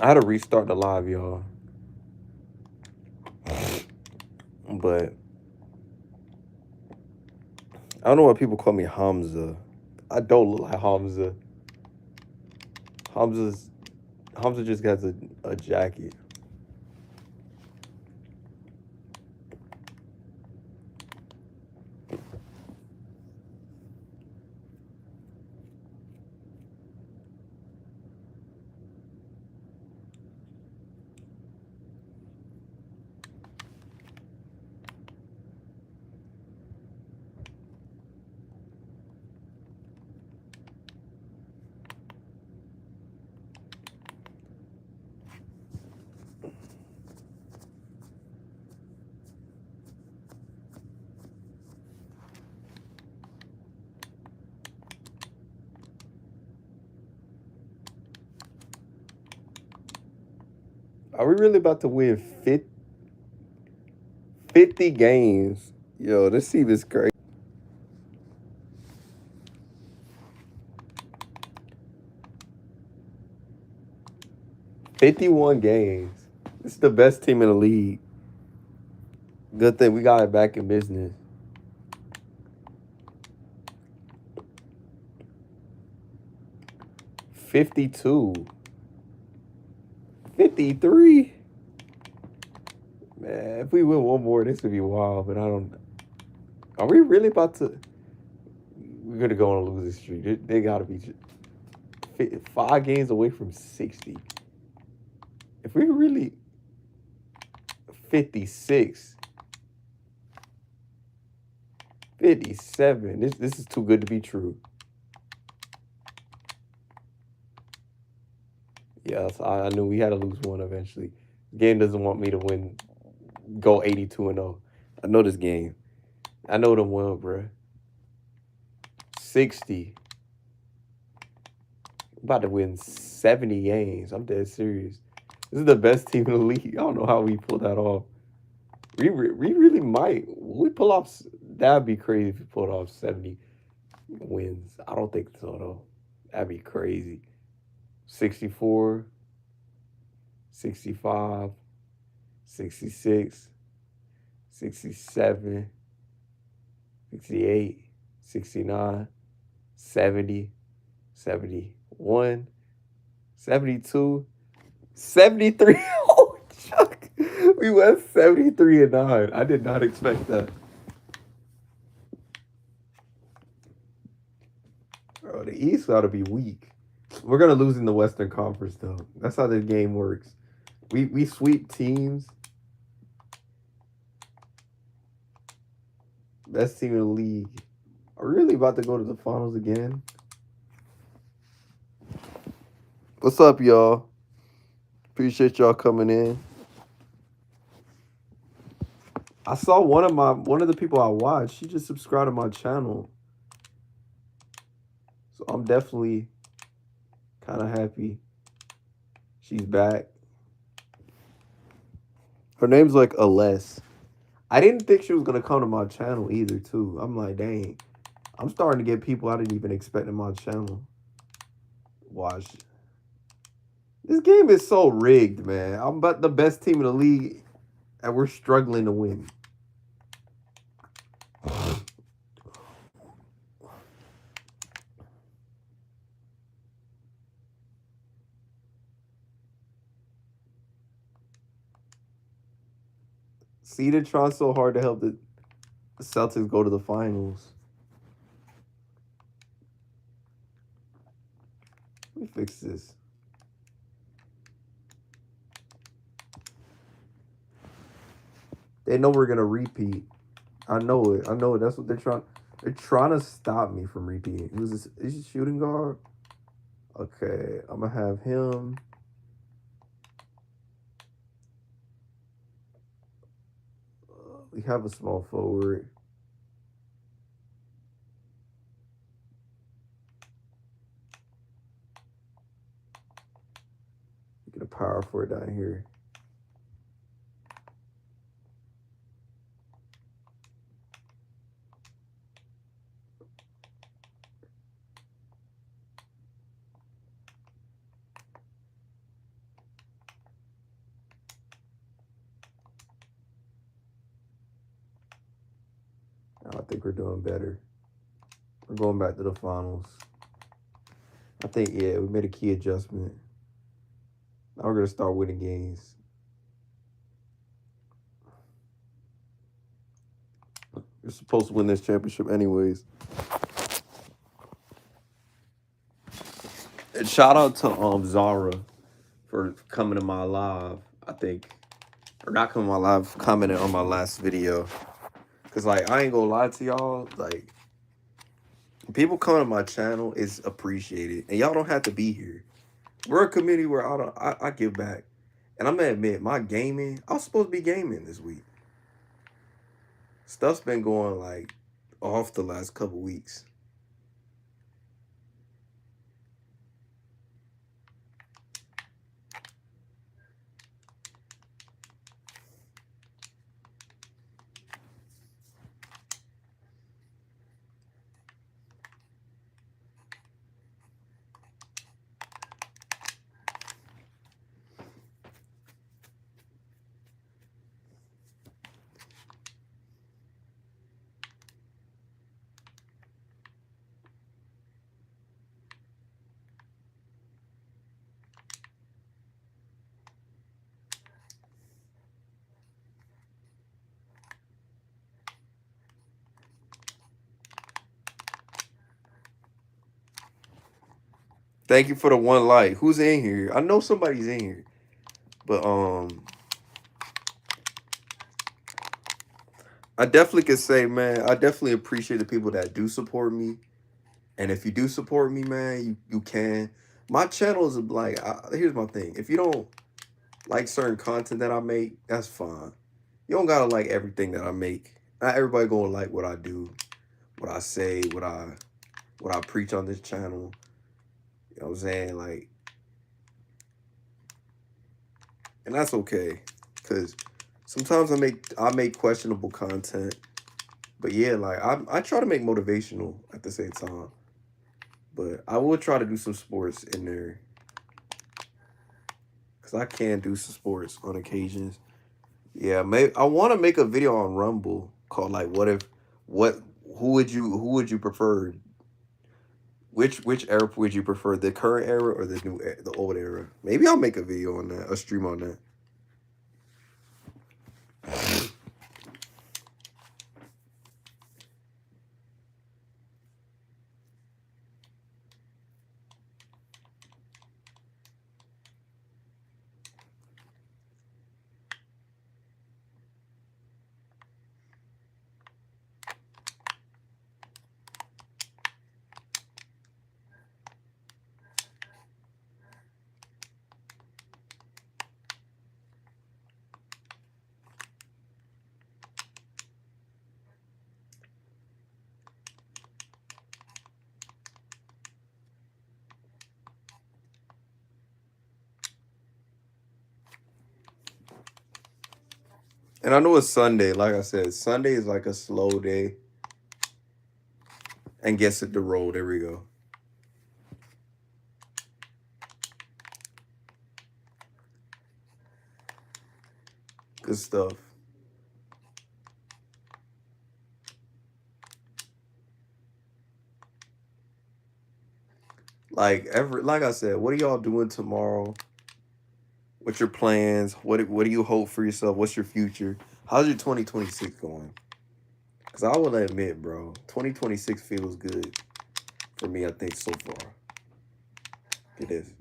I had to restart the live, y'all. But I don't know why people call me Hamza. I don't look like Hamza. Hamza's Hamza just has a jacket. Are we really about to win 50 games? Yo, this team is crazy. 51 games. This is the best team in the league. Good thing we got it back in business. 52. 53. Man, if we win one more, this would be wild. But I don't. Are we really about to? We're gonna go on a losing streak. They gotta be 5 games away from 60. If we really 56, 57. This is too good to be true. Yes, I knew we had to lose one eventually. Game doesn't want me to win, go 82-0. I know this game. I know them well, bro. 60. I'm about to win 70 games. I'm dead serious. This is the best team in the league. I don't know how we pull that off. We really might. We pull off. That'd be crazy if we pulled off 70 wins. I don't think so though. That'd be crazy. 64, 65, 66, 67, 68, 69, 70, 71, 72, 73. Oh, Chuck. We went 73-9. I did not expect that. Bro, the East ought to be weak. We're gonna lose in the Western Conference though. That's how the game works. We sweep teams. Best team in the league. Are we really about to go to the finals again? What's up, y'all? Appreciate y'all coming in. I saw one of the people I watched. She just subscribed to my channel, so I'm definitely kind of happy she's back. Her name's like Aless. I didn't think she was gonna come to my channel either. Too. I'm like, dang. I'm starting to get people I didn't even expect in my channel. Watch. This game is so rigged, man. I'm about the best team in the league, and we're struggling to win. See, they're trying so hard to help the Celtics go to the finals. Let me fix this. They know we're gonna repeat. I know it. I know it. That's what they're trying. They're trying to stop me from repeating. Who's this? Is he shooting guard? Okay, I'm gonna have him. We have a small forward. Get a power forward down here. think we're doing better. We're going back to the finals. I think, yeah, we made a key adjustment. Now we're going to start winning games. You're supposed to win this championship anyways. And shout out to Zara for coming to my live, I think. Or not coming to my live, commenting on my last video. Cause like I ain't gonna lie to y'all, like people coming to my channel is appreciated. And y'all don't have to be here. We're a community where I give back. And I'm gonna admit, my gaming, I was supposed to be gaming this week. Stuff's been going like off the last couple weeks. Thank you for the one like. Who's in here? I know somebody's in here. But I definitely could say, man, I definitely appreciate the people that do support me. And if you do support me, man, you can. My channel is like, here's my thing. If you don't like certain content that I make, that's fine. You don't gotta like everything that I make. Not everybody gonna like what I do, what I say, what I preach on this channel. You know what I'm saying? Like, and that's okay. Cause sometimes I make questionable content. But yeah, like I try to make motivational at the same time. But I will try to do some sports in there. Cause I can do some sports on occasions. Yeah, I want to make a video on Rumble called like what who would you prefer? Which era would you prefer? The current era or the old era? Maybe I'll make a video on that, a stream on that. And I know it's Sunday. Like I said, Sunday is like a slow day. And gets it the roll. There we go. Good stuff. Like I said, what are y'all doing tomorrow? What's your plans? What do you hope for yourself? What's your future? How's your 2026 going? Cause I will admit, bro, 2026 feels good for me, I think, so far. It is.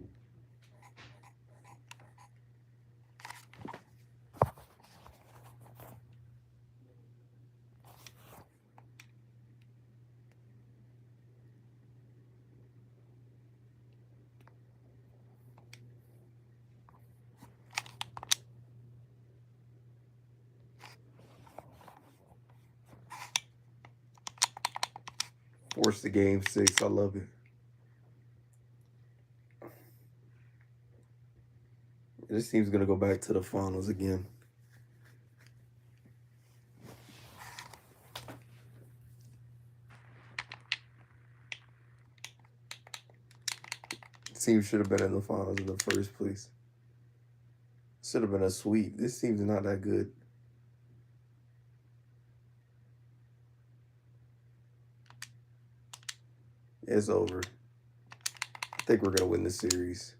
Force the game 6. I love it. This team's gonna go back to the finals again. This team should have been in the finals in the first place. Should have been a sweep. This team's not that good. It's over. I think we're gonna win the series.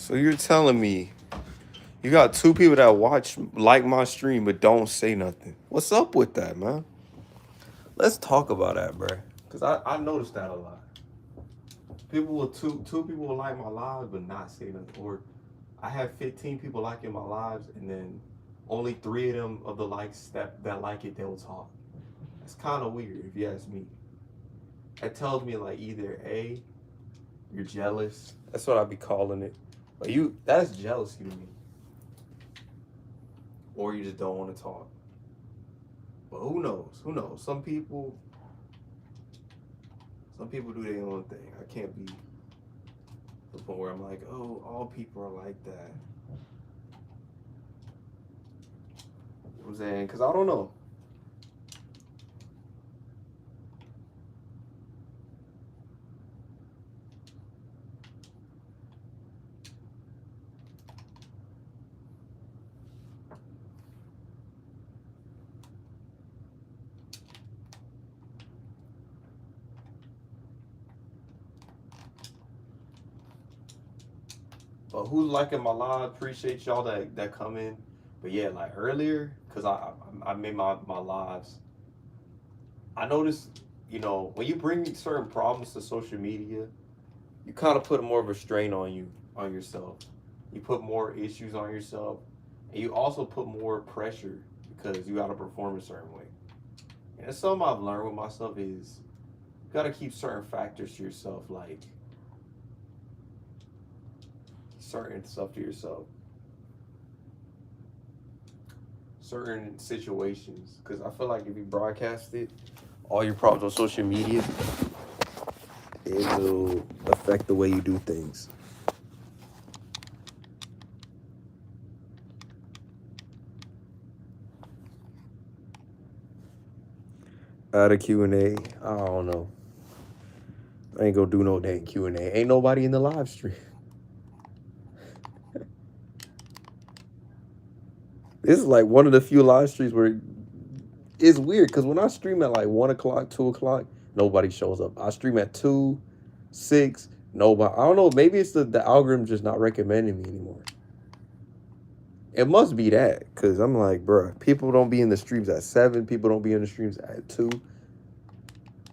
So you're telling me you got 2 people that like my stream, but don't say nothing. What's up with that, man? Let's talk about that, bro. Cause I noticed that a lot. People will two people will like my lives, but not say nothing. Or I have 15 people liking my lives, and then only 3 of them of the likes that like it, they'll talk. It's kind of weird if you ask me. That tells me like either A, you're jealous. That's what I be calling it. But that's jealousy to me. Or you just don't want to talk. But who knows? Who knows? Some people do their own thing. I can't be to the point where I'm like, oh, all people are like that. You know what I'm saying? Because I don't know. But who's liking my live? Appreciate y'all that come in. But yeah, like earlier, because I made my lives. I noticed, when you bring certain problems to social media, you kind of put more of a strain on yourself. You put more issues on yourself, and you also put more pressure because you got to perform a certain way. And that's something I've learned with myself is you got to keep certain factors to yourself, like certain stuff to yourself, certain situations. Because I feel like if you broadcast it, all your problems on social media, it will affect the way you do things. Add a Q&A. I don't know. I ain't gonna do no dang Q&A. Ain't nobody in the live stream. This is like one of the few live streams where it's weird because when I stream at like 1 o'clock, 2 o'clock, nobody shows up. I stream at 2, 6, nobody. I don't know. Maybe it's the algorithm just not recommending me anymore. It must be that because I'm like, bro, people don't be in the streams at 7. People don't be in the streams at 2.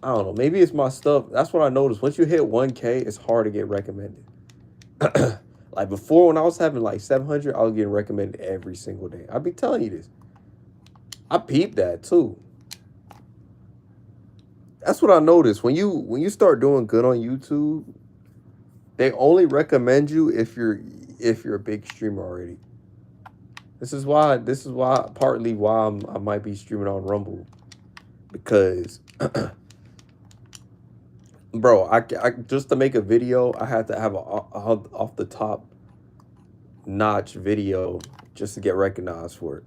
I don't know. Maybe it's my stuff. That's what I noticed. Once you hit 1K, it's hard to get recommended. Like before, when I was having like 700, I was getting recommended every single day. I'd be telling you this. I peeped that too. That's what I noticed. When you start doing good on YouTube, they only recommend you if you're a big streamer already. This is why partly why I might be streaming on Rumble, because bro, I just to make a video, I had to have a off the top notch video just to get recognized for it.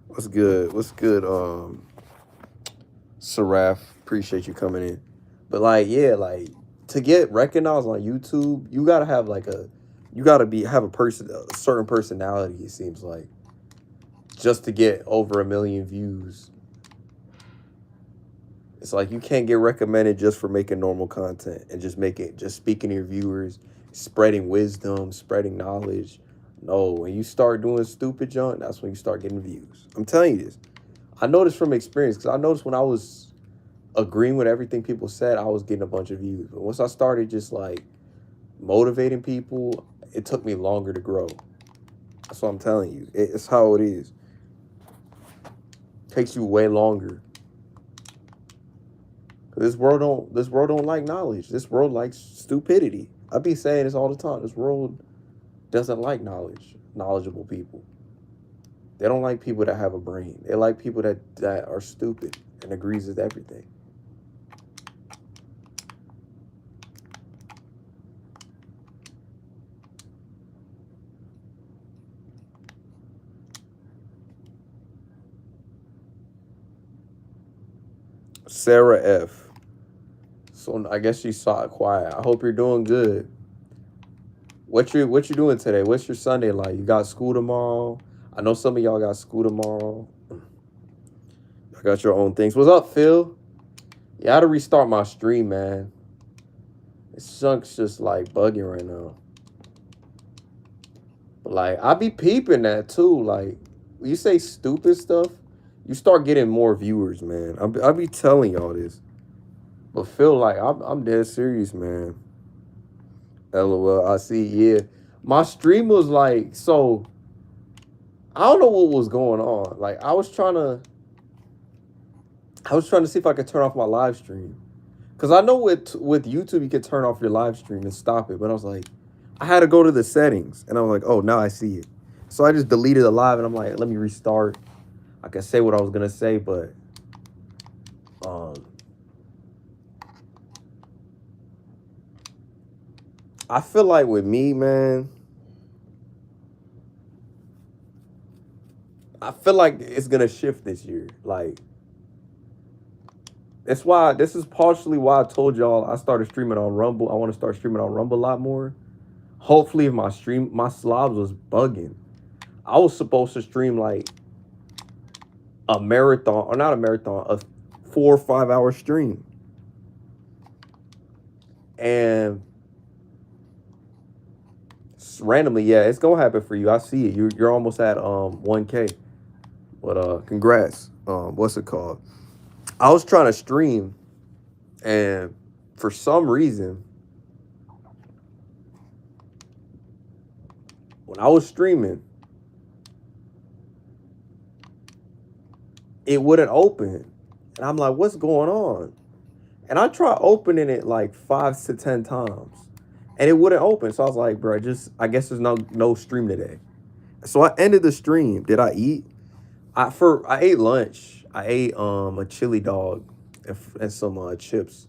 What's good? Seraph, appreciate you coming in. But like, yeah, like to get recognized on YouTube, you gotta have like a certain personality. It seems like just to get over 1 million views. It's like you can't get recommended just for making normal content and just speaking to your viewers, spreading wisdom, spreading knowledge. No, when you start doing stupid junk, that's when you start getting views. I'm telling you this. I noticed from experience because I noticed when I was agreeing with everything people said, I was getting a bunch of views. But once I started just like motivating people, it took me longer to grow. That's what I'm telling you. It's how it is. It takes you way longer. This world don't like knowledge. This world likes stupidity. I be saying this all the time. This world doesn't like knowledgeable people. They don't like people that have a brain. They like people that are stupid and agrees with everything. Sarah F. So I guess she saw it quiet. I hope you're doing good. What you doing today? What's your Sunday like? You got school tomorrow? I know some of y'all got school tomorrow. I got your own things. What's up, Phil? Yeah, I had to restart my stream, man. This junk's just like bugging right now. But like I be peeping that too. Like when you say stupid stuff, you start getting more viewers, man. I be telling y'all this, but feel like I'm dead serious, man. LOL. I see. Yeah, my stream was like so. I don't know what was going on. Like I was trying to see if I could turn off my live stream. Cause I know with YouTube you can turn off your live stream and stop it, but I was like, I had to go to the settings, and I was like, oh, now I see it. So I just deleted the live, and I'm like, let me restart. I can say what I was gonna say, but um, I feel like with me, man, I feel like it's gonna shift this year. Like that's why this is partially why I told y'all I started streaming on Rumble. I want to start streaming on Rumble a lot more. Hopefully, if my slobs was bugging, I was supposed to stream like a marathon, or not a marathon, a 4 or 5 hour stream. And randomly, yeah, it's gonna happen for you. I see it. You're almost at 1K. But congrats. What's it called? I was trying to stream, and for some reason, when I was streaming, it wouldn't open. And I'm like, what's going on? And I tried opening it like 5 to 10 times, and it wouldn't open. So I was like, bro, just I guess there's no stream today. So I ended the stream. Did I eat? I ate lunch. I ate a chili dog and some chips.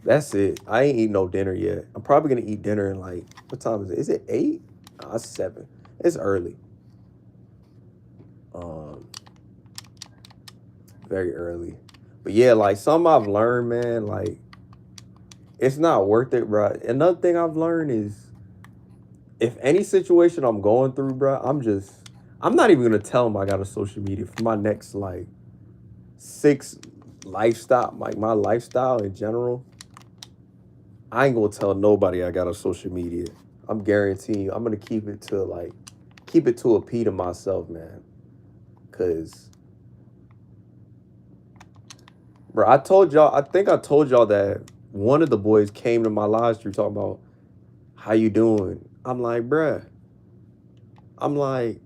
That's it. I ain't eat no dinner yet. I'm probably gonna eat dinner in like what time is it? Is it 8? Nah, it's 7. It's early. Um, very early. But yeah, like something I've learned, man. Like it's not worth it, bro. Another thing I've learned is if any situation I'm going through, bro, I'm not even gonna tell them I got a social media for my next like 6 lifestyle, like my lifestyle in general. I ain't gonna tell nobody I got a social media. I'm guaranteeing you, I'm gonna keep it to a P to myself, man. Cause, bro, I think I told y'all that one of the boys came to my live stream talking about how you doing. I'm like, bruh, I'm like,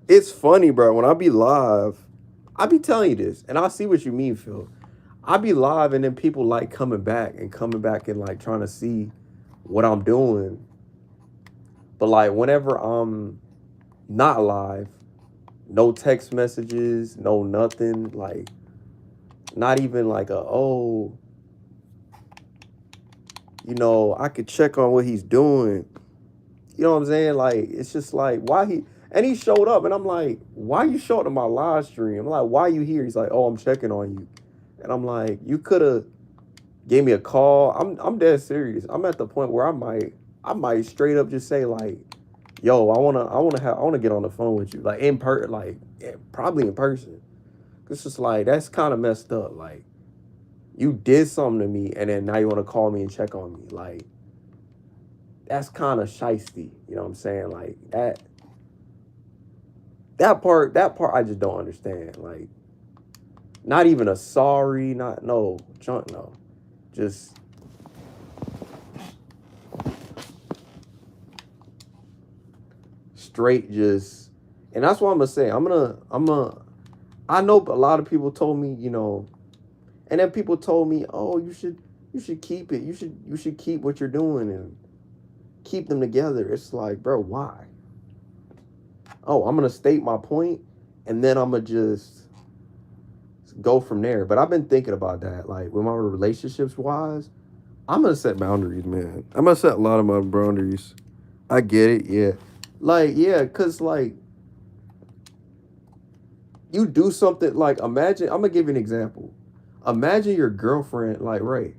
it's funny, bro. When I be live, I be telling you this, and I see what you mean, Phil. I be live, and then people like coming back and like trying to see what I'm doing. But like whenever I'm not live, no text messages, no nothing, like not even like I could check on what he's doing. You know what I'm saying? Like it's just like he showed up, and I'm like, why you showing up to my live stream? I'm like, why you here? He's like, oh, I'm checking on you. And I'm like, you could have gave me a call. I'm dead serious. I'm at the point where I might straight up just say like, yo, I wanna get on the phone with you. Like probably in person. It's just like that's kind of messed up. Like you did something to me, and then now you wanna call me and check on me. Like that's kind of shiesty. You know what I'm saying? Like that part I just don't understand. Like not even a sorry, not no junk, no. Just straight just, and that's what I'm gonna say. I know a lot of people told me, and then people told me, oh, you should keep it. You should keep what you're doing and keep them together. It's like, bro, why? Oh, I'm gonna state my point, and then I'm gonna just go from there. But I've been thinking about that, like with my relationships wise, I'm gonna set boundaries, man. I'm gonna set a lot of my boundaries. I get it, yeah. Like, yeah, cause like you do something like imagine. I'm gonna give you an example. Imagine your girlfriend, like, right?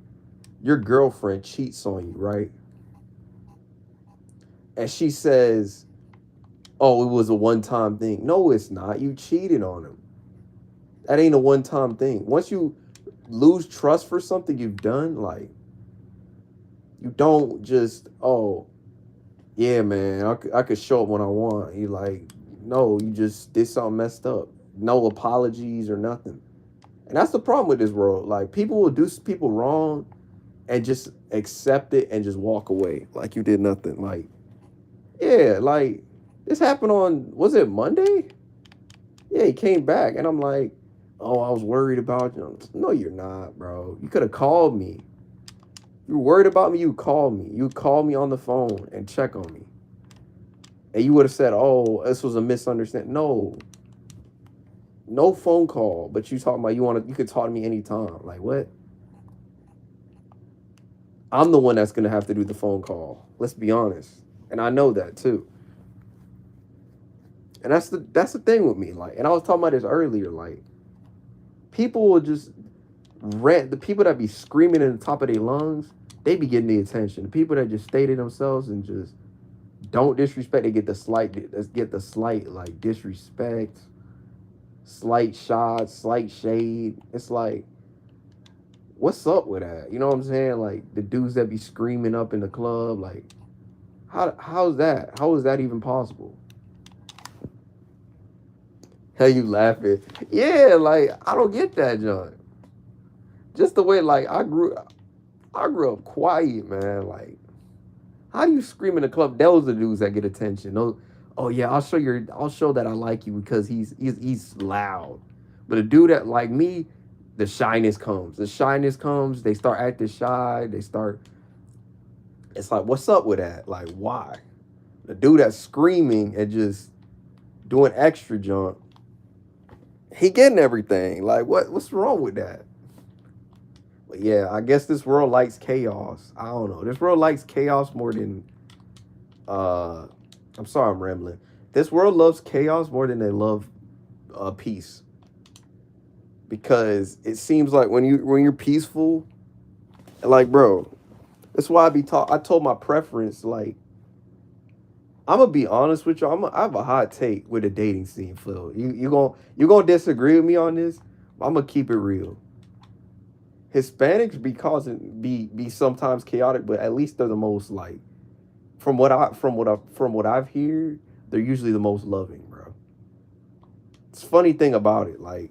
Your girlfriend cheats on you, right? And she says, "Oh, it was a one-time thing." No, it's not. You cheated on him. That ain't a one-time thing. Once you lose trust for something you've done, like You don't just, oh, yeah, man, I could show up when I want. You like, no, you just did something messed up. No apologies or nothing. And that's the problem with this world. Like, people will do people wrong and just accept it and just walk away like you did nothing. Like, yeah, like, this happened on, was it Monday? Yeah, he came back, and I'm like, oh, I was worried about you. No, you're not, bro. You could have called me. You were worried about me, you called me. You called me on the phone and check on me. And you would have said, oh, this was a misunderstanding. No, no phone call, but you talking about you could talk to me anytime. Like, what? I'm the one that's gonna have to do the phone call. Let's be honest. And I know that too. And that's the thing with me. Like, and I was talking about this earlier, like, people will just rant. The people that be screaming in the top of their lungs, they be getting the attention. The people that just stay to themselves and just don't disrespect, they get the slight like disrespect, slight shots, slight shade. It's like, what's up with that? You know what I'm saying? Like, the dudes that be screaming up in the club, like, how's that? How is that even possible? How you laughing? Yeah, like, I don't get that, John. Just the way, like, I grew up quiet, man. Like, how do you scream in the club? Those are the dudes that get attention. Those, oh yeah, I'll show that I like you because he's loud. But a dude that like me, the shyness comes. The shyness comes. They start acting shy. They start. It's like, what's up with that? Like, why? The dude that's screaming and just doing extra junk, he getting everything. Like, what's wrong with that? But yeah, I guess this world likes chaos. I don't know. This world likes chaos more than uh I'm sorry I'm rambling. This world loves chaos more than they love peace. Because it seems like when you're peaceful, like, bro, that's why I told my preference, like, I'm gonna be honest with you. I have a hot take with the dating scene, Phil. You gonna disagree with me on this? I'm gonna keep it real. Hispanics be sometimes chaotic, but at least they're the most, like, from what I've heard, they're usually the most loving, bro. It's a funny thing about it, like,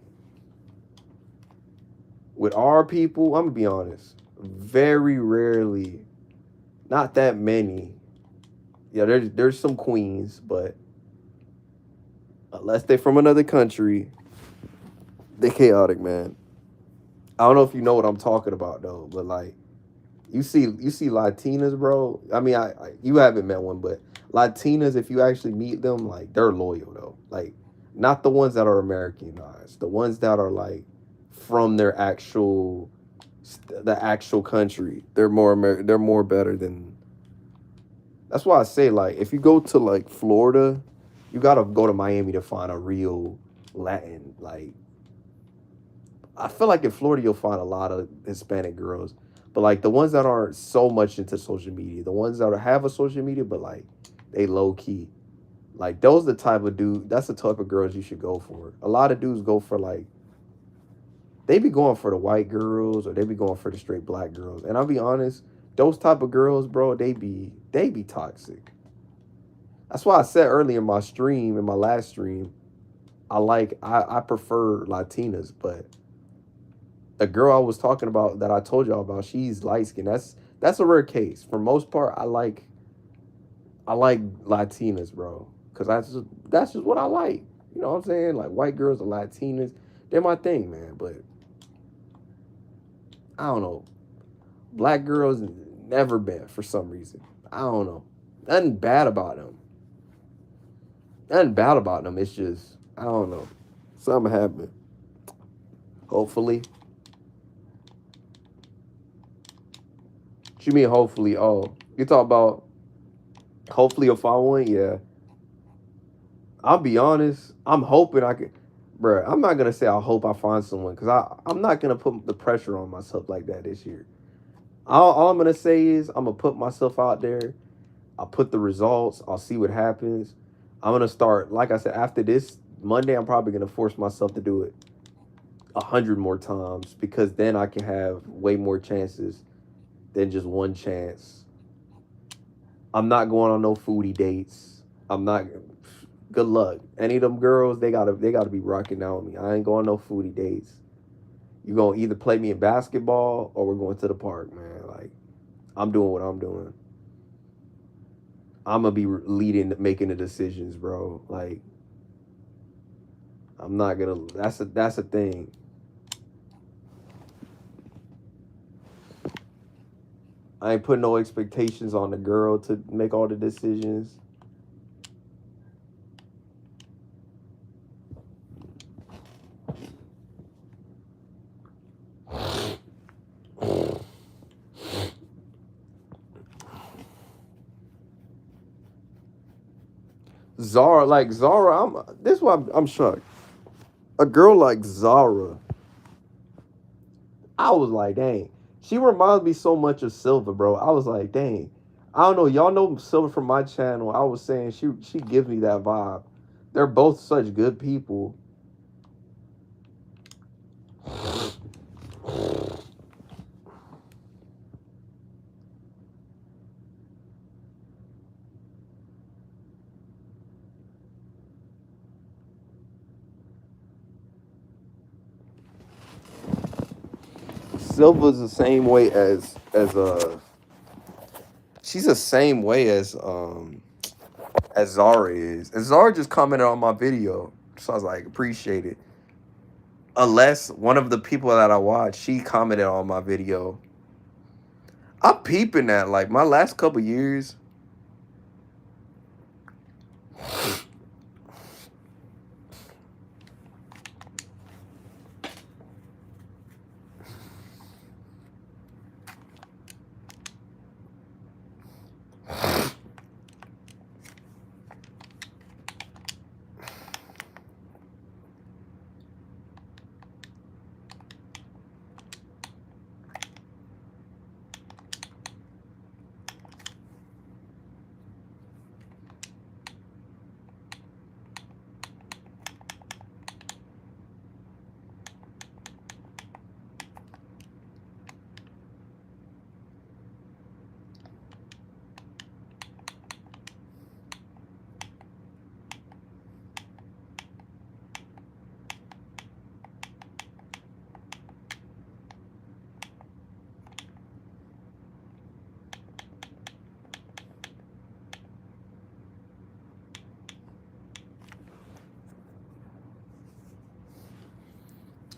with our people, I'm gonna be honest, very rarely, not that many. Yeah, there's some queens, but unless they're from another country, they're chaotic, man. I don't know if you know what I'm talking about though, but like, you see Latinas, bro. I mean, you haven't met one, but Latinas, if you actually meet them, like, they're loyal though. Like, not the ones that are Americanized, the ones that are like from the actual country. They're more better than. That's why I say, like, if you go to like Florida, you gotta go to Miami to find a real Latin. Like, I feel like in Florida you'll find a lot of Hispanic girls, but like the ones that aren't so much into social media, the ones that have a social media but like they low key, like, those the type of dude. That's the type of girls you should go for. A lot of dudes go for, like, they be going for the white girls or they be going for the straight black girls. And I'll be honest, those type of girls, bro, they be toxic. That's why I said earlier in my last stream, I prefer Latinas, but the girl I was talking about that I told y'all about, she's light skinned. That's a rare case. For most part, I like Latinas, bro, because that's just what I like. You know what I'm saying? Like, white girls and Latinas, they're my thing, man. But I don't know, black girls never been for some reason. I don't know. Nothing bad about them. Nothing bad about them. It's just, I don't know. Something happened. Hopefully. What you mean hopefully? Oh, you talk about hopefully you'll find one? Yeah. I'll be honest. I'm hoping I could, bro. I'm not gonna say I hope I find someone because I'm not gonna put the pressure on myself like that this year. All I'm gonna say is I'm gonna put myself out there. I'll put the results. I'll see what happens. I'm gonna start, like I said, after this Monday. I'm probably gonna force myself to do it 100 more times because then I can have way more chances than just one chance. I'm not going on no foodie dates. I'm not. Good luck. Any of them girls, they gotta be rocking out with me. I ain't going no foodie dates. You gonna either play me in basketball or we're going to the park, man. Like I'm doing what I'm doing. I'm gonna be leading, making the decisions, bro. Like I'm not gonna. That's a thing. I ain't putting no expectations on the girl to make all the decisions. Zara, this is why I'm shocked. A girl like Zara, I was like, dang. She reminds me so much of Silver, bro. I was like, dang. I don't know. Y'all know Silver from my channel. I was saying she gives me that vibe. They're both such good people. Silver's the same way as she's the same way as Zara is. And Zara just commented on my video. So I was like, appreciate it. Unless one of the people that I watch, she commented on my video. I'm peeping that. Like my last couple years.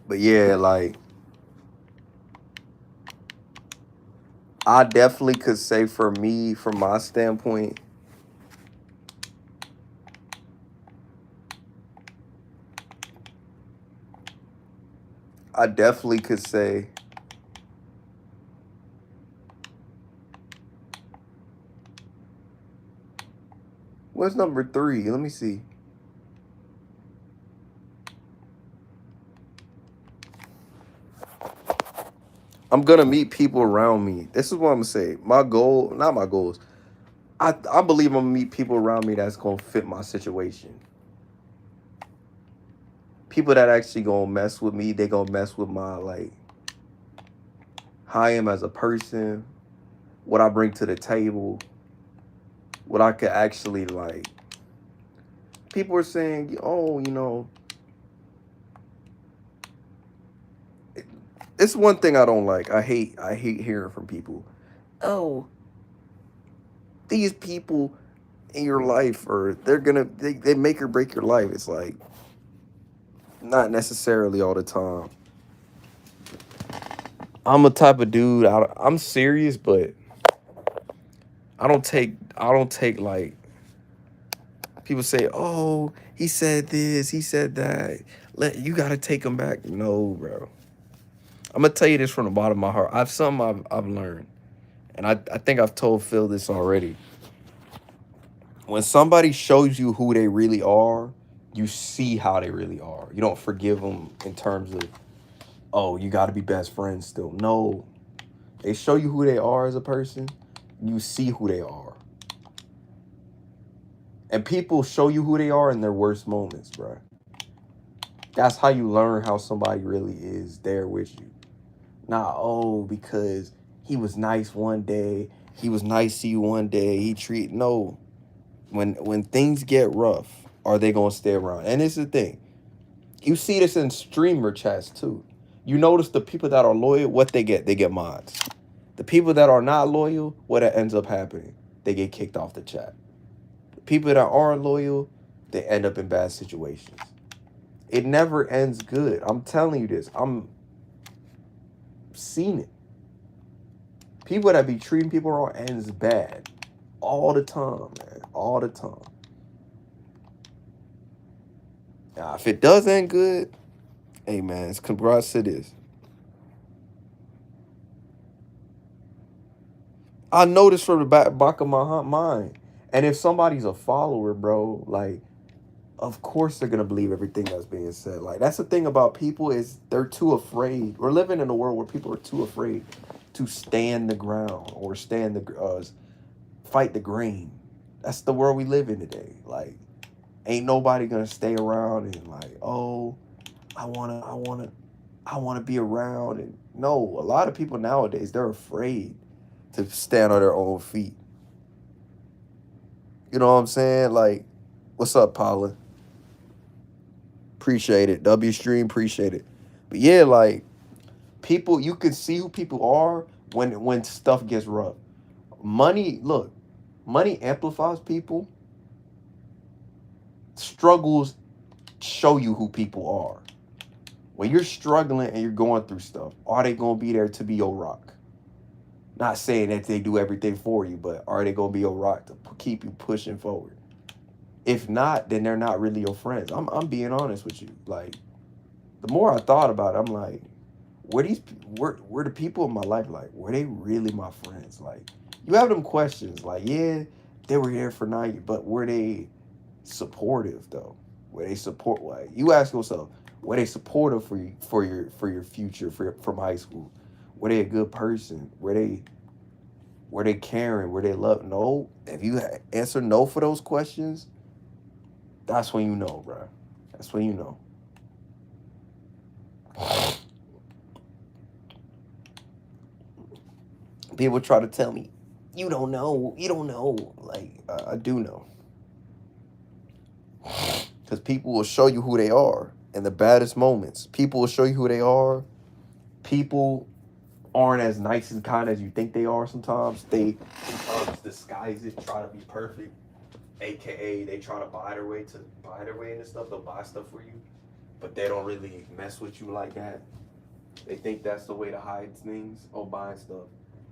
But yeah, like I definitely could say for me, from my standpoint, I definitely could say what's number three? Let me see. I'm gonna meet people around me. This is what I'm gonna say. My goal, not my goals. I believe I'm gonna meet people around me that's gonna fit my situation. People that actually gonna mess with me. They gonna mess with my like how I am as a person, what I bring to the table, what I could actually like. People are saying, oh, it's one thing I don't like. I hate hearing from people. Oh, these people in your life or they make or break your life. It's like not necessarily all the time. I'm a type of dude. I'm serious, but I don't take like people say, "Oh, he said this, he said that." You got to take him back. No, bro. I'm gonna tell you this from the bottom of my heart. I've learned, and I think I've told Phil this already. When somebody shows you who they really are, you see how they really are. You don't forgive them in terms of, oh, you got to be best friends still. No, they show you who they are as a person. You see who they are. And people show you who they are in their worst moments, bro. That's how you learn how somebody really is there with you. Not, oh, because he was nice one day, he was nice to you one day, he treat no. When things get rough, are they gonna stay around? And it's the thing. You see this in streamer chats too. You notice the people that are loyal, what they get? They get mods. The people that are not loyal, what ends up happening? They get kicked off the chat. The people that aren't loyal, they end up in bad situations. It never ends good. I'm telling you this. I'm seen it. People that be treating people wrong ends bad. All the time, man. All the time. Now, if it does end good, hey man, it's congrats to this. I know this from the back of my mind. And if somebody's a follower, bro, like, of course they're gonna believe everything that's being said. Like, that's the thing about people is they're too afraid. We're living in a world where people are too afraid to stand the ground or fight the grain. That's the world we live in today. Like, ain't nobody gonna stay around and like, oh, I wanna be around. And no, a lot of people nowadays, they're afraid to stand on their own feet. You know what I'm saying? Like, what's up, Paula? Appreciate it. W stream, appreciate it. But yeah, like, people, you can see who people are when stuff gets rough. Money, look, money amplifies people. Struggles show you who people are. When you're struggling and you're going through stuff, are they gonna be there to be your rock? Not saying that they do everything for you, but are they gonna be your rock to keep you pushing forward? If not, then they're not really your friends. I'm being honest with you. Like, the more I thought about it, I'm like, were the people in my life, like, were they really my friends? Like, you have them questions, like, yeah, they were here for 9 years, but were they supportive though? Were they support, like, you ask yourself, were they supportive for your future from high school? Were they a good person? Were they caring? Were they love? No. If you answer no for those questions, that's when you know, bro. That's when you know. People try to tell me, you don't know. You don't know. Like, I do know. Because people will show you who they are in the baddest moments. People will show you who they are. People aren't as nice and kind as you think they are sometimes. They sometimes disguise it, try to be perfect. AKA they try to buy their way into stuff. They'll buy stuff for you, but they don't really mess with you like that. They think that's the way to hide things or buy stuff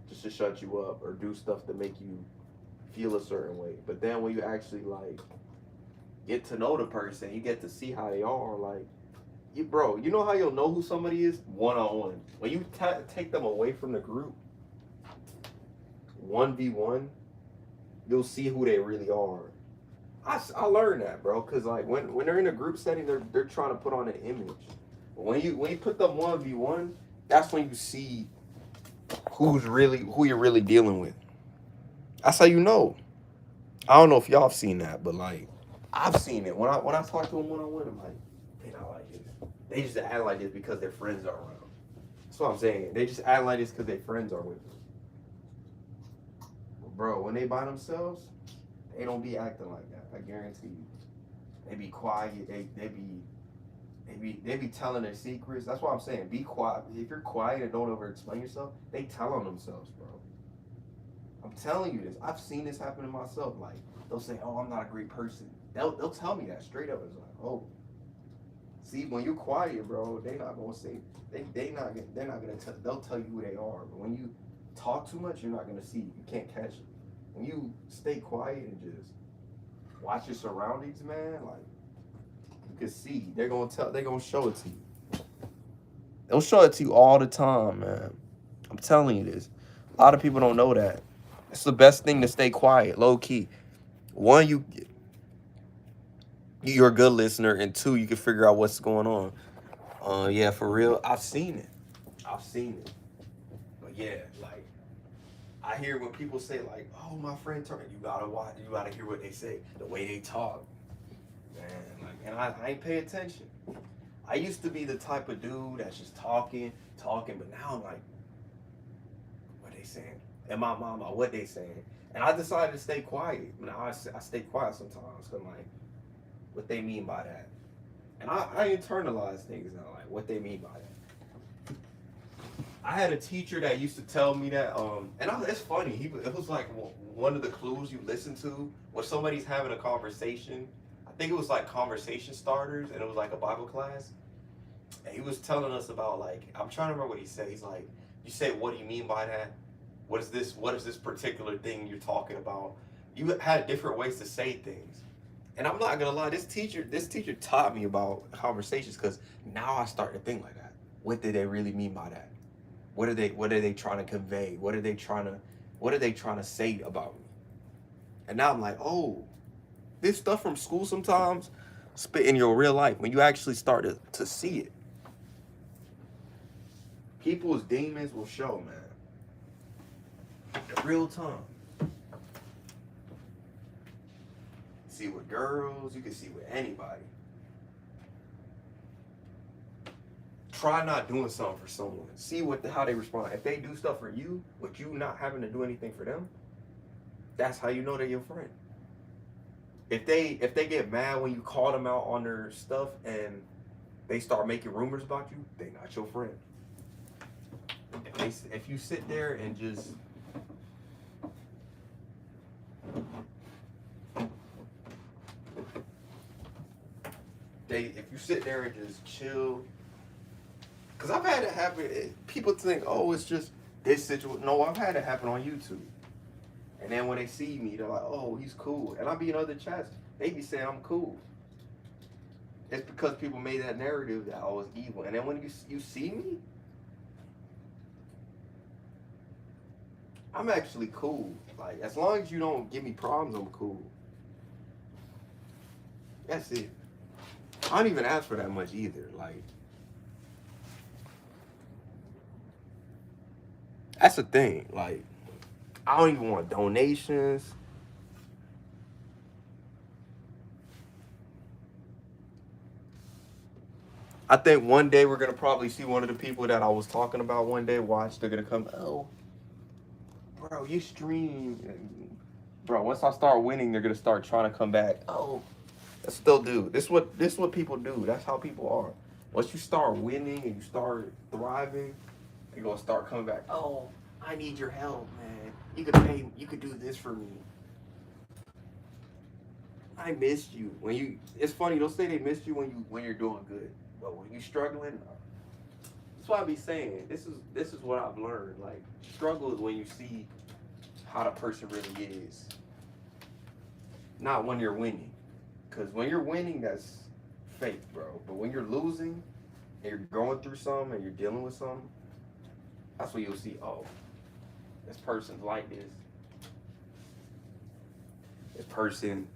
just to shut you up or do stuff to make you feel a certain way. But then when you actually like get to know the person, you get to see how they are. Like, you know how you'll know who somebody is? One-on-one. When you take them away from the group, 1v1, you'll see who they really are. I learned that, bro, because like when they're in a group setting, they're trying to put on an image. But when you put them 1v1, that's when you see who you're really dealing with. That's how you know. I don't know if y'all have seen that, but like, I've seen it. When I talk to them one-on-one, I'm like, they not like this. They just act like this because their friends are around. That's what I'm saying. They just act like this because their friends are with them. Bro, when they by themselves, they don't be acting like that. I guarantee you. They be quiet. They be telling their secrets. That's why I'm saying, be quiet. If you're quiet and don't over explain yourself, they tell on themselves, bro. I'm telling you this. I've seen this happen to myself. Like, they'll say, "Oh, I'm not a great person." They'll tell me that straight up. It's like, "Oh, see, when you're quiet, bro, they not gonna say they're not gonna tell. They'll tell you who they are. But when you talk too much, you're not gonna see. You can't catch it. When you stay quiet and just watch your surroundings, man, like, you can see. They're gonna show it to you. They'll show it to you all the time, man. I'm telling you this. A lot of people don't know that. It's the best thing to stay quiet, low key. One, you're a good listener, and two, you can figure out what's going on. Yeah, for real, I've seen it. I've seen it. But yeah, like, I hear when people say like, "Oh, my friend turned," you gotta watch, you gotta hear what they say, the way they talk, man. Like, and I ain't pay attention. I used to be the type of dude that's just talking, but now I'm like, what they saying? And my mama, what they saying? And I decided to stay quiet. Now I stay quiet sometimes. Cause I'm like, what they mean by that? And I internalize things now, like what they mean by that. I had a teacher that used to tell me that, it's funny. It was like one of the clues you listen to when somebody's having a conversation. I think it was like conversation starters, and it was like a Bible class. And he was telling us about, like, I'm trying to remember what he said. He's like, you say, what do you mean by that? What is this? What is this particular thing you're talking about? You had different ways to say things. And I'm not gonna lie, this teacher taught me about conversations, because now I start to think like that. What did they really mean by that? What are they trying to convey? What are they trying to say about me? And now I'm like, oh, this stuff from school sometimes spit in your real life when you actually start to see it. People's demons will show, man. In real time. See with girls, you can see with anybody. Try not doing something for someone. See how they respond. If they do stuff for you, with you not having to do anything for them, that's how you know they're your friend. If they get mad when you call them out on their stuff and they start making rumors about you, they're not your friend. If you sit there and just if you sit there and just chill, because I've had it happen. People think, oh, it's just this situation. No, I've had it happen on YouTube. And then when they see me, they're like, oh, he's cool. And I be in other chats, they be saying I'm cool. It's because people made that narrative that I was evil. And then when you see me, I'm actually cool. Like, as long as you don't give me problems, I'm cool. That's it. I don't even ask for that much either. Like, that's the thing. Like, I don't even want donations. I think one day we're gonna probably see one of the people that I was talking about one day. Watch, they're gonna come. Oh, bro, you stream. Bro, once I start winning, they're gonna start trying to come back. Oh, I still do. This is what people do. That's how people are. Once you start winning and you start thriving, they're gonna start coming back. Oh, I need your help, man. You could pay. You could do this for me. I missed you. It's funny. They'll say they missed you when you're doing good, but when you're struggling, that's what I be saying. This is what I've learned. Like, struggle is when you see how the person really is, not when you're winning. Because when you're winning, that's fake, bro. But when you're losing and you're going through something and you're dealing with something, that's when you'll see, oh, this person's like this. This person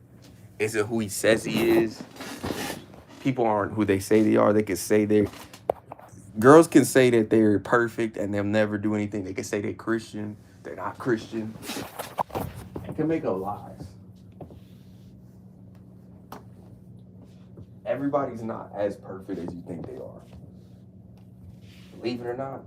isn't who he says he is. People aren't who they say they are. They can say girls can say that they're perfect and they'll never do anything. They can say they're Christian. They're not Christian. They can make up lies. Everybody's not as perfect as you think they are. Believe it or not.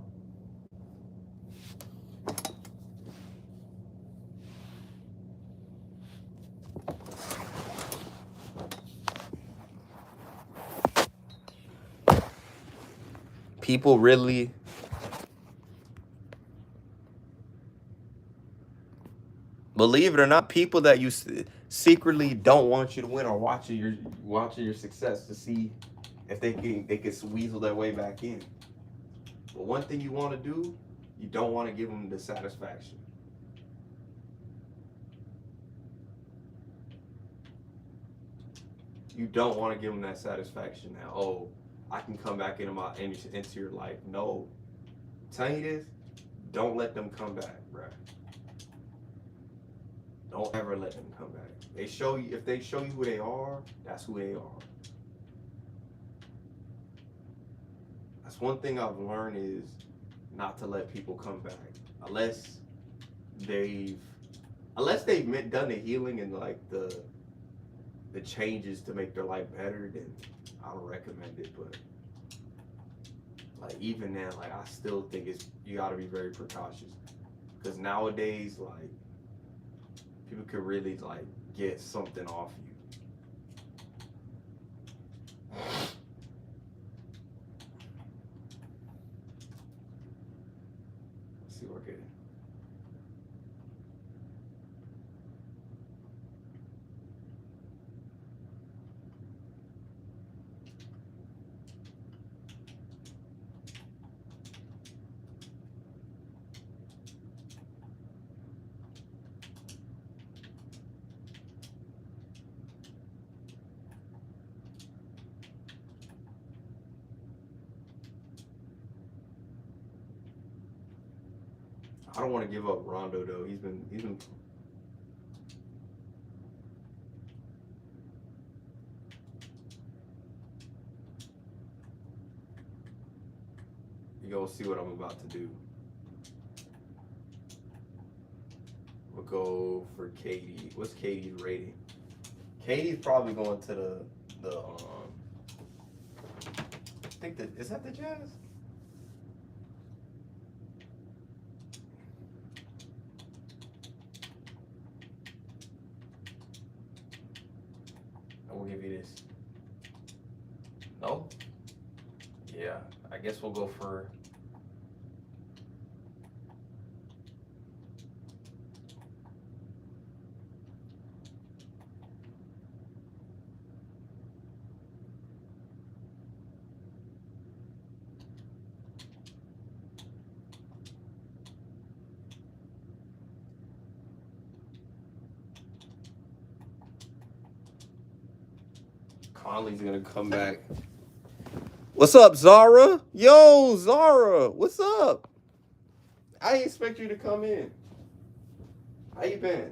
People really believe it or not, people that you secretly don't want you to win are watching your success to see if they can weasel their way back in. But one thing you want to do, you don't want to give them the satisfaction. You don't want to give them that satisfaction that, oh, I can come back into your life. No. I'm telling you this, don't let them come back, bro. Don't ever let them come back. If they show you who they are, that's who they are. That's one thing I've learned, is not to let people come back unless they've done the healing and like the changes to make their life better. Then I don't recommend it. But like, even then, like, I still think you got to be very precautious, Because nowadays, like, people could really, like, get something off you. Let's see, okay. I don't want to give up Rondo though. He's been. You go see what I'm about to do. We'll go for Katie. What's Katie's rating? Katie's probably going to the I think that is that the Jazz? I will give you this. No? Yeah, I guess we'll go for Conley's gonna come back. What's up, Zara? Yo, Zara, what's up? I didn't expect you to come in. How you been?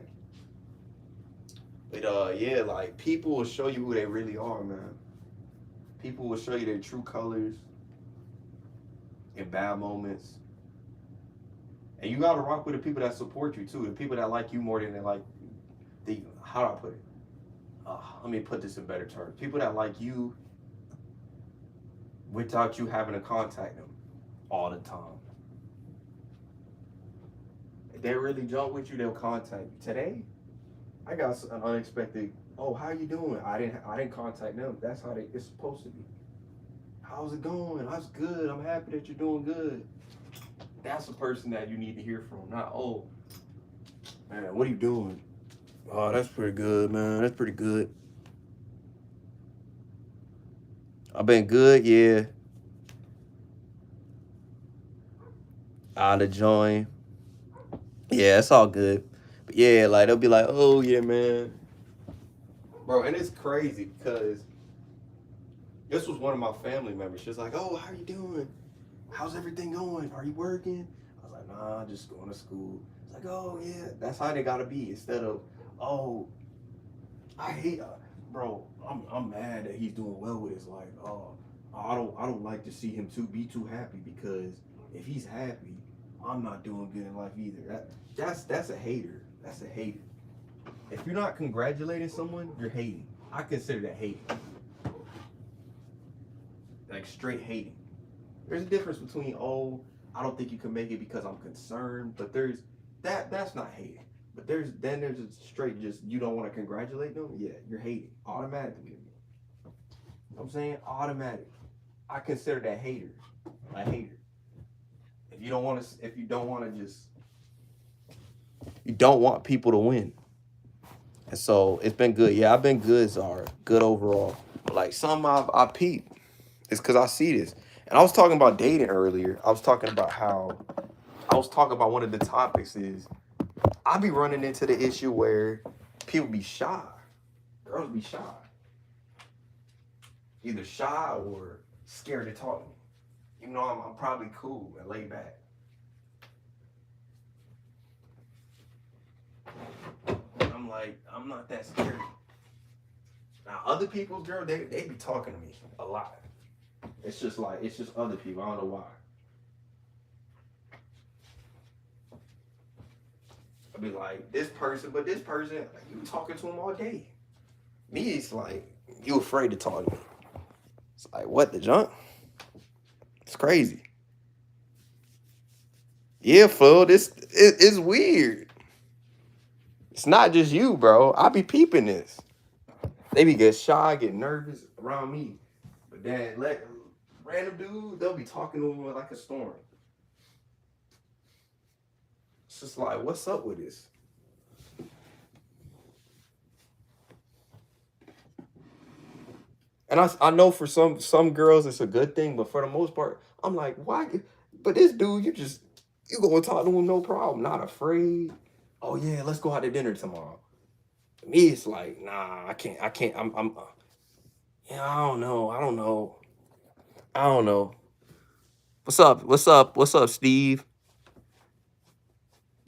But yeah, like people will show you who they really are, man. People will show you their true colors in bad moments. And you gotta rock with the people that support you too. The people that like you more than they like how do I put it? Let me put this in better terms. People that like you without you having to contact them all the time. If they really jump with you, they'll contact you. Today, I got an unexpected. Oh, how you doing? I didn't contact them. That's how it's supposed to be. How's it going? That's good. I'm happy that you're doing good. That's the person that you need to hear from. Not, oh, man, what are you doing? Oh, that's pretty good, man. That's pretty good. I've been good, yeah. Out of join. Yeah, it's all good. But yeah, like they'll be like, oh yeah, man. Bro, and it's crazy because this was one of my family members. She's like, oh, how you doing? How's everything going? Are you working? I was like, nah, just going to school. It's like, oh yeah. That's how they gotta be. Instead of, oh, I hate bro, I'm mad that he's doing well with his life. Oh, I don't like to see him be too happy because if he's happy, I'm not doing good in life either. That's a hater. That's a hater. If you're not congratulating someone, you're hating. I consider that hating. Like straight hating. There's a difference between, oh, I don't think you can make it because I'm concerned, but that's not hating. But there's a straight just you don't want to congratulate them. Yeah, you're hating automatically. You know what I'm saying automatic. I consider that hater. A hater. If you don't want people to win. And so it's been good. Yeah, I've been good, Zara. Good overall. But like some I peep. It's because I see this. And I was talking about dating earlier. I was talking about one of the topics is I be running into the issue where people be shy. Girls be shy. Either shy or scared to talk to me. Even though I'm probably cool and laid back. I'm like, I'm not that scared. Now, other people's girl, they be talking to me a lot. It's just other people. I don't know why. I'll be like, this person, you talking to him all day. Me, it's like, you afraid to talk to me. It's like, what the junk? It's crazy. Yeah, fool. It's weird. It's not just you, bro. I be peeping this. They be get shy, get nervous around me. But then let random dude, they'll be talking to him like a storm. It's just like, what's up with this? And I know for some girls it's a good thing, but for the most part, I'm like, why? But this dude, you go and talk to him, no problem, not afraid. Oh yeah, let's go out to dinner tomorrow. Me, it's like, nah, I can't. Yeah, I don't know, I don't know. What's up? What's up? What's up, Steve?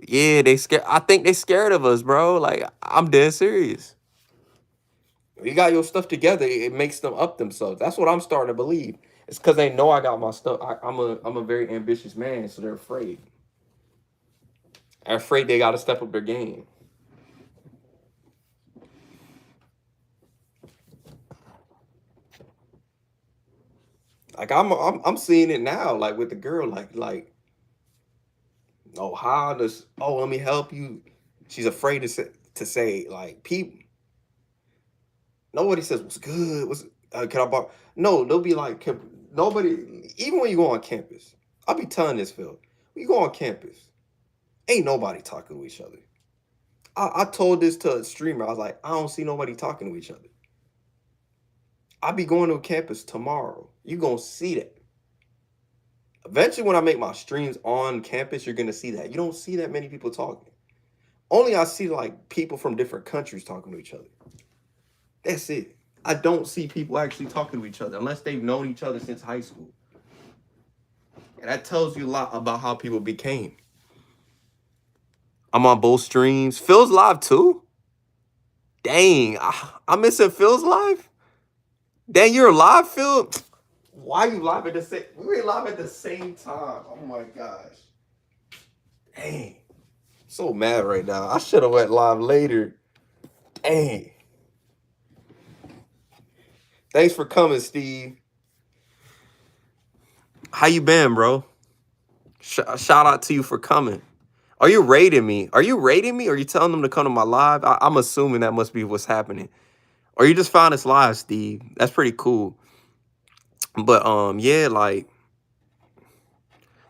Yeah, they scared. I think they scared of us, bro. Like I'm dead serious. You got your stuff together, it makes them up themselves. That's what I'm starting to believe. It's because they know I got my stuff. I'm a very ambitious man, so they're afraid. They're afraid they got to step up their game. Like I'm seeing it now. Like with the girl, oh how does let me help you. She's afraid to say like people. Nobody says what's good. What's can I borrow? No, they'll be like nobody. Even when you go on campus, I'll be telling this Phil. When you go on campus, ain't nobody talking to each other. I told this to a streamer. I was like, I don't see nobody talking to each other. I'll be going to campus tomorrow. You gonna see that. Eventually, when I make my streams on campus, you're gonna see that. You don't see that many people talking. Only I see like people from different countries talking to each other. That's it. I don't see people actually talking to each other unless they've known each other since high school. And that tells you a lot about how people became. I'm on both streams. Phil's live too? Dang, I'm missing Phil's live? Dang, you're live, Phil? Why you live at the same? We were live at the same time. Oh my gosh. Dang. So mad right now. I should have went live later. Dang. Thanks for coming, Steve. How you been, bro? Shout out to you for coming. Are you rating me? Are you rating me? Or are you telling them to come to my live? I'm assuming that must be what's happening. Or you just found us live, Steve. That's pretty cool. But yeah, like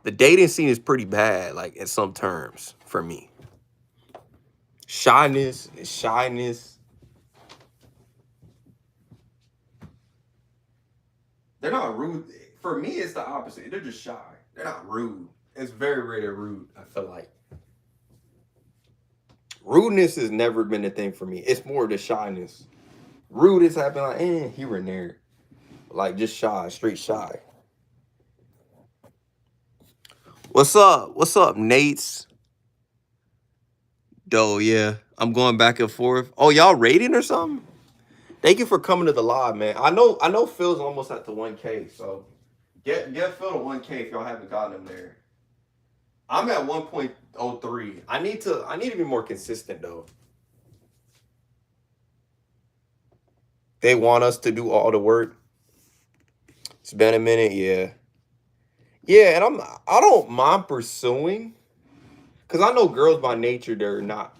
the dating scene is pretty bad, like in some terms for me. Shyness. They're not rude. For me, it's the opposite. They're just shy. They're not rude. It's very rare they're rude, I feel like. Rudeness has never been a thing for me. It's more the shyness. Rude has happened like, here and there. Like just shy, straight shy. What's up? What's up, Nate's? Doe, yeah. I'm going back and forth. Oh, y'all rating or something? Thank you for coming to the live, man. I know Phil's almost at the 1K, so get Phil to 1K if y'all haven't gotten him there. I'm at 1.03. I need to be more consistent though. They want us to do all the work. It's been a minute, yeah. Yeah, and I don't mind pursuing because I know girls by nature they're not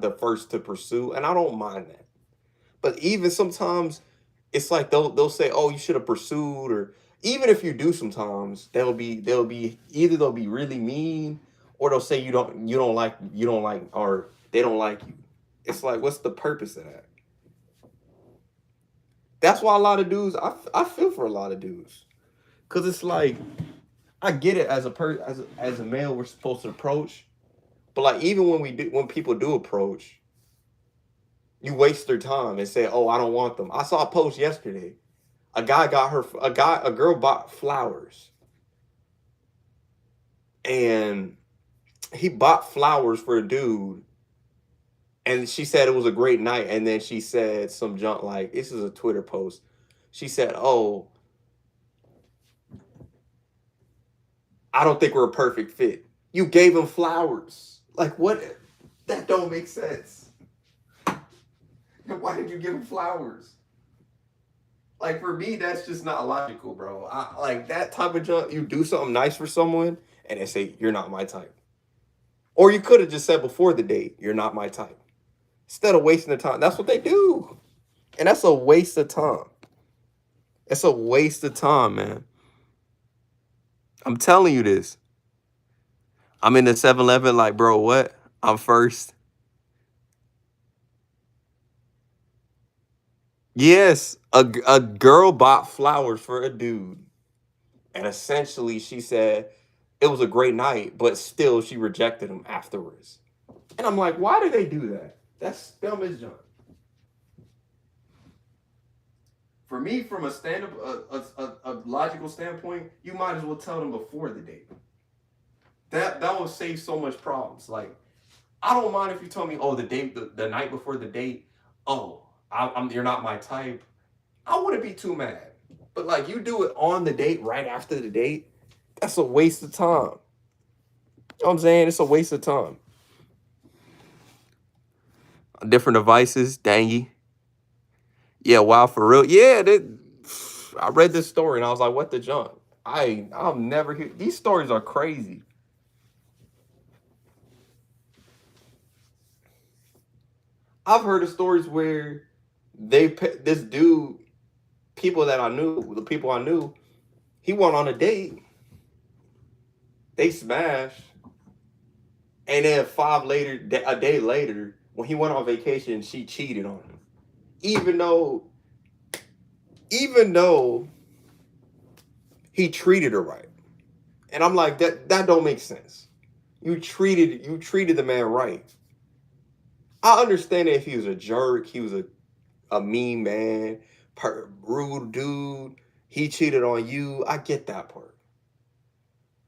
the first to pursue, and I don't mind that. But even sometimes it's like they'll say, "Oh, you should have pursued," or even if you do, sometimes they'll be really mean, or they'll say you don't like or they don't like you. It's like, what's the purpose of that? That's why a lot of dudes, I feel for a lot of dudes, cause it's like I get it as a male we're supposed to approach, but like even when people do approach, you waste their time and say, "Oh, I don't want them." I saw a post yesterday. A girl bought flowers, and he bought flowers for a dude, and she said it was a great night, and then she said some junk like, this is a Twitter post. She said, "Oh, I don't think we're a perfect fit." You gave him flowers. Like what? That don't make sense. Why did you give him flowers? Like for me, that's just not logical, bro. Like that type of junk. You do something nice for someone, and then say, you're not my type. Or you could have just said before the date, you're not my type. Instead of wasting the time. That's what they do. And that's a waste of time. It's a waste of time, man. I'm telling you this. I'm in the 7-Eleven like, bro, what? I'm first. Yes, a girl bought flowers for a dude. And essentially she said it was a great night, but still she rejected him afterwards. And I'm like, why do they do that? That's dumb as junk. For me, from a a logical standpoint, you might as well tell them before the date. That will save so much problems. Like, I don't mind if you tell me, oh, the night before the date, oh, you're not my type. I wouldn't be too mad. But like, you do it on the date, right after the date, that's a waste of time. You know what I'm saying? It's a waste of time. Different devices, dangy. Yeah, wow, for real. Yeah, I read this story and I was like, what the junk? I'll never hear these stories are crazy. I've heard of stories where this dude, the people I knew, he went on a date, they smashed, and then a day later, when he went on vacation, she cheated on him, even though he treated her right. And I'm like, that don't make sense. You treated the man right. I understand that if he was a jerk, he was a mean man, rude dude, he cheated on you. I get that part.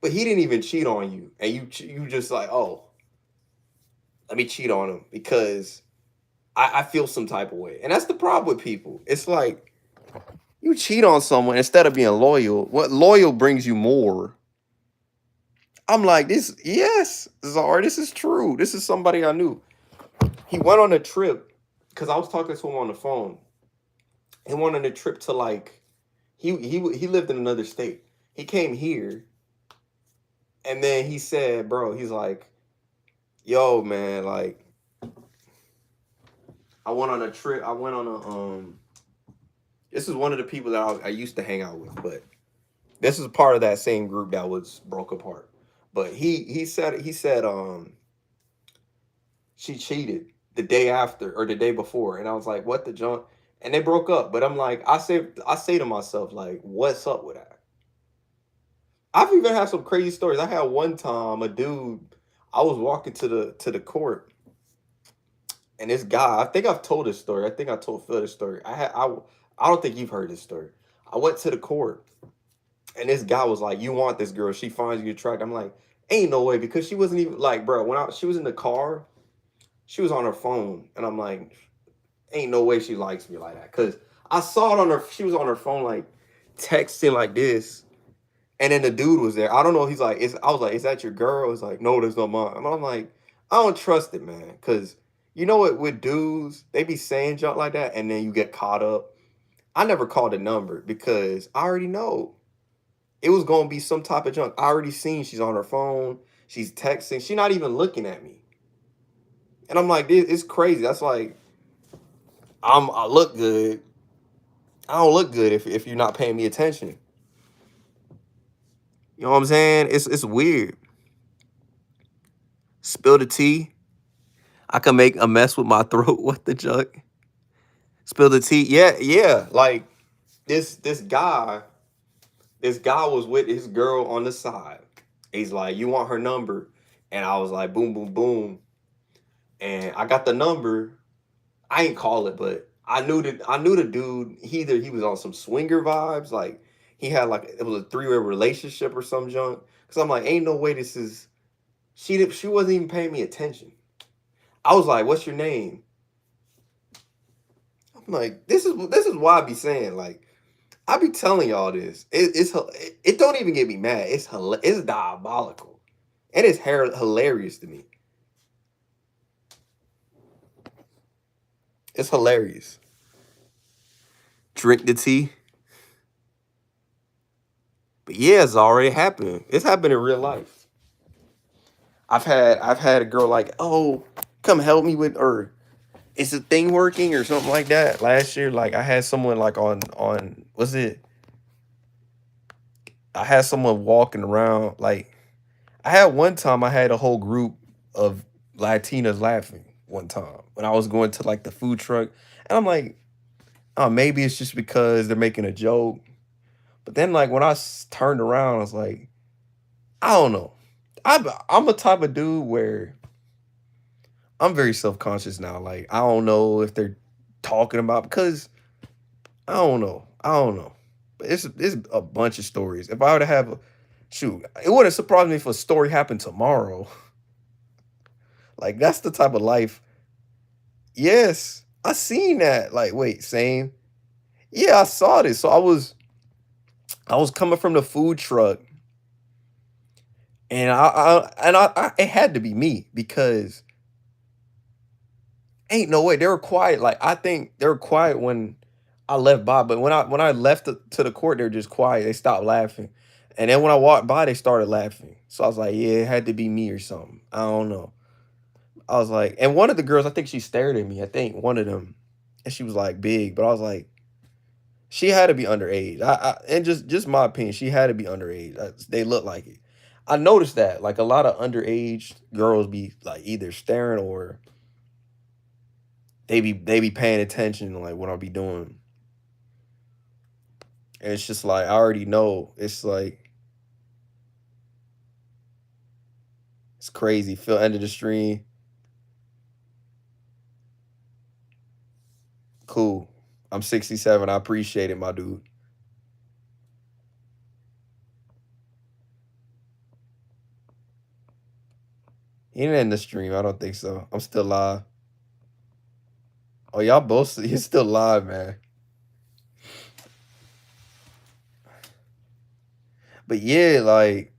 But he didn't even cheat on you, and you just like, oh, let me cheat on him because I feel some type of way. And that's the problem with people. It's like you cheat on someone instead of being loyal. What loyal brings you more? I'm like, yes, Czar, this is true. This is somebody I knew. He went on a trip because I was talking to him on the phone. He went on a trip to like, he lived in another state. He came here, and then he said, bro, he's like, yo, man, like, I went on a trip. I went on this is one of the people that I used to hang out with, but this is part of that same group that was broke apart. But he said she cheated the day after or the day before, and I was like, what the junk? And they broke up. But I'm like, I say to myself, like, what's up with that? I've even had some crazy stories. I had one time a dude, I was walking to the court, and this guy, I think I've told this story. I think I told Phil this story. I don't think you've heard this story. I went to the court, and this guy was like, "You want this girl? She finds you attractive." I'm like, "Ain't no way," because she wasn't even like, bro. She was in the car, she was on her phone, and I'm like, "Ain't no way she likes me like that." Because I saw it on her. She was on her phone, like texting like this, and then the dude was there. I don't know. He's like, I was like, "Is that your girl?" He's like, "No, that's not mine." And I'm like, I don't trust it, man, because you know what? With dudes, they be saying junk like that, and then you get caught up. I never called a number because I already know it was gonna be some type of junk. I already seen she's on her phone, she's texting, she's not even looking at me. And I'm like, it's crazy. That's like I look good. I don't look good if you're not paying me attention. You know what I'm saying? It's weird. Spill the tea. I can make a mess with my throat. What the junk? Spill the tea. Yeah, yeah. Like this guy, was with his girl on the side. He's like, you want her number? And I was like, boom, boom, boom. And I got the number. I ain't call it, but I knew the dude. He was on some swinger vibes. Like he had like it was a 3-way relationship or some junk. Cause I'm like, ain't no way this is. She wasn't even paying me attention. I was like, what's your name? I'm like, this is why I be saying like I be telling y'all this. It don't even get me mad. It's diabolical, and it's hilarious to me. It's hilarious. Drink the tea. But yeah, it's already happened. It's happened in real life. I've had a girl like, oh, come help me with, or is the thing working or something like that. Last year, like I had someone like on was it? I had someone walking around like I had one time I had a whole group of Latinas laughing one time when I was going to like the food truck, and I'm like, oh, maybe it's just because they're making a joke. But then like when turned around, I was like, I don't know. I'm a type of dude where I'm very self conscious now. Like I don't know if they're talking about because I don't know. I don't know. But it's a bunch of stories. If I were to have a shoot, it wouldn't surprise me if a story happened tomorrow. Like that's the type of life. Yes, I seen that. Like, wait, same. Yeah, I saw this. So I was coming from the food truck, and I it had to be me because ain't no way they were quiet. Like I think they were quiet when I left by, but when I left to the court, they were just quiet. They stopped laughing, and then when I walked by, they started laughing. So I was like, yeah, it had to be me or something. I don't know. I was like, and one of the girls, I think she stared at me. I think one of them, and she was like big, but I was like, she had to be underage. And just my opinion, she had to be underage. They look like it. I noticed that like a lot of underage girls be like either staring or they be paying attention to like what I'll be doing. And it's just like I already know. It's like it's crazy. Feel end of the stream. Cool. I'm 67. I appreciate it, my dude. He ain't in the stream. I don't think so. I'm still live. Oh, y'all both. He's still live, man. But yeah, like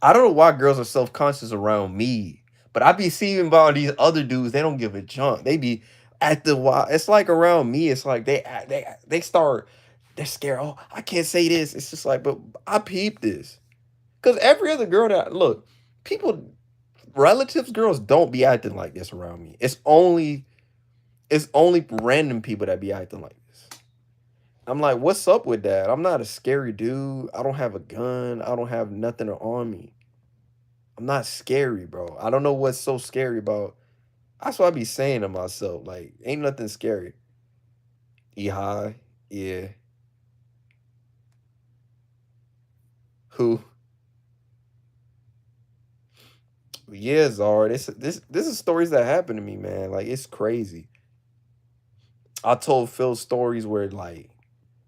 I don't know why girls are self conscious around me, but I be seeing about these other dudes. They don't give a junk. They be acting wild. It's like around me. It's like they start. They're scared. Oh, I can't say this. It's just like, but I peep this because every other girl that look, people, relatives, girls don't be acting like this around me. It's only random people that be acting like this. I'm like, what's up with that? I'm not a scary dude. I don't have a gun. I don't have nothing on me. I'm not scary, bro. I don't know what's so scary about. That's what I be saying to myself. Like, ain't nothing scary. E high, yeah. Who? Yeah, Zara. This is stories that happen to me, man. Like, it's crazy. I told Phil stories where like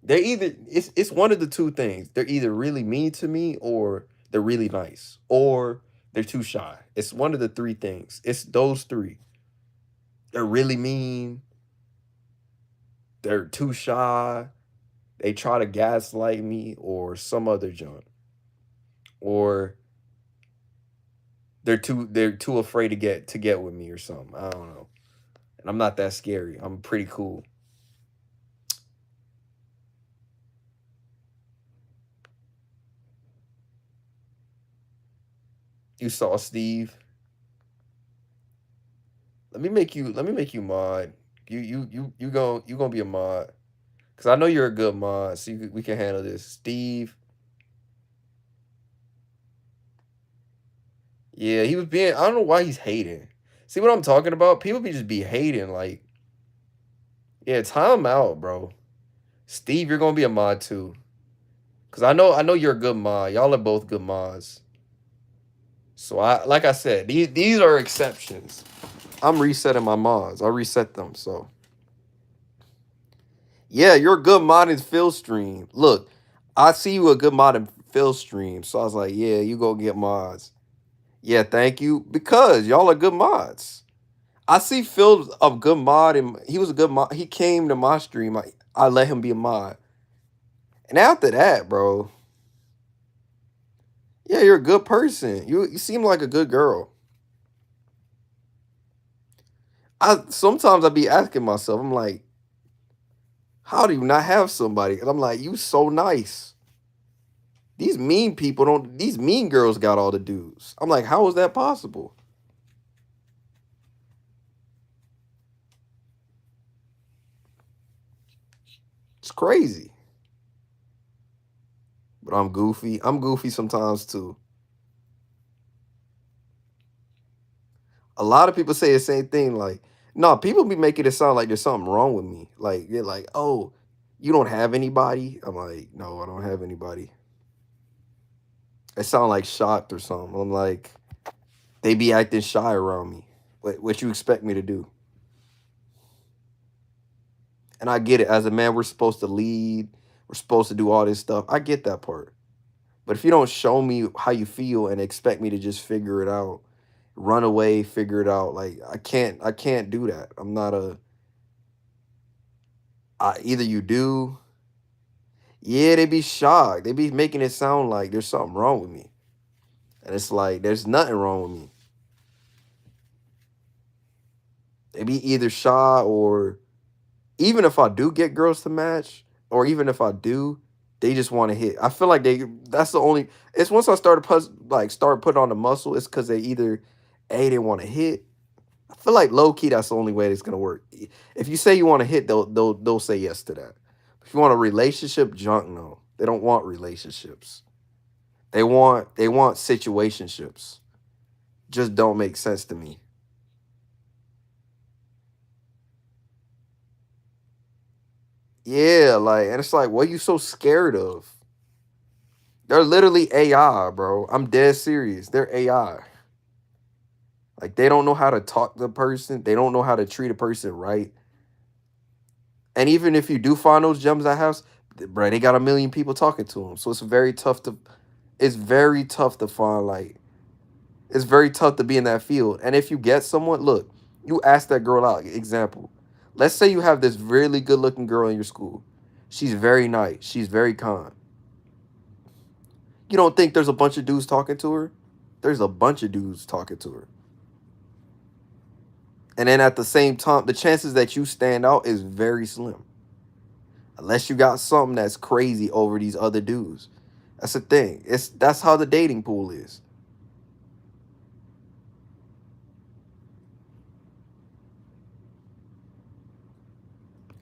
they're either it's one of the two things. They're either really mean to me or they're really nice. Or they're too shy. It's one of the three things. It's those three. They're really mean, they're too shy, they try to gaslight me or some other junk, or they're too afraid to get with me or something. I don't know. And I'm not that scary. I'm pretty cool. You saw Steve. Let me make you mod. You gonna be a mod because I know you're a good mod. So we can handle this. Steve. Yeah, he was being. I don't know why he's hating. See what I'm talking about? People be just be hating. Like, yeah, time out, bro. Steve, you're gonna be a mod too. Cause I know you're a good mod. Y'all are both good mods. So like I said, these are exceptions. I'm resetting my mods. I reset them. So yeah, you're a good mod in Phil stream. Look, I see you a good mod in Phil stream. So I was like, yeah, you go get mods. Yeah, thank you. Because y'all are good mods. I see Phil's a good mod and he was a good mod. He came to my stream. I let him be a mod. And after that, bro, yeah, you're a good person. You seem like a good girl. I sometimes I be asking myself, I'm like, how do you not have somebody? And I'm like, you so nice. These mean people don't. These mean girls got all the dudes. I'm like, how is that possible? It's crazy. But I'm goofy. I'm goofy sometimes too. A lot of people say the same thing. Like, no, people be making it sound like there's something wrong with me. Like, they're like, oh, you don't have anybody. I'm like, no, I don't have anybody. They sound like shocked or something. I'm like, they be acting shy around me. What you expect me to do? And I get it. As a man, we're supposed to lead. We're supposed to do all this stuff. I get that part. But if you don't show me how you feel and expect me to just figure it out, run away, figure it out, like I can't do that. I'm not a either you do. Yeah, they be shocked. They be making it sound like there's something wrong with me. And it's like there's nothing wrong with me. They be either shy or even if I do get girls to match, or even if I do, they just want to hit. I feel like that's the only it's once I started start putting on the muscle, it's because they either A, they want to hit. I feel like low key that's the only way it's gonna work. If you say you want to hit, they'll say yes to that. If you want a relationship, junk no. They don't want relationships. They want situationships. Just don't make sense to me. Yeah, like and it's like, what are you so scared of? They're literally AI, bro. I'm dead serious. They're AI. Like they don't know how to talk to the person. They don't know how to treat a person right. And even if you do find those gems at house, bro, they got a million people talking to them. So it's very tough to find like it's very tough to be in that field. And if you get someone, look, you ask that girl out. Example. Let's say you have this really good looking girl in your school. She's very nice. She's very kind. You don't think there's a bunch of dudes talking to her? There's a bunch of dudes talking to her. And then at the same time, the chances that you stand out is very slim. Unless you got something that's crazy over these other dudes. That's the thing. That's how the dating pool is.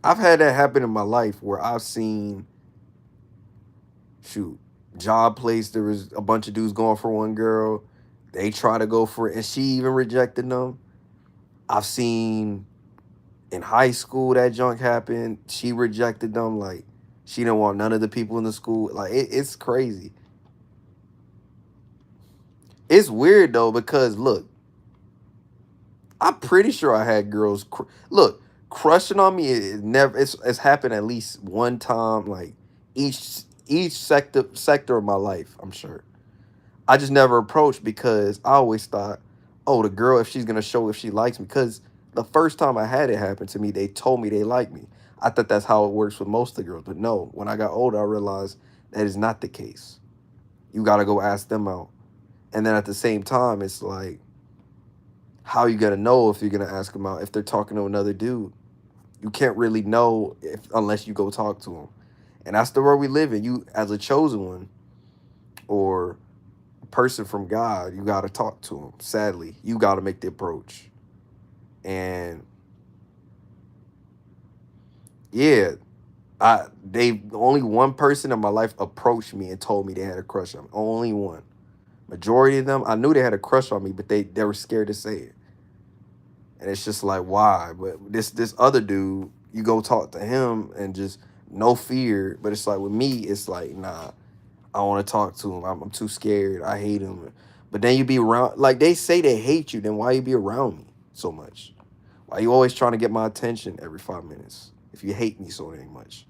I've had that happen in my life where I've seen shoot job place. There was a bunch of dudes going for one girl. They try to go for it, and she even rejected them. I've seen in high school that junk happened. She rejected them. Like she didn't want none of the people in the school. Like it's crazy. It's weird though because look, I'm pretty sure I had girls look crushing on me. It never. It's happened at least one time. Like each sector of my life. I'm sure. I just never approached because I always thought, oh, the girl if she's gonna show if she likes me. Because the first time I had it happen to me, they told me they liked me. I thought that's how it works with most of the girls, but no. When I got older, I realized that is not the case. You gotta go ask them out, and then at the same time, it's like how you gonna know if you're gonna ask them out if they're talking to another dude? You can't really know if unless you go talk to them, and that's the world we live in. You as a chosen one or a person from God, you gotta talk to them. Sadly, you gotta make the approach, and yeah, I they only one person in my life approached me and told me they had a crush on me. Only one. Majority of them, I knew they had a crush on me, but they were scared to say it. And it's just like, why? But this other dude, you go talk to him and just no fear. But it's like with me, it's like, nah, I don't want to talk to him. I'm too scared. I hate him. But then you be around, like they say they hate you. Then why you be around me so much? Why you always trying to get my attention every 5 minutes? If you hate me so dang much,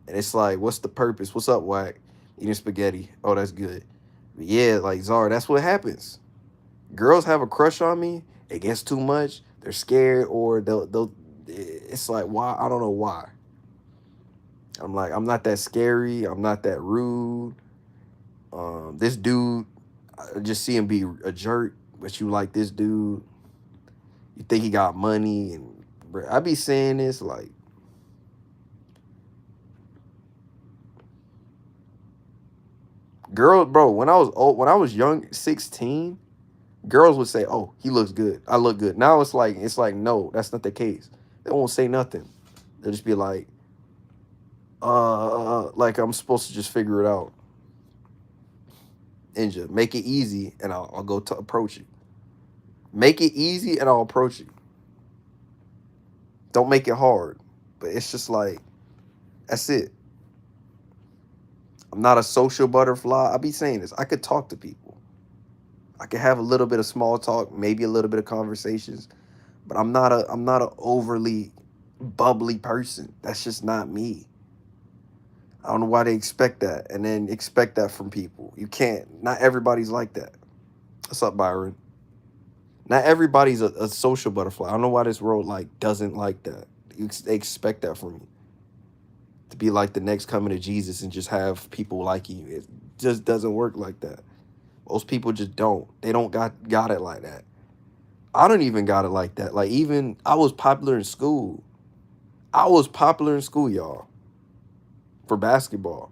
and it's like, what's the purpose? What's up, Whack? Eating spaghetti. Oh, that's good. But yeah, like Zara, that's what happens. Girls have a crush on me. It gets too much. They're scared, or they'll. It's like why? I don't know why. I'm like I'm not that scary. I'm not that rude. This dude, I just see him be a jerk, but you like this dude. You think he got money, and bruh, I be saying this like Girl, bro, when I was old, when I was young, 16, girls would say, "Oh, he looks good. I look good." Now it's like no, that's not the case. They won't say nothing. They'll just be like I'm supposed to just figure it out and just make it easy, and I'll go to approach it. Make it easy, and I'll approach it. Don't make it hard. But it's just like that's it. I'm not a social butterfly. I be saying this. I could talk to people. I could have a little bit of small talk, maybe a little bit of conversations, but I'm not a overly bubbly person. That's just not me. I don't know why they expect that and then expect that from people. You can't. Not everybody's like that. What's up, Byron? Not everybody's a social butterfly. I don't know why this world like doesn't like that. They expect that from you to be like the next coming of Jesus and just have people like you. It just doesn't work like that. Most people just don't. They don't got it like that. I don't even got it like that. Like even I was popular in school. I was popular in school, y'all, for basketball.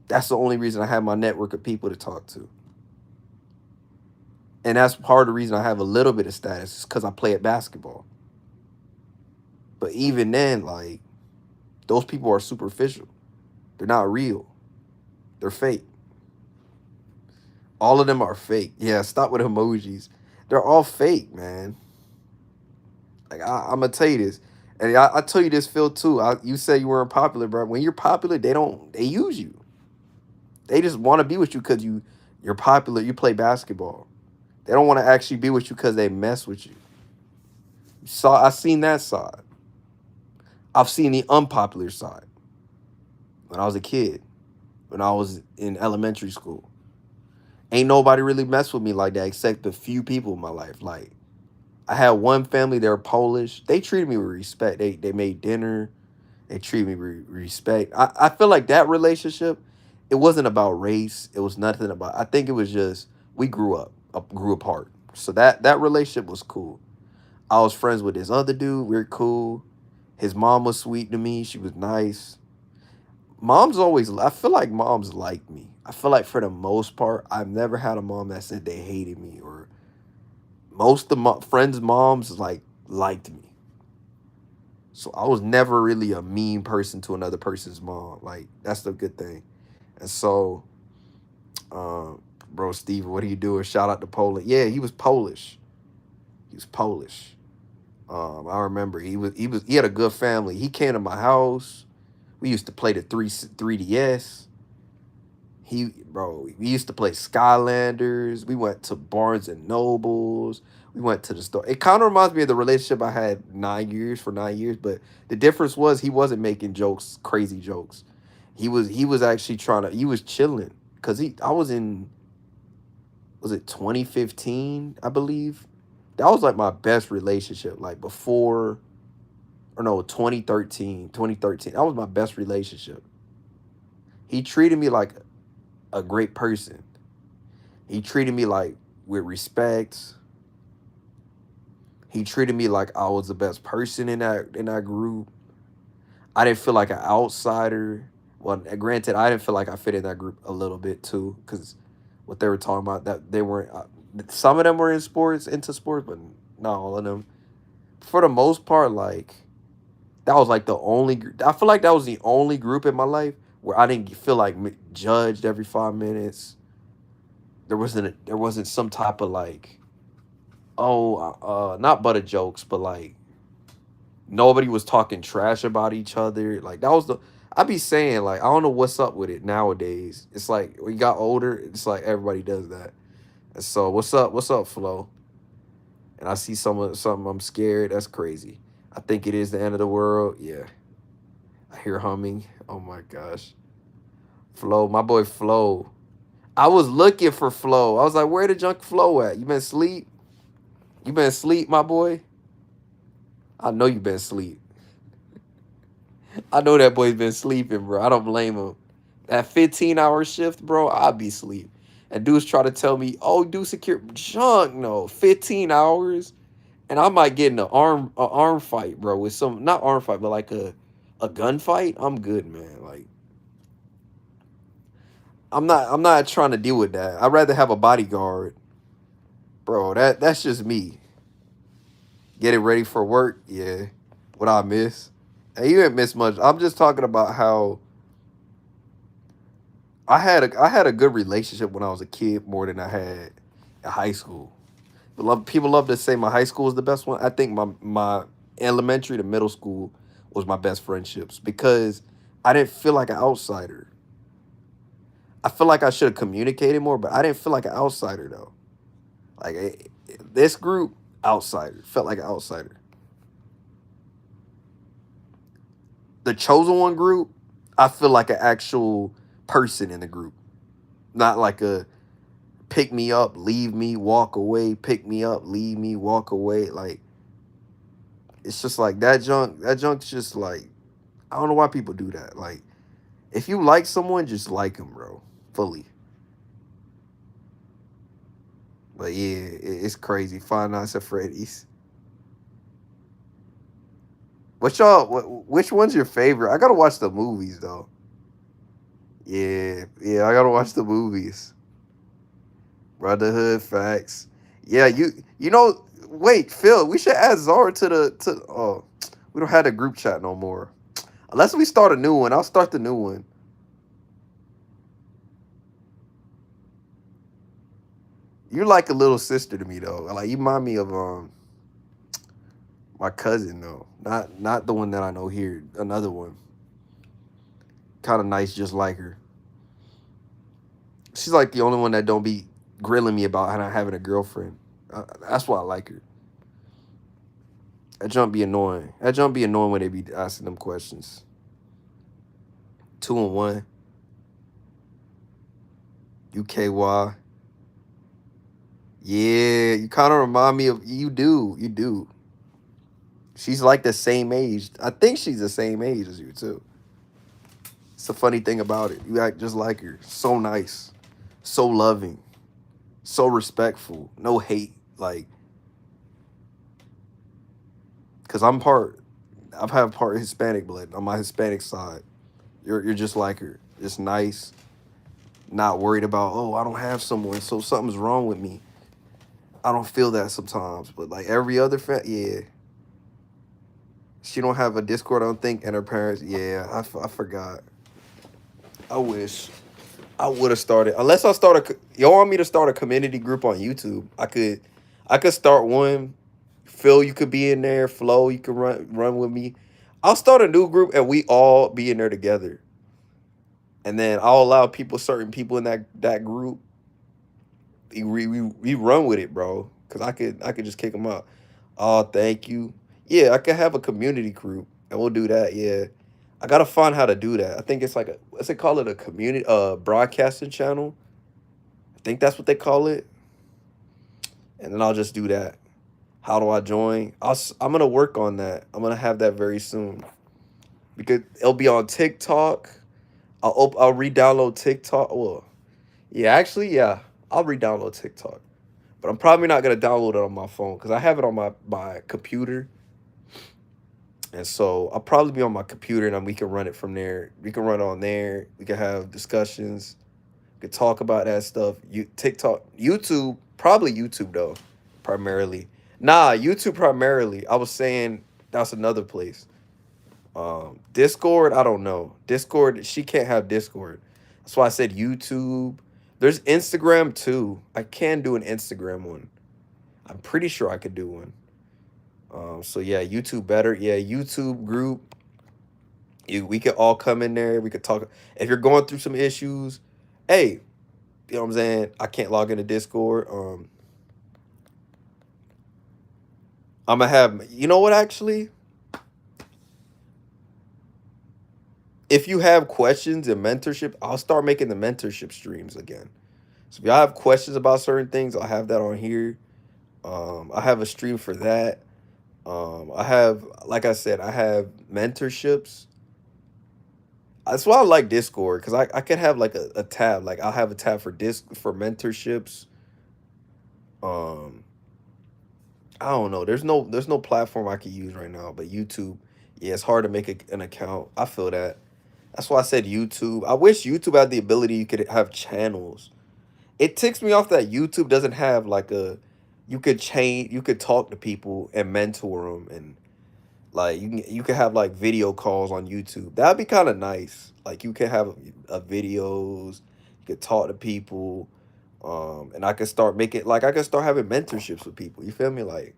That's the only reason I have my network of people to talk to. And that's part of the reason I have a little bit of status is because I play at basketball. But even then, like, those people are superficial. They're not real. They're fake. All of them are fake. Yeah, stop with emojis. They're all fake, man. Like I'm gonna tell you this, and I tell you this, Phil too. You say you weren't popular, bro. When you're popular, they use you. They just want to be with you because you're popular. You play basketball. They don't want to actually be with you because they mess with you. I seen that side. I've seen the unpopular side when I was a kid, when I was in elementary school. Ain't nobody really messed with me like that except a few people in my life. Like I had one family, they were Polish. They treated me with respect. They made dinner. They treated me with respect. I feel like that relationship, it wasn't about race. It was nothing about. I think it was just we grew apart. So that relationship was cool. I was friends with this other dude. We are cool. His mom was sweet to me. She was nice. Moms always. I feel like moms like me. I feel like for the most part, I've never had a mom that said they hated me or most of my friends' moms liked me. So I was never really a mean person to another person's mom. Like that's the good thing. And so, bro, Steve, what are you doing? Shout out to Poland. Yeah, he was Polish. He was Polish. I remember he had a good family. He came to my house. We used to play the 3DS. We used to play Skylanders. We went to Barnes and Nobles. We went to the store. It kind of reminds me of the relationship I had 9 years for 9 years, but the difference was he wasn't making jokes, crazy jokes. He was actually trying to. He was chilling because he. I was in. Was it 2015? I believe that was like my best relationship. Like before, or no, 2013. 2013. That was my best relationship. He treated me like a great person. He treated me like with respect. He treated me like I was the best person in that group. I didn't feel like an outsider. Well, granted, I didn't feel like I fit in that group a little bit too, because what they were talking about that they weren't. Some of them were into sports, but not all of them. For the most part, like that was like the only. I feel like that was the only group in my life where I didn't feel like judged every 5 minutes. There wasn't some type of like not butter jokes, but like nobody was talking trash about each other. Like that was the I be saying like I don't know what's up with it nowadays. It's like when you got older, it's like everybody does that. And so what's up, Flo? And I see something I'm scared. That's crazy. I think it is the end of the world. Yeah, I hear humming. Oh my gosh, Flo, my boy Flo. I was looking for Flo. I was like, where the junk Flo at? You been asleep? You been asleep, my boy? I know you been asleep. I know that boy's been sleeping, bro. I don't blame him. That 15-hour shift, bro, I'll be asleep. And dudes try to tell me, oh, do secure junk. No, 15 hours. And I might get in an arm fight, bro, with some not arm fight, but like a gunfight. I'm good, man. Like I'm not trying to deal with that. I'd rather have a bodyguard, bro. That's just me. Get it ready for work. Yeah. What I miss? Hey, you didn't miss much. I'm just talking about how I had a good relationship when I was a kid more than I had in high school. People love to say my high school is the best one. I think my elementary to middle school was my best friendships because I didn't feel like an outsider. I feel like I should have communicated more, but I didn't feel like an outsider though. Like this group, outsider felt like an outsider. The chosen one group, I feel like an actual person in the group, not like a pick me up, leave me, walk away, pick me up, leave me, walk away. Like it's just like that junk. That junk's just like I don't know why people do that. Like if you like someone, just like them, bro, fully. But yeah, it's crazy. Five Nights at Freddy's. Which one's your favorite? I gotta watch the movies though. Yeah, yeah, I gotta watch the movies. Brotherhood, facts. Yeah, you know. Wait, Phil, we should add Zara to the to. Oh, we don't have a group chat no more. Unless we start a new one, I'll start the new one. You're like a little sister to me though. Like you remind me of my cousin though. Not the one that I know here. Another one. Kind of nice, just like her. She's like the only one that don't be grilling me about not having a girlfriend. That's why I like her. That jump be annoying. That jump be annoying when they be asking them questions. 2 and 1. UKY. Yeah, you kind of remind me of you. Do you do? She's like the same age. I think she's the same age as you too. It's the funny thing about it. You act just like her. So nice, so loving, so respectful. No hate. Like, cause I'm part. I've had part Hispanic blood on my Hispanic side. You're just like her. Just nice. Not worried about, oh, I don't have someone, so something's wrong with me. I don't feel that sometimes, but like every other yeah, she don't have a Discord, I don't think, and her parents, yeah, I forgot. I wish I would have started. Unless I start y'all want me to start a community group on YouTube? I could start one. Phil, you could be in there. Flo, you could run with me. I'll start a new group and we all be in there together. And then I'll allow certain people in that group. We run with it, bro. Cause I could just kick them out. Oh, thank you. Yeah, I could have a community group, and we'll do that. Yeah, I gotta find how to do that. I think it's like what's it call it, a community broadcasting channel. I think that's what they call it. And then I'll just do that. How do I join? I'm gonna work on that. I'm gonna have that very soon because it'll be on TikTok. I'll re-download TikTok. Well, yeah, actually, yeah, I'll re-download TikTok. But I'm probably not gonna download it on my phone because I have it on my computer, and so I'll probably be on my computer, and then we can run it from there. We can run on there. We can have discussions. We can talk about that stuff. TikTok, YouTube, probably YouTube though, primarily. Nah, YouTube primarily. I was saying that's another place. Discord, I don't know. Discord, she can't have Discord. That's why I said YouTube. There's Instagram too. I can do an Instagram one. I'm pretty sure I could do one. So yeah, YouTube better. Yeah, YouTube group. We could all come in there. We could talk. If you're going through some issues, hey, you know what I'm saying? I can't log into Discord. I'm gonna have. You know what? Actually, if you have questions and mentorship, I'll start making the mentorship streams again. So if y'all have questions about certain things, I'll have that on here. I have a stream for that. I have, like I said, I have mentorships. That's why I like Discord because I could have like a tab. Like I'll have a tab for for mentorships. Um, I don't know. There's no platform I could use right now, but YouTube, yeah, it's hard to make an account. I feel that. That's why I said YouTube. I wish YouTube had the ability you could have channels. It ticks me off that YouTube doesn't have like a you could change you could talk to people and mentor them, and like you can have like video calls on YouTube. That'd be kind of nice. Like you can have videos, you could talk to people, and I could start making like I could start having mentorships with people. You feel me? Like,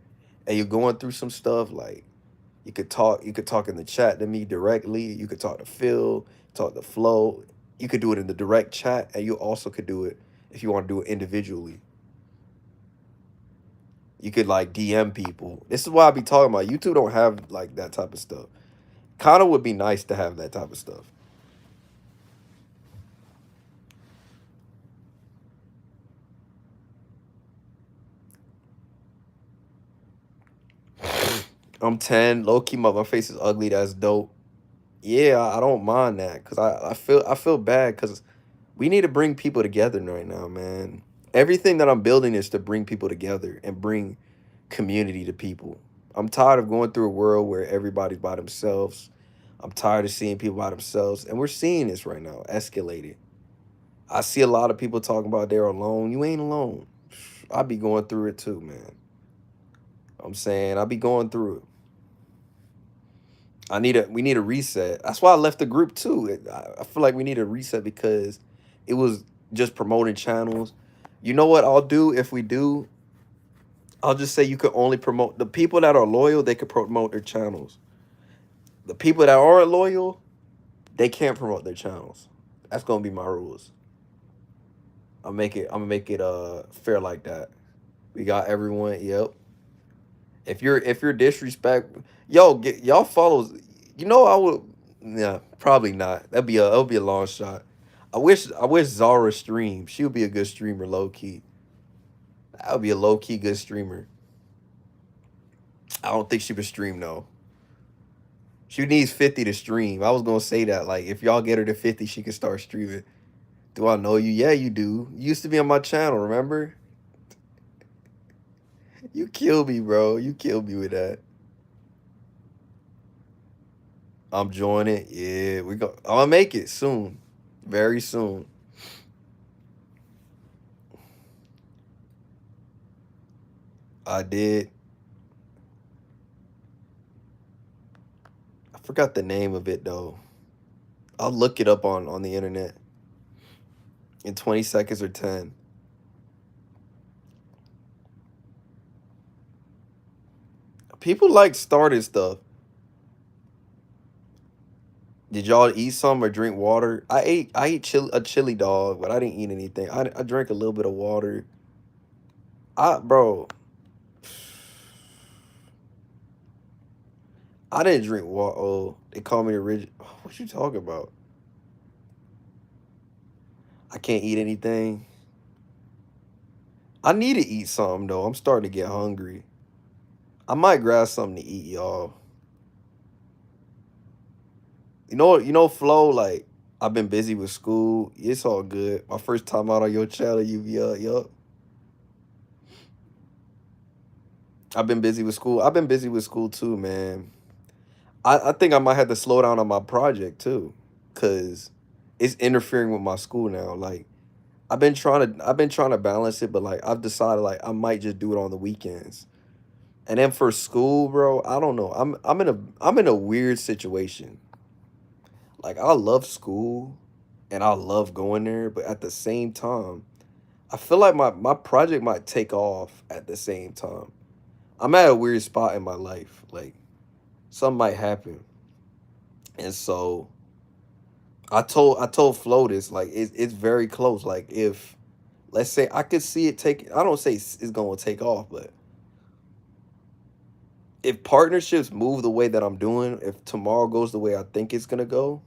and you're going through some stuff. Like you could talk in the chat to me directly. You could talk to Phil, talk to Flo. You could do it in the direct chat, and you also could do it if you want to do it individually. You could like DM people. This is why I be talking about. YouTube don't have like that type of stuff. Kind of would be nice to have that type of stuff. I'm 10. Low key, my face is ugly. That's dope. Yeah, I don't mind that because I feel bad because we need to bring people together right now, man. Everything that I'm building is to bring people together and bring community to people. I'm tired of going through a world where everybody's by themselves. I'm tired of seeing people by themselves, and we're seeing this right now escalated. I see a lot of people talking about they're alone. You ain't alone. I be going through it too, man. I'm saying I be going through it. We need a reset. That's why I left the group too. I feel like we need a reset because it was just promoting channels. You know what I'll do if we do? I'll just say you could only promote the people that are loyal, they could promote their channels. The people that aren't loyal, they can't promote their channels. That's gonna be my rules. I'm gonna make it fair like that. We got everyone, yep. If you're disrespect, yo, get y'all follows. You know I would, yeah, probably not. That'd be a long shot. I wish Zara streamed. She would be a good streamer, low key. That would be a low key good streamer. I don't think she would stream though. She needs 50 to stream. I was gonna say that. Like if y'all get her to 50, she could start streaming. Do I know you? Yeah, you do. You used to be on my channel, remember? You killed me, bro. You killed me with that. I'm joining. Yeah, we go. I'm gonna make it soon, very soon. I did. I forgot the name of it though. I'll look it up on the internet in 20 seconds or 10. People like started stuff. Did y'all eat some or drink water? I ate a chili dog, but I didn't eat anything. I drank a little bit of water. Bro, I didn't drink water. Oh, they call me the rigid. What you talking about? I can't eat anything. I need to eat something though. I'm starting to get hungry. I might grab something to eat, y'all. You know, Flo, like, I've been busy with school. It's all good. My first time out on your channel, you be yup. I've been busy with school. I've been busy with school too, man. I think I might have to slow down on my project too. Cause it's interfering with my school now. Like I've been trying to balance it, but like I've decided like I might just do it on the weekends. And then for school, bro, I don't know. I'm in a weird situation. Like I love school and I love going there, but at the same time, I feel like my project might take off at the same time. I'm at a weird spot in my life. Like something might happen. And so I told Flo this, like it's very close. Like if let's say I could see it take I don't say it's gonna take off, but if partnerships move the way that I'm doing, if tomorrow goes the way I think it's gonna go,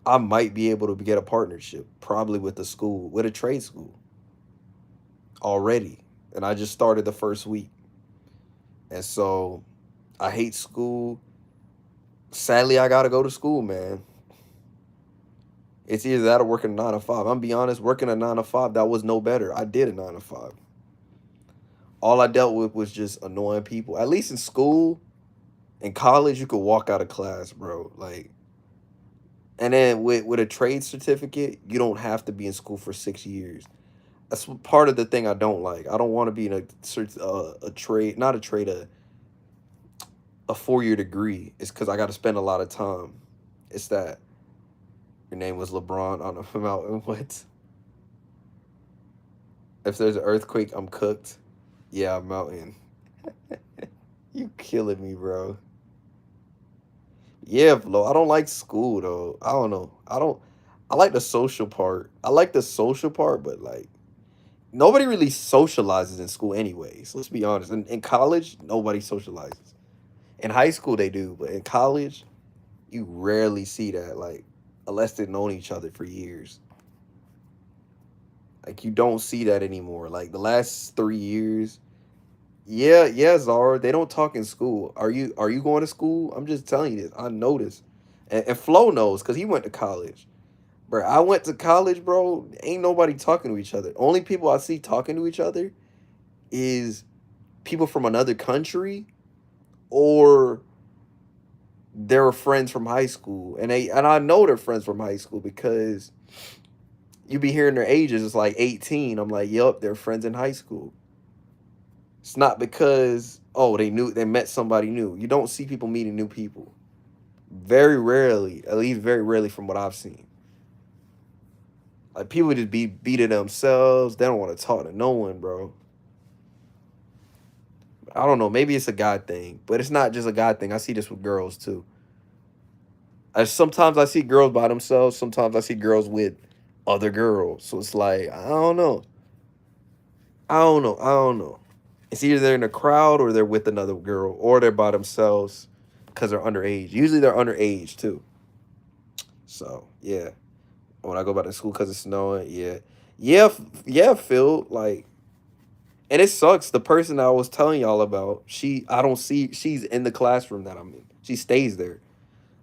I might be able to get a partnership, probably with a school, with a trade school already. And I just started the first week. And so I hate school. Sadly, I gotta go to school, man. It's either that or working a 9 to 5. I'm gonna be honest, working a 9 to 5, that was no better. I did a 9 to 5. All I dealt with was just annoying people. At least in school, in college, you could walk out of class, bro. Like And then with a trade certificate, you don't have to be in school for 6 years. That's part of the thing I don't like. I don't want to be in a trade, not a trade, a 4 year degree. It's because I got to spend a lot of time. It's that your name was LeBron on a mountain. What? If there's an earthquake, I'm cooked. Yeah, I'm mountain. You killing me, bro. Yeah, Flo. I don't like school though. I don't know. I don't. I like the social part. I like the social part, but like nobody really socializes in school anyways. Let's be honest. In college, nobody socializes. In high school, they do, but in college, you rarely see that. Like unless they've known each other for years. Like you don't see that anymore. Like the last 3 years. Yeah, yeah, Zara. They don't talk in school. Are you going to school? I'm just telling you this. I noticed. And Flo knows because he went to college. Bro, I went to college, bro. Ain't nobody talking to each other. Only people I see talking to each other is people from another country or they're friends from high school. And I know they're friends from high school because you be hearing their ages. It's like 18. I'm like, yup, they're friends in high school. It's not because they met somebody new. You don't see people meeting new people. Very rarely, at least very rarely from what I've seen. Like people just be beating themselves. They don't want to talk to no one, bro. I don't know. Maybe it's a guy thing, but it's not just a guy thing. I see this with girls too. Sometimes I see girls by themselves. Sometimes I see girls with other girls. So it's like I don't know. I don't know. I don't know. It's either they're in a crowd or they're with another girl or they're by themselves because they're underage. Usually they're underage too. So yeah, when I go back to school because it's snowing, yeah, yeah, yeah, Phil. Like, and it sucks. The person I was telling y'all about, I don't see. She's in the classroom that I'm in. She stays there.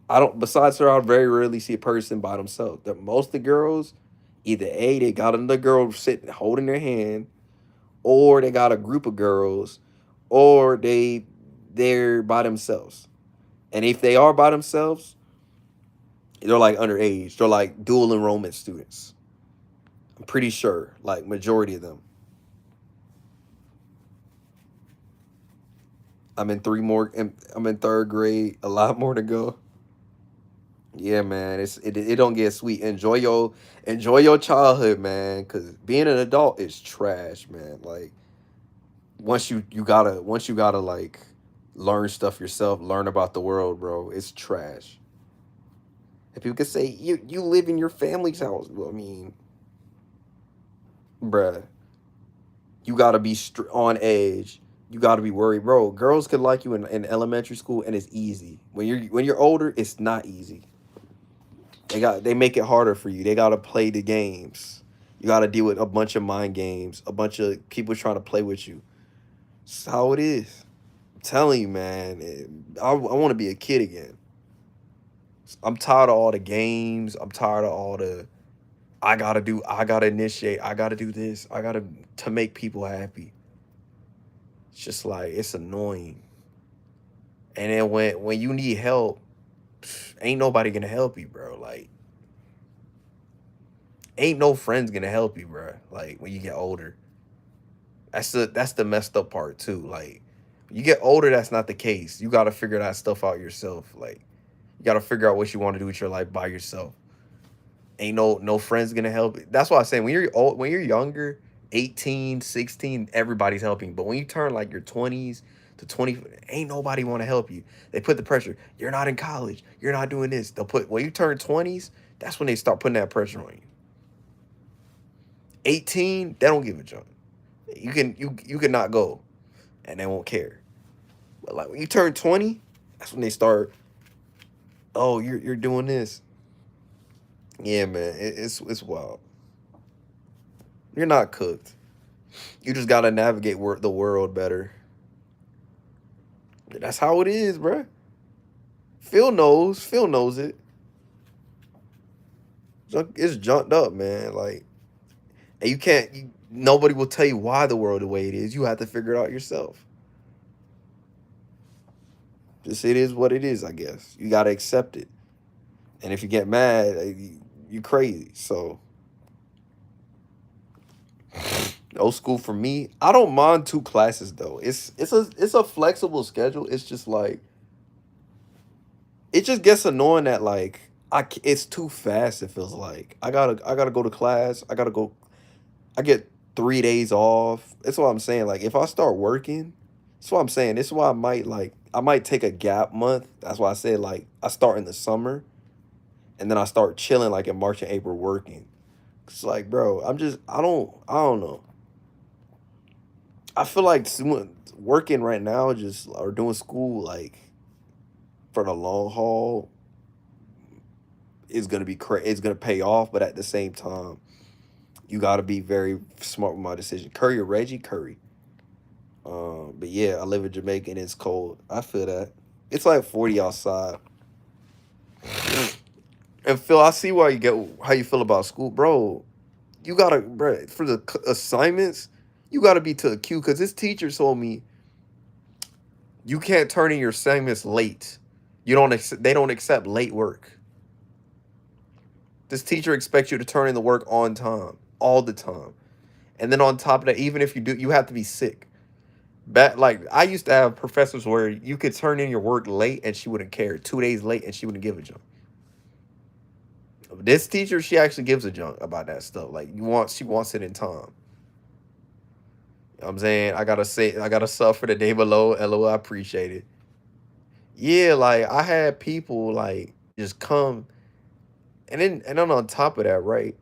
I don't. Besides her, I very rarely see a person by themselves. That most of the girls, either they got another girl sitting holding their hand, or they got a group of girls, or they're by themselves. And if they are by themselves, they're like underage. They're like dual enrollment students. I'm pretty sure, like majority of them. I'm in three more. I'm in third grade. A lot more to go. Yeah, man. It don't get sweet. Enjoy your childhood, man. Cause being an adult is trash, man. Like once you gotta like learn stuff yourself, learn about the world, bro. It's trash. And people can say you live in your family's house. Well, I mean, bruh, you gotta be on edge. You gotta be worried, bro. Girls could like you in elementary school, and it's easy. When you're older, it's not easy. They make it harder for you. They gotta play the games. You gotta deal with a bunch of mind games, a bunch of people trying to play with you. That's how it is. I'm telling you, man. I want to be a kid again. I'm tired of all the games. I'm tired of all the I gotta initiate, I gotta do this, I gotta to make people happy. It's just like it's annoying. And then when you need help, ain't nobody gonna help you, bro. Like ain't no friends gonna help you, bro. Like when you get older. That's the messed up part too. Like you get older, that's not the case. You gotta figure that stuff out yourself. Like you gotta figure out what you want to do with your life by yourself. Ain't no friends gonna help. That's why I say when you're younger, 18, 16, everybody's helping. But when you turn like your 20s to 20, ain't nobody want to help you. They put the pressure. You're not in college. You're not doing this. They'll put when you turn 20s, that's when they start putting that pressure on you. 18, they don't give a jump. You can not go and they won't care. But like when you turn 20, that's when they start, oh, you're doing this. Yeah, man. It's wild. You're not cooked. You just gotta navigate the world better. That's how it is, bruh. Phil knows. Phil knows it. It's junked up, man. Like, and you can't. Nobody will tell you why the world the way it is. You have to figure it out yourself. Just it is what it is. I guess you gotta accept it. And if you get mad, you crazy. So no school for me. I don't mind 2 classes though. It's a flexible schedule. It's just like it just gets annoying that like it's too fast. It feels like I gotta go to class. I gotta go. I get 3 days off. That's what I'm saying. Like if I start working, that's what I'm saying. This is why I might take a gap month. That's why I said like I start in the summer and then I start chilling like in March and April working. It's like, bro, I don't know. I feel like working right now just or doing school like for the long haul is gonna be it's gonna pay off, but at the same time, you gotta be very smart with my decision. Curry or Reggie? Curry. But yeah, I live in Jamaica and it's cold. I feel that. It's like 40 outside. And Phil, I see why you get how you feel about school, bro. You gotta, bro, for the assignments, you gotta be to the queue because this teacher told me you can't turn in your assignments late. They don't accept late work. This teacher expects you to turn in the work on time, all the time. And then on top of that, even if you do, you have to be sick. Like I used to have professors where you could turn in your work late and she wouldn't care. 2 days late and she wouldn't give a jump. This teacher, she actually gives a junk about that stuff. Like she wants it in time. You know what I'm saying? I gotta suffer the day below. LOL, I appreciate it. Yeah, like I had people like just come and then on top of that, right?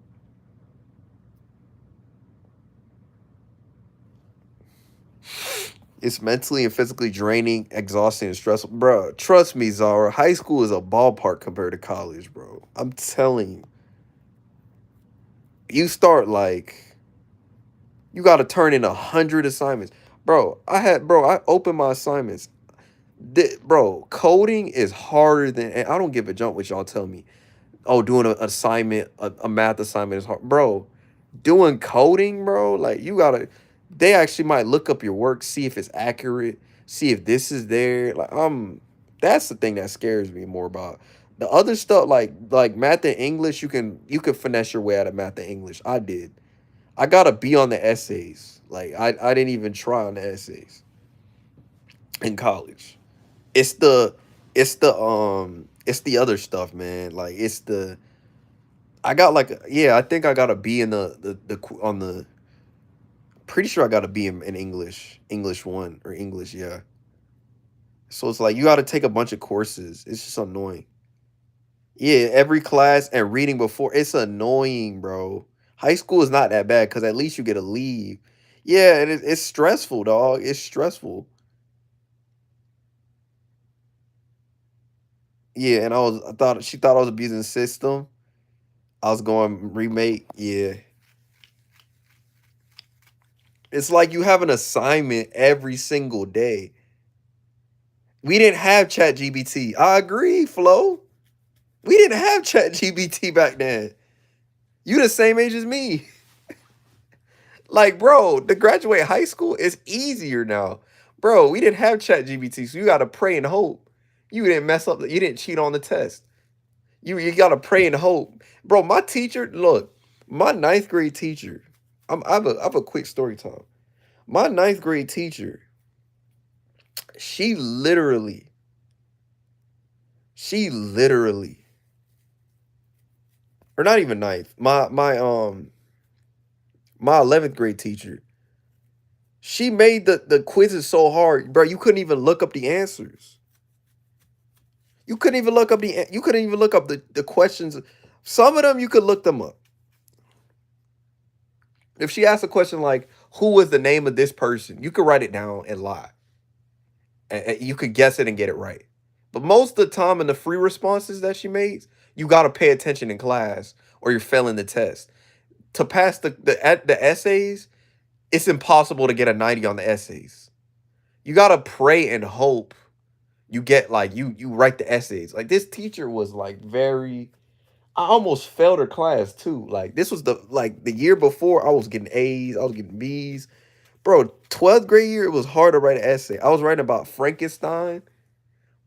It's mentally and physically draining, exhausting, and stressful. Bro, trust me, Zara. High school is a ballpark compared to college, bro. I'm telling you. You start like you gotta turn in 100 assignments. Bro, I opened my assignments. Bro, coding is harder than and I don't give a jump what y'all tell me. Oh, doing an assignment, a math assignment is hard. Bro, doing coding, bro, like you gotta they actually might look up your work, see if it's accurate, see if this is there. Like that's the thing that scares me more about. The other stuff like math and English, you can finesse your way out of math and English. I did. I got a B on the essays. Like I didn't even try on the essays in college. It's the it's the other stuff, man. Like it's the I got like yeah, I think I got a B in on the pretty sure I got a B in English, English 1 or English, yeah. So it's like you got to take a bunch of courses. It's just annoying. Yeah, every class and reading before. It's annoying, bro. High school is not that bad because at least you get to leave. Yeah, and it's stressful, dog. It's stressful. Yeah, and I thought she thought I was abusing the system. I was going remake. Yeah, it's like you have an assignment every single day. We didn't have Chat GBT. I agree, Flo. We didn't have Chat GBT back then. You the same age as me. Like, bro, to graduate high school is easier now. Bro, we didn't have Chat GBT, so you gotta pray and hope. You didn't mess up, you didn't cheat on the test. You gotta pray and hope. Bro, my teacher, look, my ninth grade teacher, I have a quick story time. My ninth grade teacher, she literally, she literally, or not even ninth, my 11th grade teacher, she made the quizzes so hard, bro. You couldn't even look up the answers. You couldn't even look up the questions. Some of them you could look them up. If she asked a question like, "Who was the name of this person?" You could write it down and lie. And you could guess it and get it right. But most of the time in the free responses that she makes, you got to pay attention in class or you're failing the test. To pass the essays, it's impossible to get a 90 on the essays. You got to pray and hope you get like you write the essays. Like this teacher was like very I almost failed her class too. Like this was the year before I was getting A's, I was getting B's. Bro, 12th grade year it was hard to write an essay. I was writing about Frankenstein.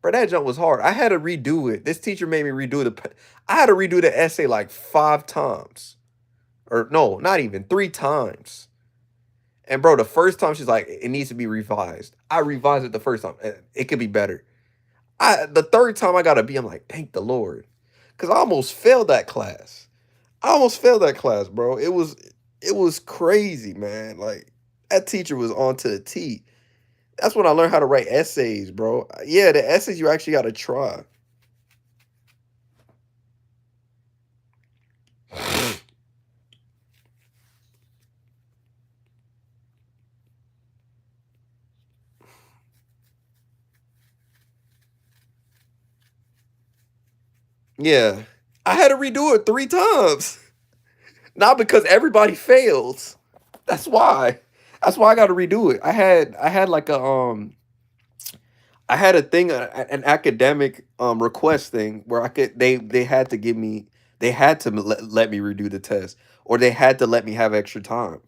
Bro, that jump was hard. I had to redo it. This teacher made me redo I had to redo the essay like 5 times. Or no, not even 3 times. And bro, the first time she's like, it needs to be revised. I revised it the first time. It could be better. The third time I got a B, I'm like, thank the Lord. Cause I almost failed that class. I almost failed that class, bro. It was crazy, man. Like that teacher was on to the T. That's when I learned how to write essays, bro. Yeah, the essays you actually gotta try. Yeah. I had to redo it 3 times. Not because everybody fails. That's why. That's why I got to redo it. I had like I had a thing, an academic request thing where I could they had to give me they had to let me redo the test, or they had to let me have extra time.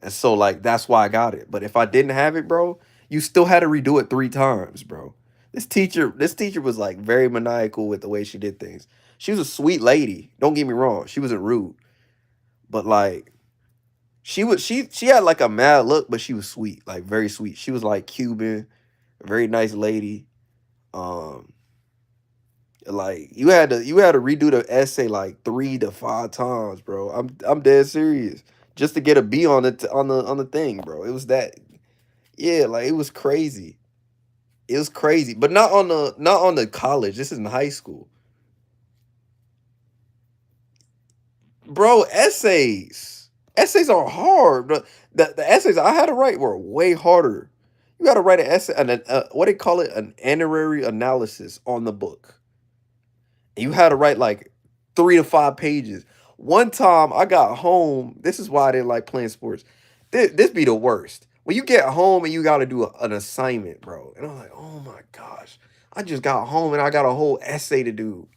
And so like that's why I got it. But if I didn't have it, bro, you still had to redo it 3 times, bro. This teacher was like very maniacal with the way she did things. She was a sweet lady. Don't get me wrong. She wasn't rude. But like she had like a mad look, but she was sweet, like very sweet. She was like Cuban, a very nice lady. Um like you had to redo the essay like 3 to 5 times, bro. I'm dead serious. Just to get a B on it on the thing, bro. It was that. Yeah, like it was crazy. It was crazy, but not on the college. This is in high school, bro. Essays are hard. The essays I had to write were way harder. You got to write an essay, what they call it, an honorary analysis on the book. And you had to write like 3 to 5 pages. One time I got home. This is why I didn't like playing sports. This be the worst. When you get home and you got to do an assignment, bro. And I'm like, oh my gosh, I just got home and I got a whole essay to do.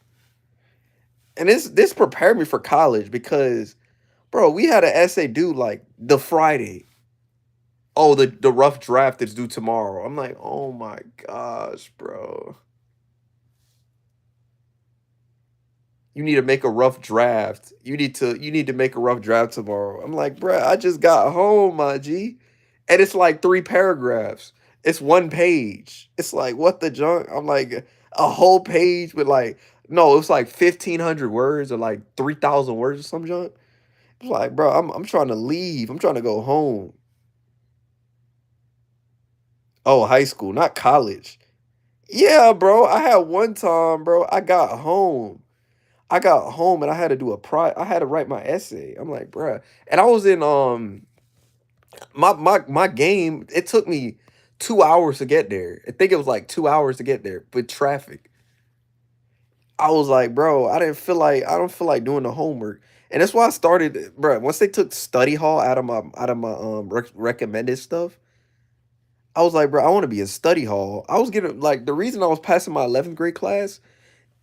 And this prepared me for college because, bro, we had an essay due like the Friday. Oh, the rough draft is due tomorrow. I'm like, oh my gosh, bro. You need to make a rough draft. You need to make a rough draft tomorrow. I'm like, bruh, I just got home, my G. And it's like 3 paragraphs. It's 1 page. It's like, what the junk? I'm like, a whole page with like, no, it was like 1,500 words or like 3,000 words or some junk. It's like, bro, I'm trying to leave. I'm trying to go home. Oh, high school, not college. Yeah, bro. I had one time, bro. I got home. I got home and I had to do I had to write my essay. I'm like, bruh. And I was in my game, it took me 2 hours to get there. I think it was like 2 hours to get there with traffic. I was like, bro, I don't feel like doing the homework. And that's why I started, bro. Once they took study hall out of my recommended stuff, I was like, bro, I want to be in study hall. I was getting like the reason I was passing my 11th grade class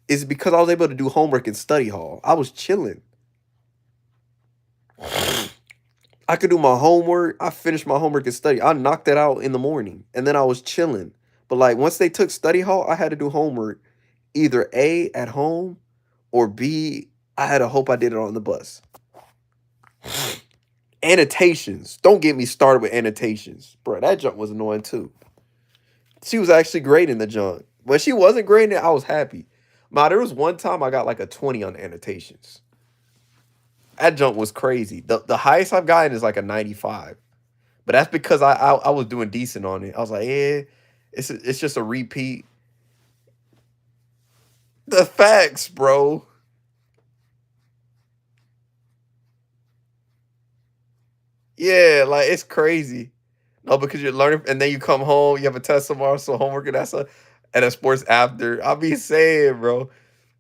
is because I was able to do homework in study hall. I was chilling. I could do my homework. I finished my homework and study. I knocked that out in the morning and then I was chilling. But like once they took study hall, I had to do homework either A at home or B, I had to hope I did it on the bus. Annotations. Don't get me started with annotations. Bro, that junk was annoying too. She was actually great in the junk. When she wasn't great in it, I was happy. There was one time I got like a 20 on annotations. That jump was crazy. The highest I've gotten is like a 95. But that's because I was doing decent on it. I was like, yeah, it's just a repeat. The facts, bro. Yeah, like it's crazy. No, because you're learning and then you come home, you have a test tomorrow, so homework and a sports after. I'll be saying, bro.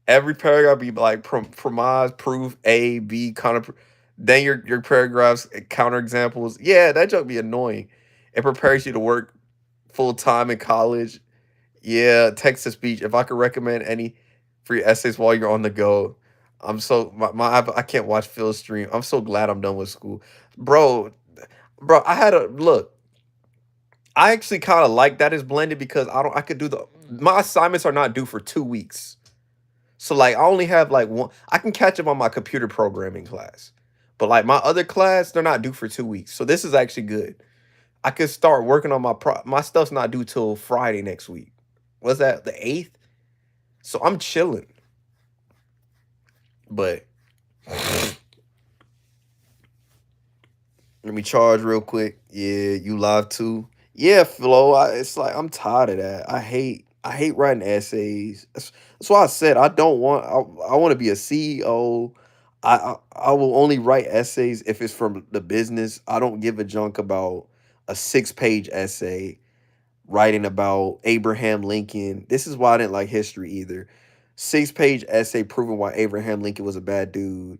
Every paragraph be like premise, proof, A, B, counter. Then your paragraphs, counter examples. Yeah, that joke be annoying. It prepares you to work full time in college. Yeah, text to speech. If I could recommend any for your essays while you're on the go, I can't watch Phil stream. I'm so glad I'm done with school, bro. Bro, I had a look. I actually kind of like that is blended because I could do my assignments are not due for 2 weeks. So like I only have like one. I can catch up on my computer programming class, but like my other class, they're not due for 2 weeks. So this is actually good. I could start working on my stuff's not due till Friday next week. Was that the 8th? So I'm chilling. But let me charge real quick. Yeah, you live too. Yeah, Flo. It's like I'm tired of that. I hate writing essays. That's why I said I don't want. I want to be a CEO. I will only write essays if it's from the business. I don't give a junk about a 6-page essay writing about Abraham Lincoln. This is why I didn't like history either. 6-page essay proving why Abraham Lincoln was a bad dude,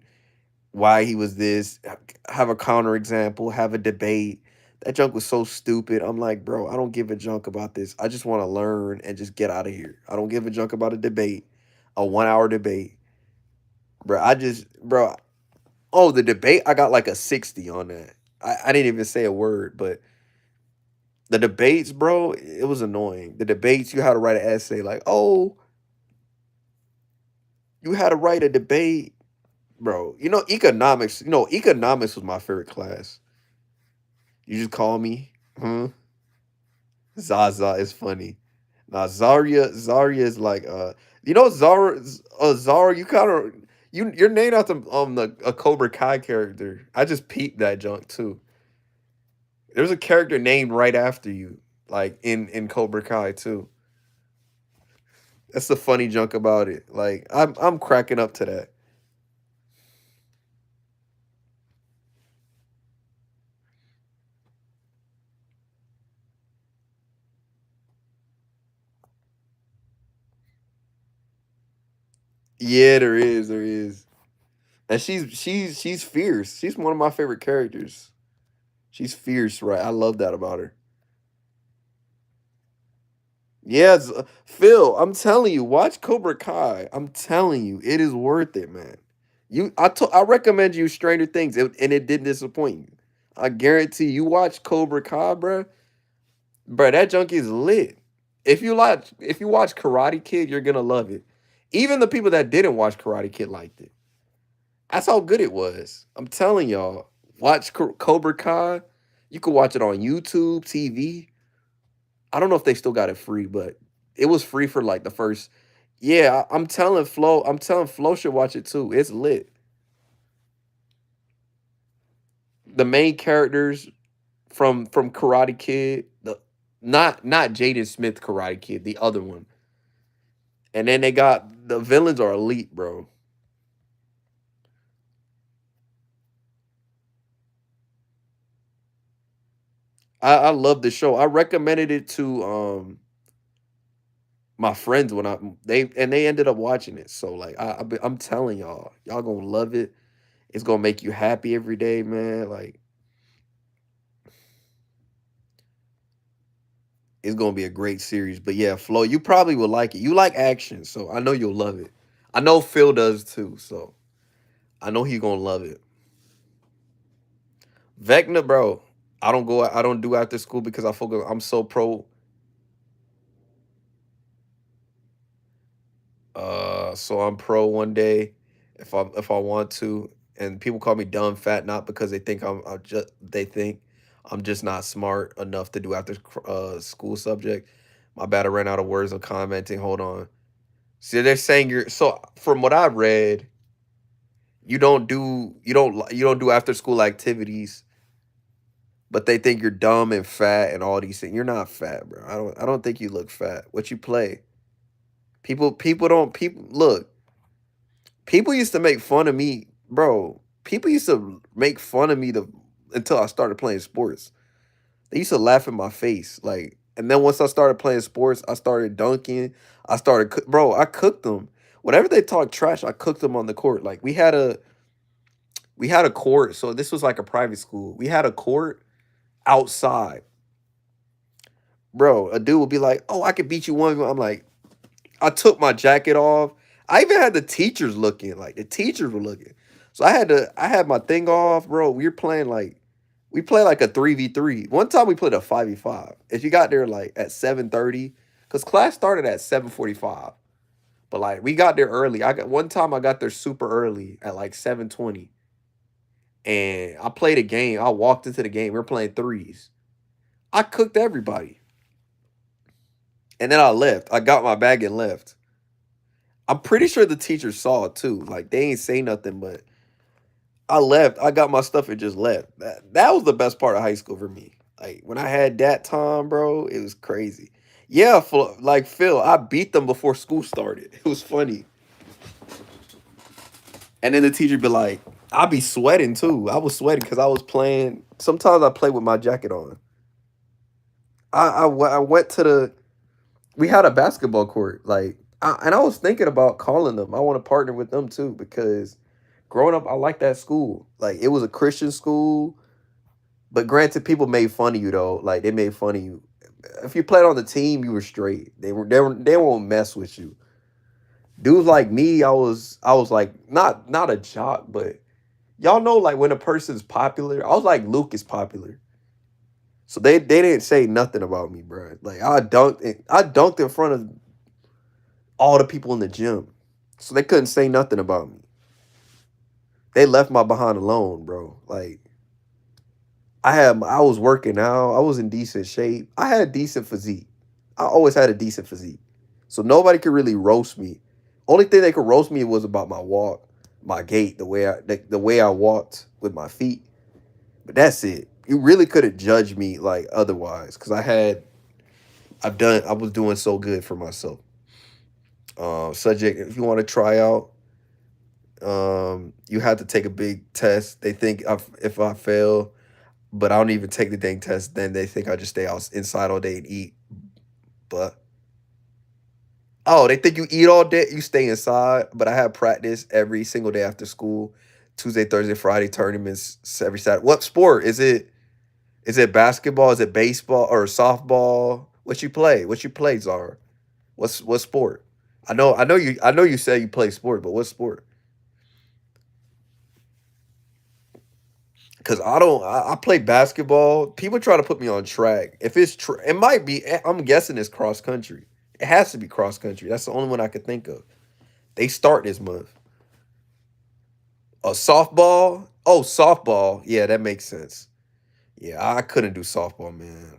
why he was this, have a counterexample, have a debate. That junk was so stupid. I'm like, bro, I don't give a junk about this. I just want to learn and just get out of here. I don't give a junk about a debate, a 1 hour debate. Bro, bro, oh, the debate, I got like a 60 on that. I didn't even say a word, but the debates, bro, it was annoying. The debates, you had to write an essay like, oh, you had to write a debate. Bro, economics was my favorite class. You just call me. Huh? Zaza is funny. Now Zarya is like Zara, you kind of you're named after the a Cobra Kai character. I just peeped that junk too. There's a character named right after you, like in Cobra Kai too. That's the funny junk about it. Like I'm cracking up to that. Yeah, there is. And she's fierce. She's one of my favorite characters. She's fierce, right? I love that about her. Yes, Phil, I'm telling you, watch Cobra Kai. I'm telling you, it is worth it, man. I recommend you Stranger Things, and it didn't disappoint you. I guarantee you watch Cobra Kai, bruh. Bruh, that junk is lit. If you watch Karate Kid, you're gonna love it. Even the people that didn't watch Karate Kid liked it. That's how good it was. I'm telling y'all, watch Cobra Kai. You could watch it on YouTube, TV. I don't know if they still got it free, but it was free for like the first. Yeah, I'm telling Flo. I'm telling Flo should watch it too. It's lit. The main characters from Karate Kid, the not Jaden Smith Karate Kid, the other one, and then they got the villains are elite, bro. I love the show. I recommended it to my friends when they ended up watching it. So like I'm telling y'all gonna love it. It's gonna make you happy every day, man. Like it's gonna be a great series. But yeah, Flo, you probably will like it. You like action, so I know you'll love it. I know Phil does too, so I know he's gonna love it. Vecna, bro. I don't do after school because I focus. I'm so pro. So I'm pro one day if I want to, and people call me dumb fat not because they think I'm just not smart enough to do after school subject. My bad, I ran out of words of commenting. Hold on. See, they're saying you're so from what I read, you don't do after school activities, but they think you're dumb and fat and all these things. You're not fat, bro. I don't think you look fat. What you play? People don't people look. People used to make fun of me, bro. People used to make fun of me until I started playing sports. They used to laugh in my face, like, and then once I started playing sports, I started dunking. Bro. I cooked them. Whenever they talk trash, I cooked them on the court. Like we had a court, so this was like a private school. We had a court outside, bro. A dude would be like, "Oh, I could beat you one." I'm like, I took my jacket off. I even had the teachers looking, like the teachers were looking. So I had my thing off, bro. We were playing like We play like a 3v3. One time we played a 5v5. If you got there like at 7:30, because class started at 7:45. But like we got there early. I got one time I got there super early at like 7:20. And I played a game. I walked into the game. We were playing threes. I cooked everybody. And then I left. I got my bag and left. I'm pretty sure the teacher saw it too. Like they ain't say nothing, but I left. I got my stuff and just left. That was the best part of high school for me. Like when I had that time, bro, it was crazy. Yeah, for like Phil, I beat them before school started. It was funny. And then the teacher be like, I be sweating too. I was sweating because I was playing. Sometimes I play with my jacket on. I went to the. We had a basketball court, like, and I was thinking about calling them. I want to partner with them too because growing up, I liked that school. Like it was a Christian school, but granted, people made fun of you though. Like they made fun of you. If you played on the team, you were straight. They won't mess with you. Dudes like me, I was like not a jock, but y'all know like when a person's popular, I was like Luke is popular. So they didn't say nothing about me, bro. Like I dunked in front of all the people in the gym. So they couldn't say nothing about me. They left my behind alone, bro. Like I was working out. I was in decent shape. I had decent physique. I always had a decent physique. So nobody could really roast me. Only thing they could roast me was about my walk, my gait, the way I walked with my feet. But that's it. You really couldn't judge me like otherwise because I was doing so good for myself. Subject, if you want to try out, you have to take a big test. They think if I fail, but I don't even take the dang test, then they think I just stay out inside all day and eat. But oh, they think you eat all day, you stay inside. But I have practice every single day after school, Tuesday, Thursday, Friday tournaments every Saturday. What sport is it? Is it basketball? Is it baseball or softball? What you play? What you play, Zara? What sport? I know you say you play sport, but what sport? Because I don't. I play basketball. People try to put me on track. If it's it might be. I'm guessing it's cross country. It has to be cross country. That's the only one I could think of. They start this month. Softball. Oh, softball. Yeah, that makes sense. Yeah, I couldn't do softball, man.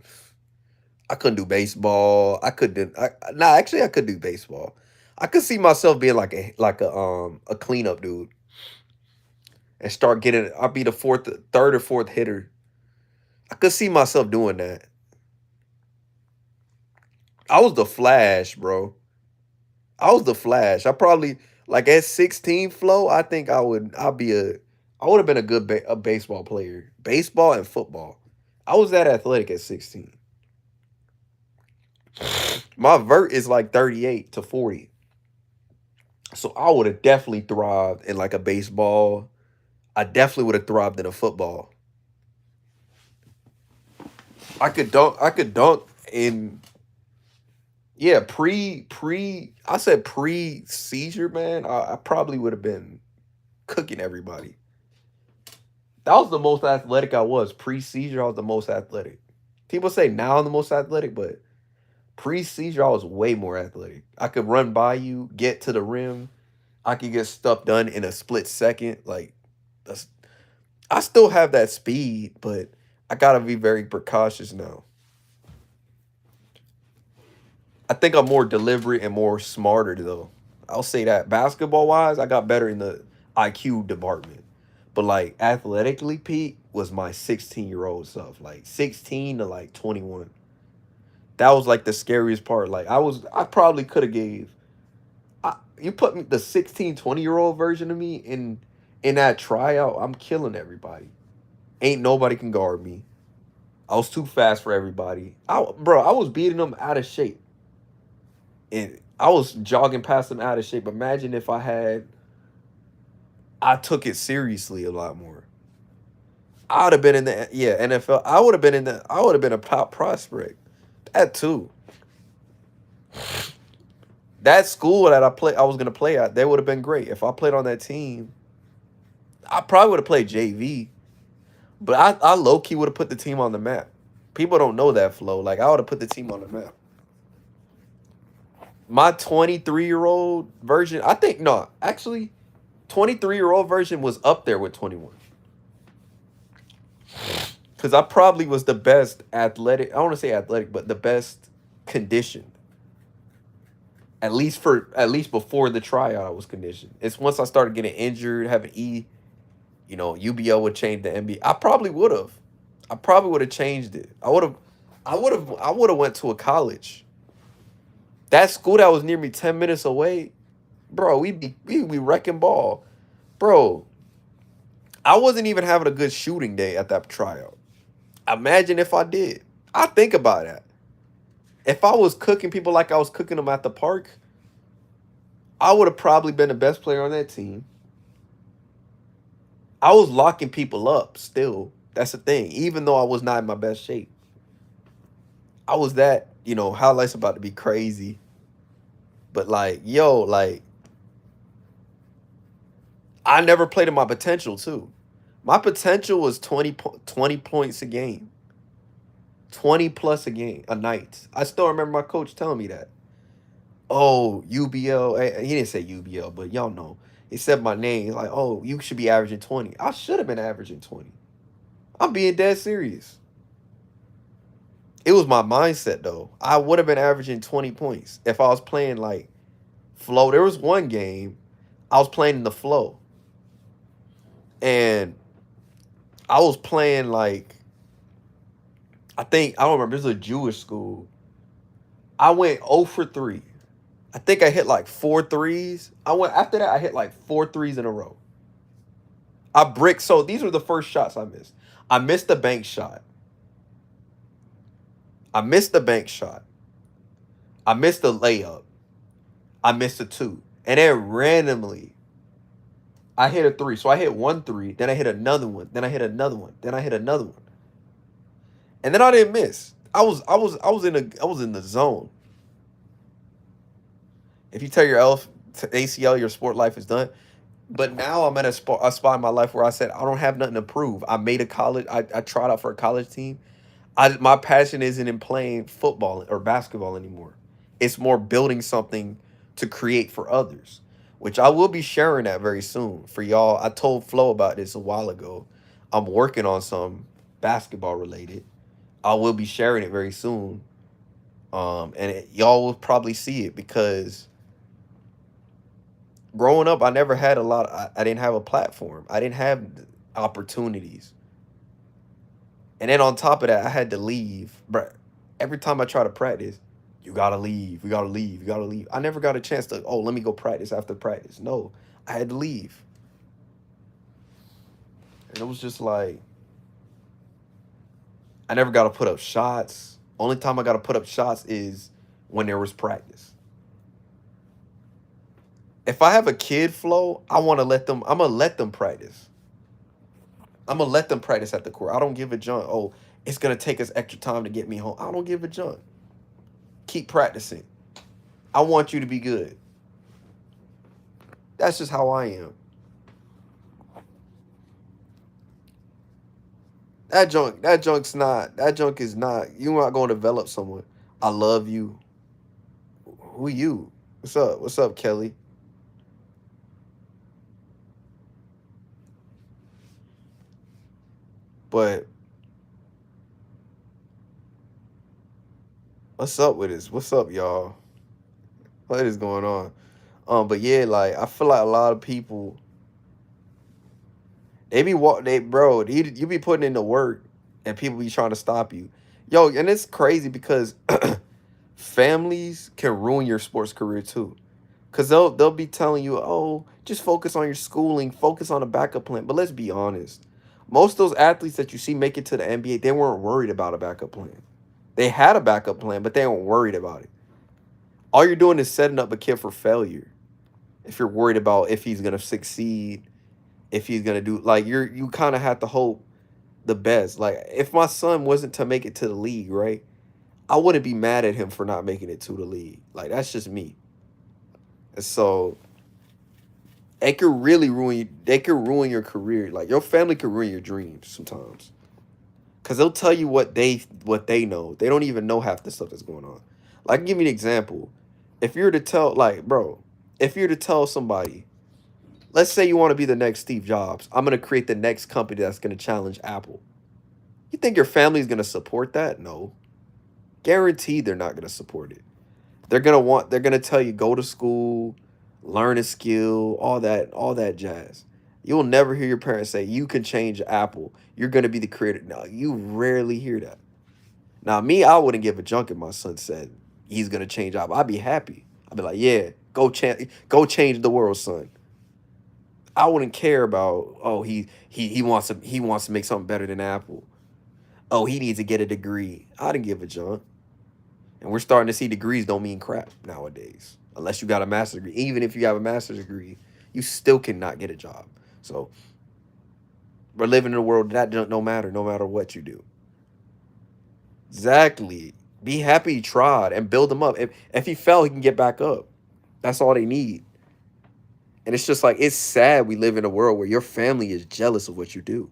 I couldn't do baseball. I could do. Nah, actually, I could do baseball. I could see myself being like a cleanup dude and start getting. I'll be the third or fourth hitter. I could see myself doing that. I was the Flash, bro. I was the Flash. I probably like at 16 flow. I think I would. I would have been a good a baseball player. Baseball and football. I was that athletic at 16. My vert is like 38 to 40. So I would have definitely thrived in like a baseball. I definitely would have thrived in a football. I could dunk. I could dunk in yeah I said pre seizure, man. I probably would have been cooking everybody. That was the most athletic I was pre seizure. I was the most athletic. People say now I'm the most athletic, but pre seizure I was way more athletic. I could run by you, get to the rim. I could get stuff done in a split second. Like that's I still have that speed, but I gotta be very precautious now. I think I'm more deliberate and more smarter though. I'll say that basketball wise, I got better in the IQ department. But like athletically, Pete was my 16-year-old self, like 16 to like 21. That was like the scariest part. Like I probably could have gave. You put me the 16, 20-year-old version of me in that tryout. I'm killing everybody. Ain't nobody can guard me. I was too fast for everybody. Bro, I was beating them out of shape. And I was jogging past them out of shape. Imagine if I took it seriously a lot more. I would have been in the NFL. I would have been a top prospect. That too. That school that I was gonna play at, they would have been great. If I played on that team, I probably would have played JV. But I low key would have put the team on the map. People don't know that flow. Like I would have put the team on the map. My 23-year-old version, I think no, actually 23-year-old version was up there with 21. Cause I probably was the best athletic. I don't want to say athletic, but the best conditioned. At least before the tryout, I was conditioned. It's once I started getting injured, having UBL would change the NBA. I probably would have. I probably would have changed it. I would have went to a college. That school that was near me 10 minutes away, bro, we wrecking ball. Bro, I wasn't even having a good shooting day at that tryout. Imagine if I did. I think about that. If I was cooking people like I was cooking them at the park, I would have probably been the best player on that team. I was locking people up still. That's the thing. Even though I was not in my best shape. I was that, highlights about to be crazy. But like, yo, like, I never played in my potential too. My potential was 20 points a game. 20 plus a game, a night. I still remember my coach telling me that. Oh, UBL. He didn't say UBL, but y'all know. He said my name. He's like, oh, you should be averaging 20. I should have been averaging 20. I'm being dead serious. It was my mindset, though. I would have been averaging 20 points if I was playing, like, flow. There was one game I was playing in the flow. And I was playing, like, I don't remember. This was a Jewish school. I went 0 for 3. I think I hit like 4 threes. After that, I hit like 4 threes in a row. I bricked. So these were the first shots I missed. I missed the bank shot. I missed the bank shot. I missed the layup. I missed a 2. And then randomly, I hit a 3. So I hit 1 3. Then I hit another one. Then I hit another one. Then I hit another one. And then I didn't miss. I was in the zone. If you tell your ACL, your sport life is done. But now I'm at a spot in my life where I said I don't have nothing to prove. I made a college. I tried out for a college team. My passion isn't in playing football or basketball anymore. It's more building something to create for others, which I will be sharing that very soon for y'all. I told Flo about this a while ago. I'm working on some basketball related. I will be sharing it very soon. Y'all will probably see it because growing up, I never had I didn't have a platform. I didn't have opportunities. And then on top of that, I had to leave. But every time I try to practice, you gotta leave. You gotta leave. You gotta leave. I never got a chance to, let me go practice after practice. No, I had to leave. And it was just like, I never got to put up shots. Only time I got to put up shots is when there was practice. If I have a kid flow, I'm going to let them practice. I'm going to let them practice at the court. I don't give a junk. Oh, it's going to take us extra time to get me home. I don't give a junk. Keep practicing. I want you to be good. That's just how I am. That junk is not, you're not going to develop someone. I love you. Who you? What's up? What's up, Kelly? But what's up with this? What's up, y'all? What is going on? But yeah, like I feel like a lot of people you be putting in the work and people be trying to stop you. Yo, and it's crazy because families can ruin your sports career too. Cause they'll be telling you, oh, just focus on your schooling, focus on a backup plan. But let's be honest. Most of those athletes that you see make it to the NBA, they weren't worried about a backup plan. They had a backup plan, but they weren't worried about it. All you're doing is setting up a kid for failure. If you're worried about if he's gonna succeed, if he's gonna do like you kind of have to hope the best. Like if my son wasn't to make it to the league, right? I wouldn't be mad at him for not making it to the league. Like that's just me. And so It could really ruin you. They could ruin your career. Like your family could ruin your dreams sometimes. Cause they'll tell you what they know. They don't even know half the stuff that's going on. Like give me an example. If you're to tell like, bro, if you're to tell somebody, let's say you want to be the next Steve Jobs, I'm gonna create the next company that's gonna challenge Apple. You think your family's gonna support that? No. Guaranteed they're not gonna support it. They're gonna tell you go to school, learn a skill, all that jazz. You'll never hear your parents say you can change Apple. You're gonna be the creator. No, you rarely hear that. Now me, I wouldn't give a junk if my son said he's gonna change Apple. I'd be happy. I'd be like, yeah, go change the world, son. I wouldn't care about he wants to make something better than Apple. Oh, he needs to get a degree. I didn't give a junk. And we're starting to see degrees don't mean crap nowadays. Unless you got a master's degree. Even if you have a master's degree, you still cannot get a job. So we're living in a world that don't no matter, no matter what you do. Exactly. Be happy you tried and build them up. If he fell, he can get back up. That's all they need. And it's just like it's sad we live in a world where your family is jealous of what you do.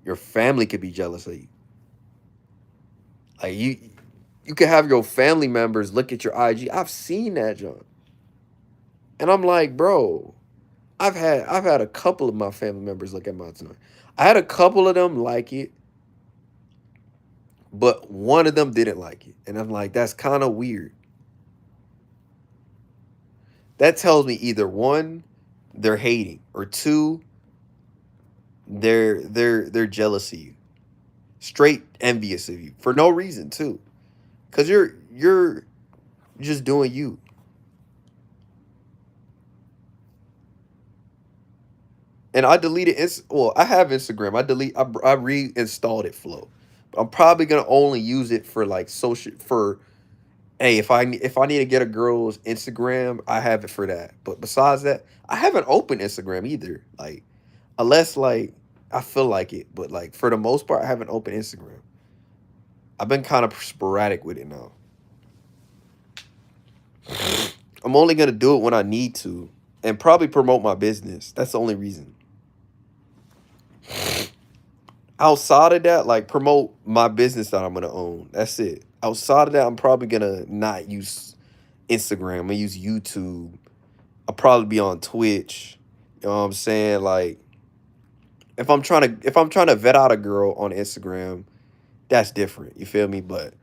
Your family could be jealous of you. Like you could have your family members look at your IG. I've seen that, John. And I'm like, bro, I've had a couple of my family members look at my son. I had a couple of them like it, but one of them didn't like it. And I'm like, that's kind of weird. That tells me either one, they're hating, or two, they're jealous of you. Straight envious of you for no reason too. Cause you're just doing you. And I deleted well, I have Instagram. I reinstalled it, Flow. But I'm probably gonna only use it for like social for hey, if I need to get a girl's Instagram, I have it for that. But besides that, I haven't opened Instagram either. Like unless like I feel like it, but like for the most part, I haven't opened Instagram. I've been kind of sporadic with it now. I'm only gonna do it when I need to, and probably promote my business. That's the only reason. Outside of that, like promote my business that I'm gonna own. That's it. Outside of that, I'm probably gonna not use Instagram. I'm gonna use YouTube. I'll probably be on Twitch. You know what I'm saying? Like if I'm trying to vet out a girl on Instagram, that's different. You feel me? But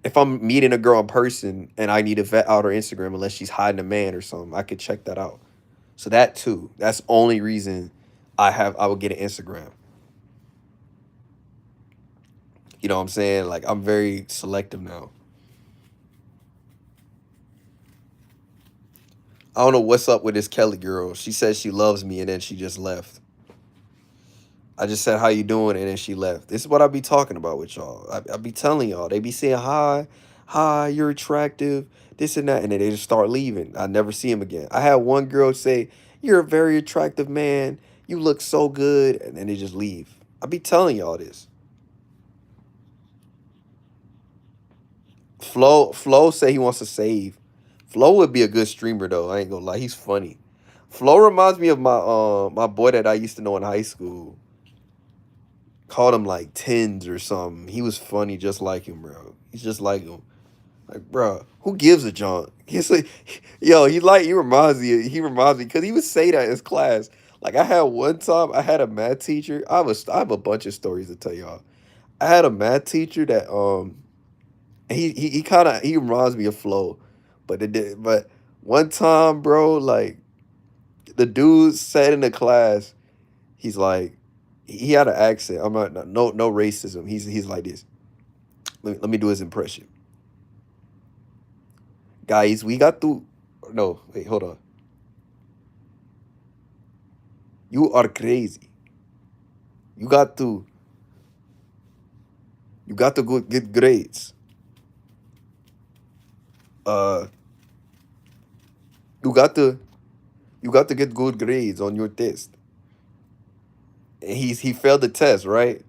if I'm meeting a girl in person and I need to vet out her Instagram unless she's hiding a man or something, I could check that out. So that too. That's the only reason I would get an Instagram. You know what I'm saying? Like I'm very selective now. I don't know what's up with this Kelly girl. She says she loves me and then she just left. I just said how you doing and then she left. This is what I be talking about with y'all. I be telling y'all. They be saying hi, hi, you're attractive, this and that, and then they just start leaving. I never see them again. I had one girl say, "You're a very attractive man. You look so good," and then they just leave. I be telling y'all this. Flo say he wants to save. Flo would be a good streamer though. I ain't gonna lie, he's funny. Flo reminds me of my boy that I used to know in high school. Called him like tens or something. He was funny just like him, bro. He's just like him. Like, bro, who gives a junk? He's like, yo, he reminds me because he would say that in his class. Like I had one time, I had a math teacher. I have a bunch of stories to tell y'all. I had a math teacher that he kind of he reminds me of Flo, but it did. But one time, bro, like the dude said in the class, he's like, he had an accent. I'm not no racism. He's like this. Let me do his impression. Guys, we got to. No, wait, hold on. You are crazy. You got to. You got to go get grades. Uh, you got to. You got to get good grades on your test. And he failed the test, right?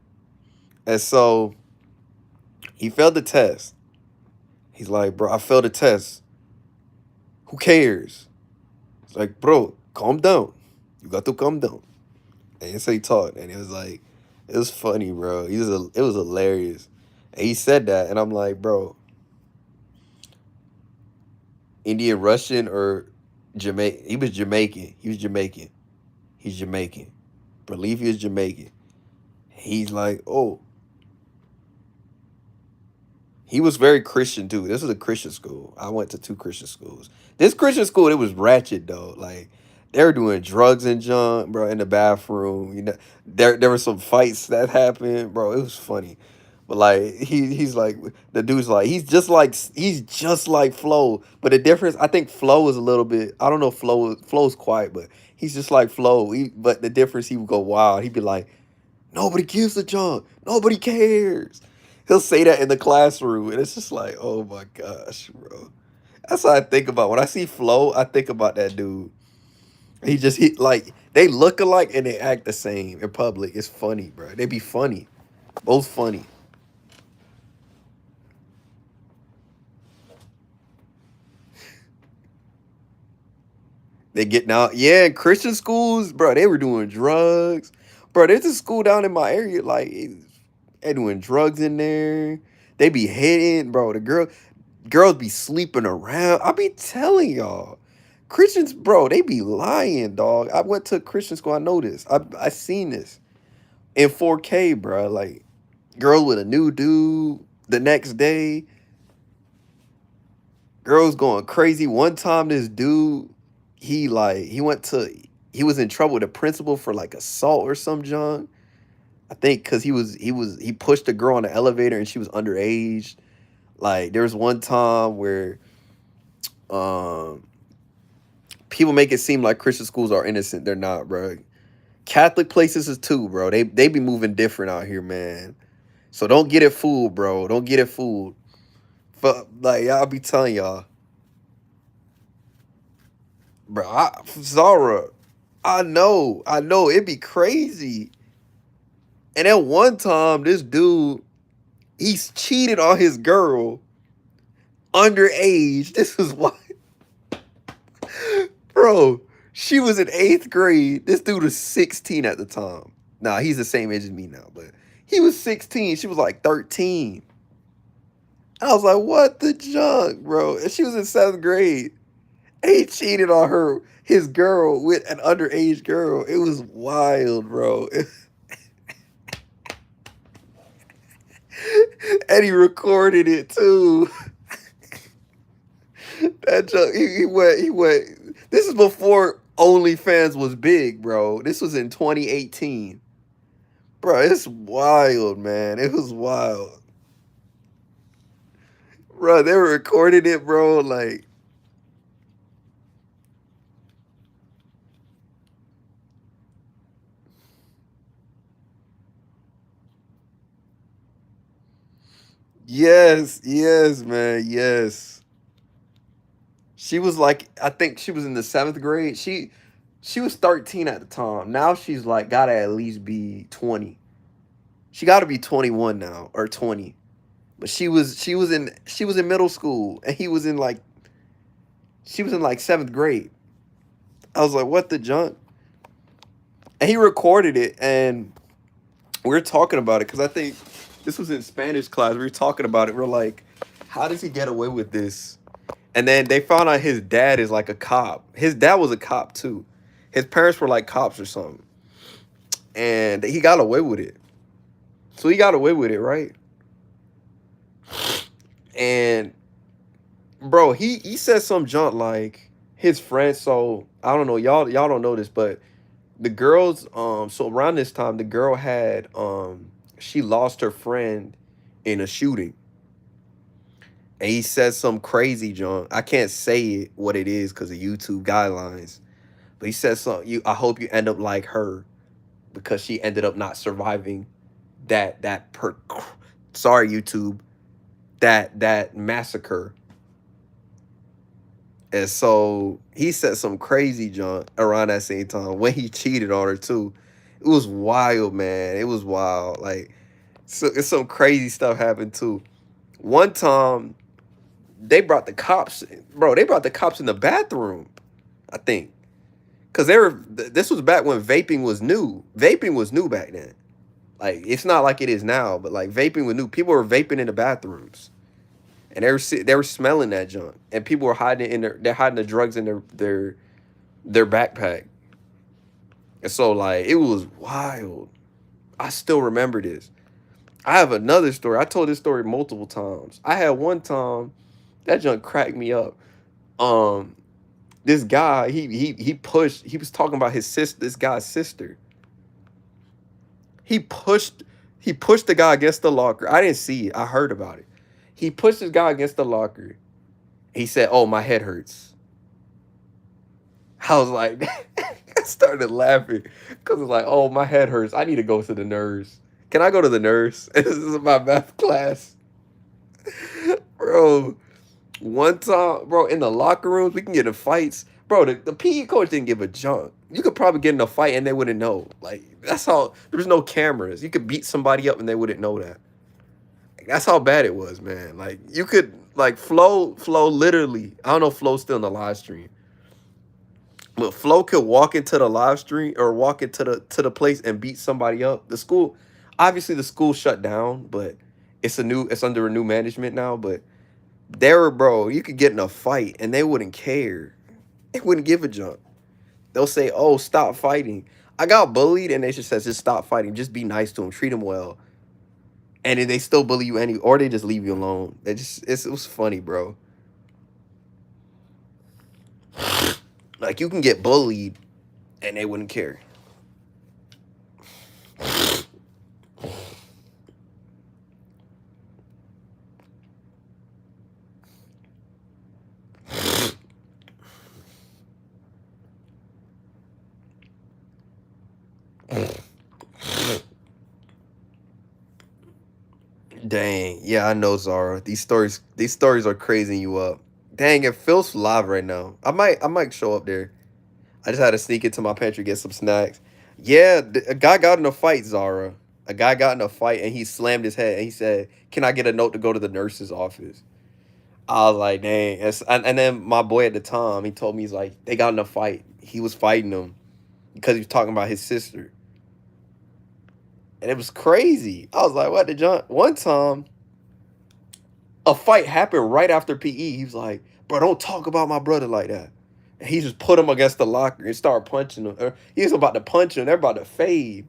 And so he failed the test. He's like, bro, I failed the test. Who cares? It's like, bro, calm down. You got to calm down. And so he talked, and it was like, it was funny, bro. It was hilarious. And he said that, and I'm like, bro, Indian Russian or Jamaican? He was Jamaican. He was Jamaican. He's Jamaican. Believe he is Jamaican. He's like, oh, he was very Christian too. This is a Christian school. I went to two Christian schools. This Christian school, it was ratchet though. Like they were doing drugs and junk, bro, in the bathroom. You know, there were some fights that happened, bro. It was funny. But like he's like the dude's like he's just like Flo. But the difference, I think Flo is a little bit. I don't know if Flo's quiet, but he's just like Flo. But the difference, he would go wild. He'd be like, nobody gives a junk. Nobody cares. He'll say that in the classroom, and it's just like, oh my gosh, bro. That's how I think about when I see Flo. I think about that dude. He like they look alike and they act the same in public. It's funny, bro. They be funny, both funny. They get now, yeah. In Christian schools, bro, they were doing drugs, bro. There's a school down in my area, like they doing drugs in there. They be hitting, bro. Girls be sleeping around. I be telling y'all, Christians, bro, they be lying, dog. I went to Christian school. I know this. I seen this in 4K, bro. Like girl with a new dude the next day. Girls going crazy. One time, this dude, he was in trouble with the principal for like assault or some junk. I think because he pushed a girl on the elevator and she was underage. Like there was one time where um people make it seem like Christian schools are innocent. They're not, bro. Catholic places is too, bro. They be moving different out here, man. So don't get it fooled, bro. Don't get it fooled. But like I'll be telling y'all, bro. Zara, I know, it'd be crazy. And at one time, this dude, he's cheated on his girl underage. This is why, bro. She was in 8th grade. This dude was 16 at the time. Nah, he's the same age as me now, but he was 16. She was like 13. I was like, what the junk, bro? And she was in 7th grade. And he cheated on his girl, with an underage girl. It was wild, bro. And he recorded it too. That joke, he went. This is before OnlyFans was big, bro. This was in 2018. Bro, it's wild, man. It was wild. Bro, they were recording it, bro. Like, yes, yes, man, yes. She was like, I think she was in the 7th grade. She was 13 at the time. Now she's like gotta at least be 20. She gotta be 21 now or 20. But she was in middle school and he was in like she was in like 7th grade. I was like, what the junk? And he recorded it and we were talking about it because I think this was in Spanish class. We were talking about it. We're like, how does he get away with this? And then they found out his dad is like a cop. His dad was a cop too. His parents were like cops or something. And he got away with it. So he got away with it, right? And bro, he said some junk like his friend. So I don't know, y'all don't know this, but the girls, so around this time, the girl had she lost her friend in a shooting. And he said some crazy junk. I can't say it what it is because of YouTube guidelines. But he said something. I hope you end up like her because she ended up not surviving that per. Sorry, YouTube. That massacre. And so he said some crazy junk around that same time when he cheated on her too. It was wild, man. It was wild. Like, so it's some crazy stuff happened too. One time they brought the cops, bro. They brought the cops in the bathroom, I think. Cause this was back when vaping was new. Vaping was new back then. Like it's not like it is now, but like vaping was new. People were vaping in the bathrooms, and they were smelling that junk, and people were hiding it in they're hiding the drugs in their backpack. And so like it was wild. I still remember this. I have another story. I told this story multiple times. I had one time that junk cracked me up. Um, this guy he was talking about his sister, this guy's sister. He pushed he pushed the guy against the locker. I didn't see it. I heard about it. He pushed this guy against the locker. He said, "Oh, my head hurts." I was like, I started laughing because it's like, "Oh, my head hurts. I need to go to the nurse. Can I go to the nurse?" This is my math class, bro. One time, bro, in the locker rooms, we can get in fights. Bro, the PE coach didn't give a junk. You could probably get in a fight and they wouldn't know. Like, that's how, there's no cameras. You could beat somebody up and they wouldn't know that. Like, that's how bad it was, man. Like, you could, like, Flo literally, I don't know if Flo's still in the live stream, but Flo could walk into the live stream or walk into the place and beat somebody up. The school, obviously the school shut down, but it's under a new management now, but bro, you could get in a fight and they wouldn't care. They wouldn't give a jump. They'll say, "Oh, stop fighting." I got bullied and they just says, "Just stop fighting. Just be nice to them. Treat them well." And then they still bully you or they just leave you alone. It was funny, bro. Like you can get bullied and they wouldn't care. Dang. Yeah, I know, Zara. These stories are crazing you up. Dang, it feels live right now. I might show up there. I just had to sneak into my pantry get some snacks. Yeah, a guy got in a fight, Zara. A guy got in a fight and he slammed his head and he said, "Can I get a note to go to the nurse's office?" I was like, "Dang." And then my boy at the time, he told me he's like, they got in a fight. He was fighting them because he was talking about his sister, and it was crazy. I was like, "What the John?" One time, a fight happened right after PE. He was like, "Bro, don't talk about my brother like that." And he just put him against the locker and started punching him. He was about to punch him. They're about to fade.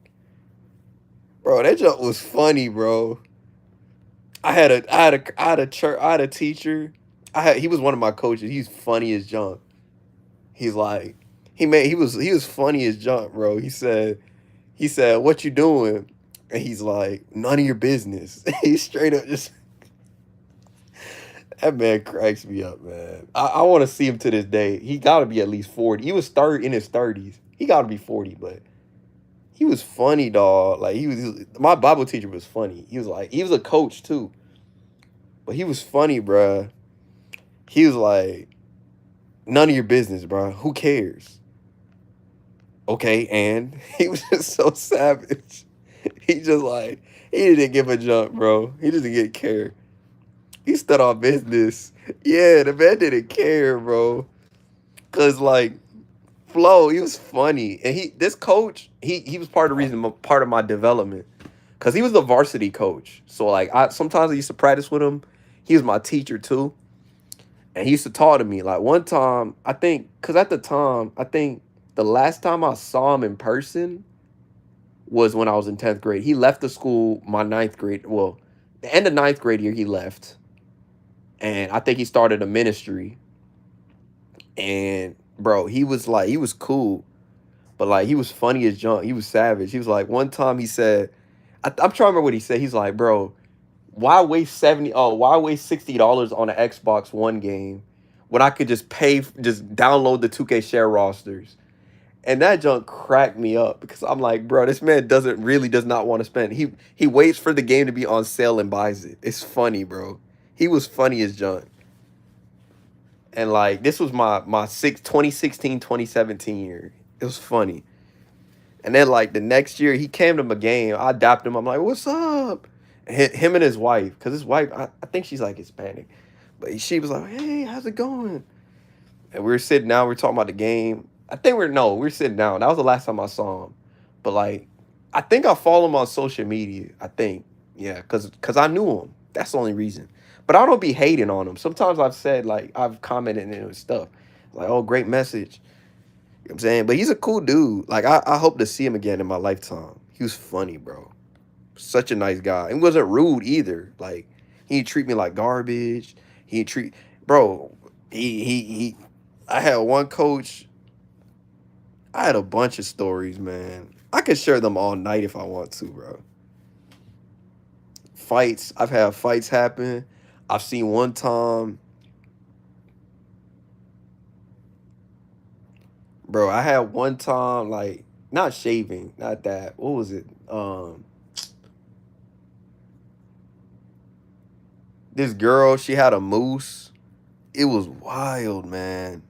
Bro, that joke was funny, bro. I had a teacher. He was one of my coaches. He's funny as junk. He's like, he was funny as junk, bro. He said, "What you doing?" And he's like, "None of your business." He straight up just that man cracks me up, man. I want to see him to this day. He got to be at least 40. He was in his 30s. He got to be 40, but he was funny, dog. Like my Bible teacher was funny. He was a coach too, but he was funny, bruh. He was like, "None of your business, bruh. Who cares?" Okay, and he was just so savage. He just like he didn't give a jump, bro. He didn't get care. He stood on business. Yeah, the man didn't care, bro. Cause like Flo, he was funny, and this coach, he was part of the reason, part of my development, cause he was the varsity coach. So like I sometimes I used to practice with him. He was my teacher too, and he used to talk to me. Like one time, I think, cause at the time, I think the last time I saw him in person was when I was in 10th grade. He left the school my ninth grade. Well, the end of ninth grade year, he left, and I think he started a ministry. And bro, he was cool, but like he was funny as junk. He was savage. He was like one time he said, I'm trying to remember what he said. He's like, "Bro, why waste why waste $60 on an Xbox One game when I could just just download the 2K share rosters?" And that junk cracked me up because I'm like, bro, this man does not want to spend. He waits for the game to be on sale and buys it. It's funny, bro. He was funny as junk. And like this was my 2016, 2017 year. It was funny. And then like the next year he came to my game. I adopted him. I'm like, "What's up?" Him and his wife, because his wife, I think she's like Hispanic. But she was like, "Hey, how's it going?" And we were sitting down, we are talking about the game. I think we're sitting down. That was the last time I saw him. But like, I think I follow him on social media. I think, yeah, cause I knew him. That's the only reason. But I don't be hating on him. Sometimes I've said like I've commented in his stuff, like, oh, great message. You know what I'm saying? But he's a cool dude. Like I hope to see him again in my lifetime. He was funny, bro. Such a nice guy. He wasn't rude either. Like he didn't treat me like garbage. He didn't treat bro. He. I had one coach. I had a bunch of stories, man. I could share them all night if I want to, bro. Fights. I've had fights happen. I've seen one time, bro. I had one time like not shaving, not that. What was it? This girl, she had a moose. It was wild, man.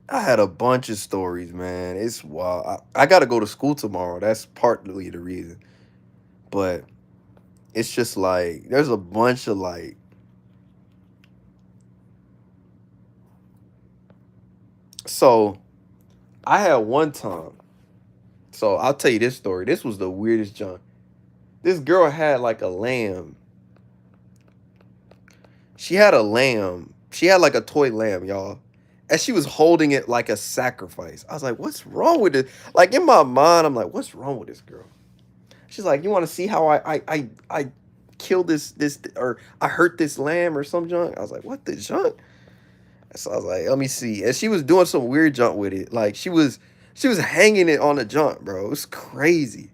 I had a bunch of stories, man. It's wild. I got to go to school tomorrow. That's partly the reason. But it's just like there's a bunch of like so I had one time. So I'll tell you this story. This was the weirdest junk. This girl had like a lamb. She had a lamb. She had like a toy lamb, y'all. And she was holding it like a sacrifice. I was like, what's wrong with this? Like in my mind, I'm like, what's wrong with this girl? She's like, you want to see how I killed this or I hurt this lamb or some junk? I was like, what the junk? So I was like, let me see. And she was doing some weird junk with it. Like she was hanging it on the junk, bro. It's crazy.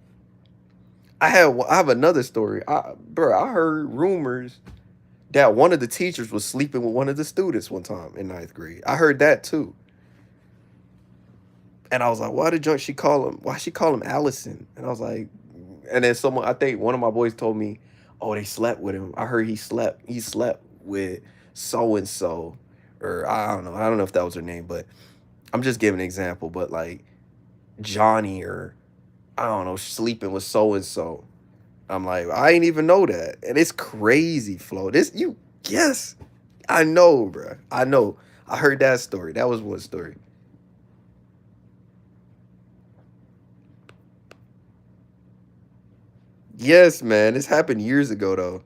I have another story. I heard rumors that one of the teachers was sleeping with one of the students one time in ninth grade. I heard that too. And I was like, why the junk she call him? Why she call him Allison? And I was like, and then someone, I think one of my boys told me, oh, they slept with him. I heard he slept with so and so, or I don't know if that was her name, but I'm just giving an example. But like Johnny or I don't know, sleeping with so and so. I'm like, I ain't even know that, and it's crazy, Flo. This you yes, I know, bruh. I know. I heard that story. That was one story. Yes, man. This happened years ago though.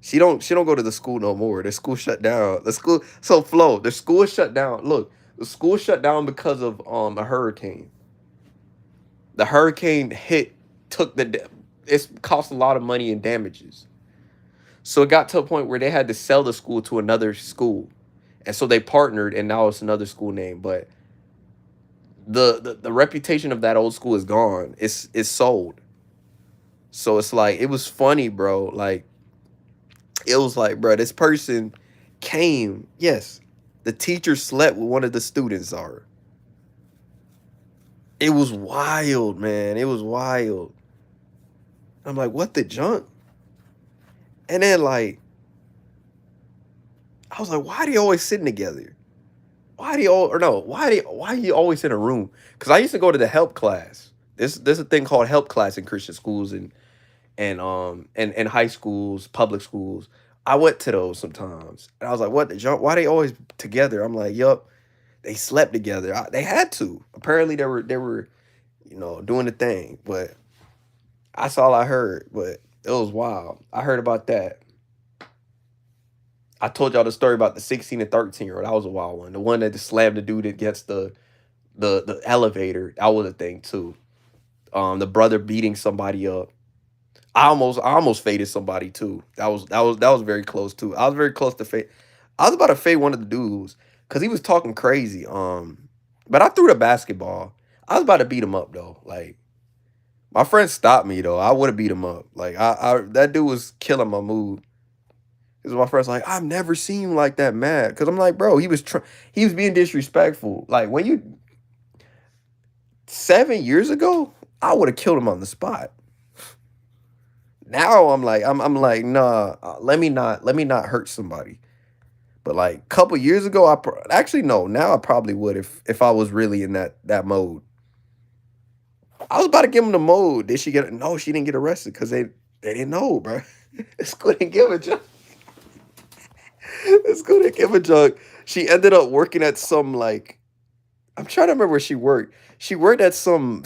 She don't go to the school no more. The school shut down. The school so Flo, the school shut down. Look, the school shut down because of a hurricane. The hurricane hit took it's cost a lot of money in damages. So it got to a point where they had to sell the school to another school. And so they partnered and now it's another school name. But the reputation of that old school is gone. It's sold. So it's like it was funny, bro. Like it was like, bro, this person came. Yes, the teacher slept with one of the students. Are it was wild, man. It was wild. I'm like, what the junk? And then like, I was like, why are they always sitting together? Why do you all or no? Why are you always in a room? Because I used to go to the help class. There's a thing called help class in Christian schools and high schools, public schools. I went to those sometimes, and I was like, "What the junk? Why they always together?" I'm like, "Yup, they slept together. They had to. Apparently, they were doing the thing." But that's all I heard. But it was wild. I heard about that. I told y'all the story about the 16 and 13-year-old. That was a wild one. The one that just slammed the dude against the elevator. That was a thing too. The brother beating somebody up. I almost faded somebody too. That was very close too. I was very close to fade. I was about to fade one of the dudes because he was talking crazy. But I threw the basketball. I was about to beat him up though. Like my friend stopped me though. I would have beat him up. Like I that dude was killing my mood. Because my friend's like, I've never seen you like that mad. Because I'm like, bro, he was being disrespectful. Like when you 7 years ago, I would have killed him on the spot. Now I'm like, nah, let me not hurt somebody. But like a couple years ago, actually no, now I probably would if I was really in that mode. I was about to give him the mode. Did she get no? She didn't get arrested because they didn't know, bro. The school didn't give a junk. The school didn't give a junk. She ended up working at some like I'm trying to remember where she worked. She worked at some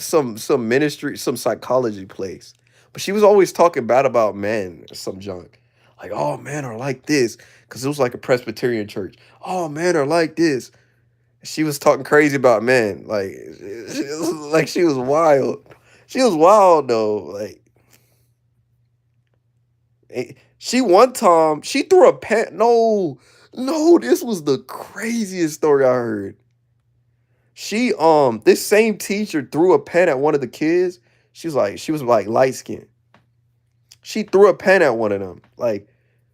ministry, some psychology place. But she was always talking bad about men or some junk. Like, oh, men are like this. Because it was like a Presbyterian church. Oh, men are like this. She was talking crazy about men. Like, like she was wild. She was wild though. Like, she one time she threw a pen. No, no, this was the craziest story I heard. She this same teacher threw a pen at one of the kids. She was like light skinned. She threw a pen at one of them. Like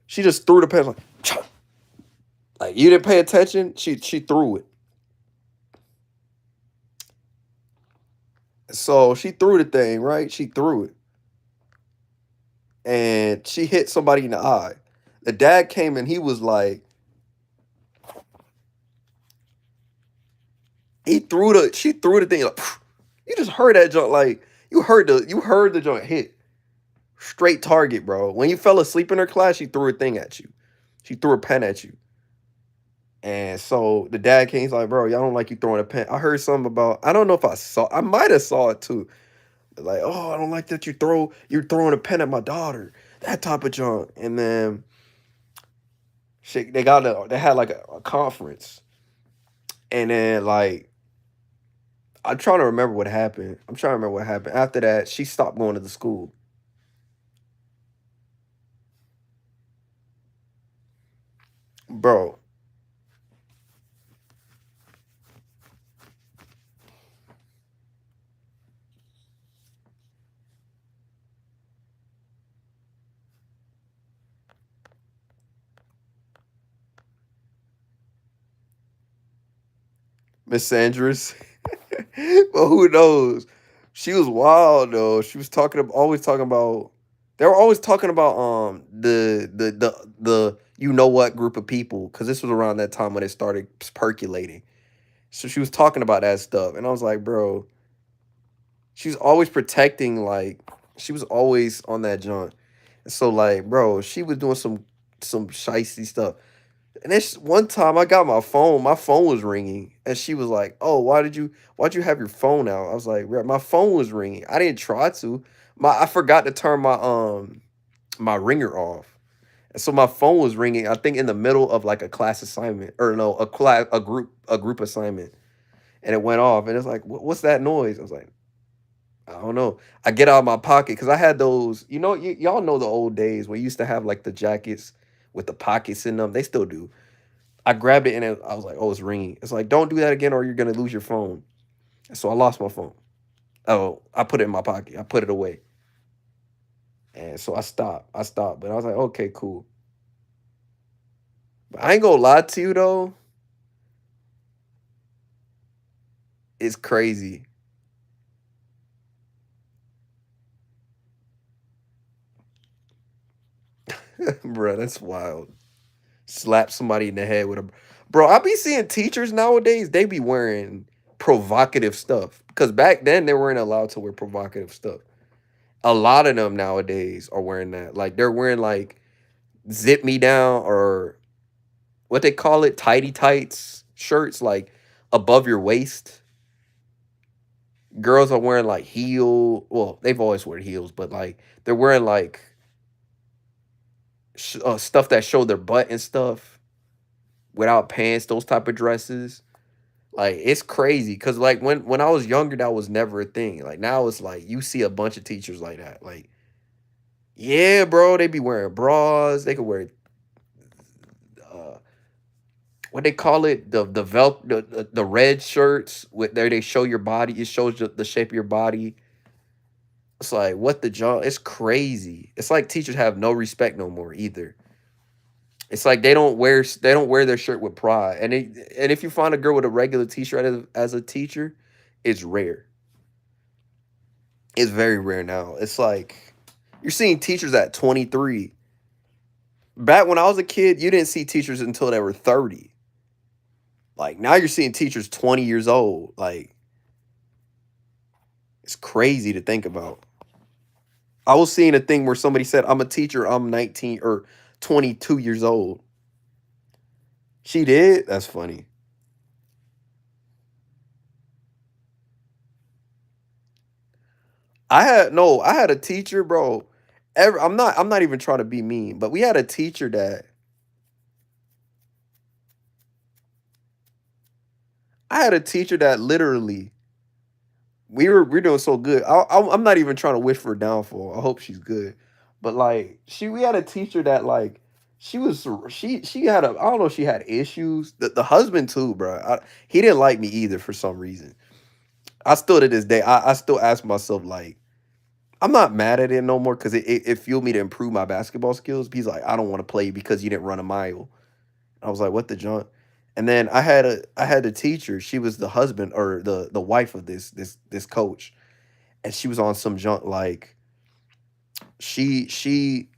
she just threw the pen like, "Chah." Like you didn't pay attention. She threw it. So she threw the thing, right? She threw it. And she hit somebody in the eye. The dad came and he was like, she threw the thing like, you just heard that joint like you heard the joint hit straight target, bro. When you fell asleep in her class, she threw a thing at you. She threw a pen at you. And so the dad came, he's like, bro, y'all don't like you throwing a pen. I heard something about, I don't know if I might have saw it too. Like, oh, I don't like that you're throwing a pen at my daughter. That type of junk. And then they had like a conference. And then like I'm trying to remember what happened. I'm trying to remember what happened. After that, she stopped going to the school. Bro, Miss Sanders. Well, who knows? She was wild though. She was always talking about. They were always talking about the you know what group of people because this was around that time when it started percolating. So she was talking about that stuff, and I was like, bro, she was always protecting like she was always on that joint. And so like, bro, she was doing some shisty stuff. And this one time I got my phone was ringing, and she was like, "Oh, why'd you have your phone out?" I was like, "Bruh, my phone was ringing. I didn't try to. I forgot to turn my ringer off. And so my phone was ringing, I think in the middle of like a class assignment or no, a group assignment. And it went off and it's like, What's that noise?" I was like, I don't know. I get out of my pocket because I had those, y'all know the old days where you used to have like the jackets with the pockets in them. They still do. I grabbed it and I was like, "Oh, it's ringing." It's like, "Don't do that again, or you're gonna lose your phone." And so I lost my phone. Oh, I put it in my pocket. I put it away, and so I stopped. But I was like, "Okay, cool." But I ain't gonna lie to you though, it's crazy, bro. That's wild. Slap somebody in the head with a, bro. I be seeing teachers nowadays. They be wearing provocative stuff because back then they weren't allowed to wear provocative stuff. A lot of them nowadays are wearing that. Like they're wearing like zip me down or what they call it, tidy tights shirts, like above your waist. Girls are wearing like well, they've always worn heels, but like they're wearing like stuff that show their butt and stuff without pants, those type of dresses. Like it's crazy because like when I was younger, that was never a thing. Like now it's like you see a bunch of teachers like that. Like yeah, bro, they be wearing bras. They could wear uh, what they call it, the red shirts with there they show your body. It shows the shape of your body. It's like what the junk. It's crazy. It's like teachers have no respect no more either. It's like they don't wear their shirt with pride. And if you find a girl with a regular t-shirt as a teacher, it's rare. It's very rare now. It's like you're seeing teachers at 23. Back when I was a kid, you didn't see teachers until they were 30. Like now you're seeing teachers 20 years old. Like it's crazy to think about. I was seeing a thing where somebody said, "I'm a teacher, I'm 19 or 22 years old." She did? That's funny. I had a teacher, bro. I'm not even trying to be mean, but we had a teacher that I had a teacher that literally we're doing so good. I'm not even trying to wish for her downfall. I hope she's good, but like we had a teacher that like she had a I don't know if she had issues. The husband too, bro. He didn't like me either for some reason. I still to this day I still ask myself like I'm not mad at it no more because it fueled me to improve my basketball skills. He's like I don't want to play because you didn't run a mile. I was like, what the junk? And then I had a teacher. She was the husband or the wife of this coach, and she was on some junk like she she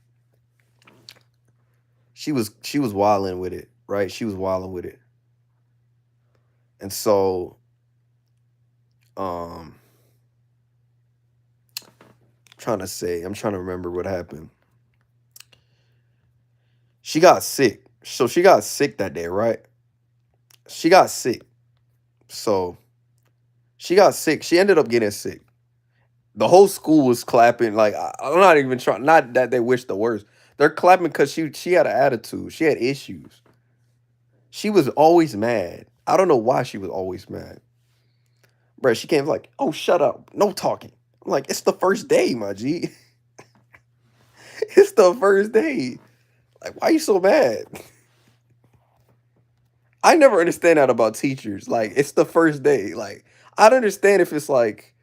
she was wilding with it, right? She was wilding with it, and so um, I'm trying to remember what happened. She got sick, so she got sick that day, right? She got sick, so she got sick. She ended up getting sick. The whole school was clapping. Like I'm not even trying. Not that they wish the worst. They're clapping because she had an attitude. She had issues. She was always mad. I don't know why she was always mad. Bro, she came like, "Oh, shut up, no talking." I'm like, "It's the first day, my G. It's the first day. Like, why you so mad?" I never understand that about teachers. Like, it's the first day. Like, I'd understand if it's like,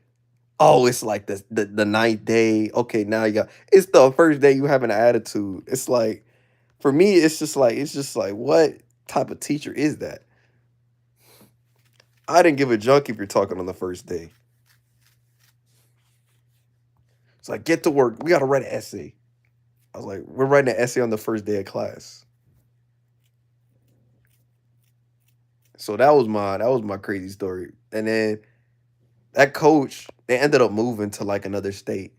oh, it's like the ninth day. Okay, now you got it's the first day you have an attitude. It's like for me, it's just like what type of teacher is that? I didn't give a junk if you're talking on the first day. It's like get to work. We gotta write an essay. I was like, we're writing an essay on the first day of class. So that was my crazy story. And then that coach, they ended up moving to like another state.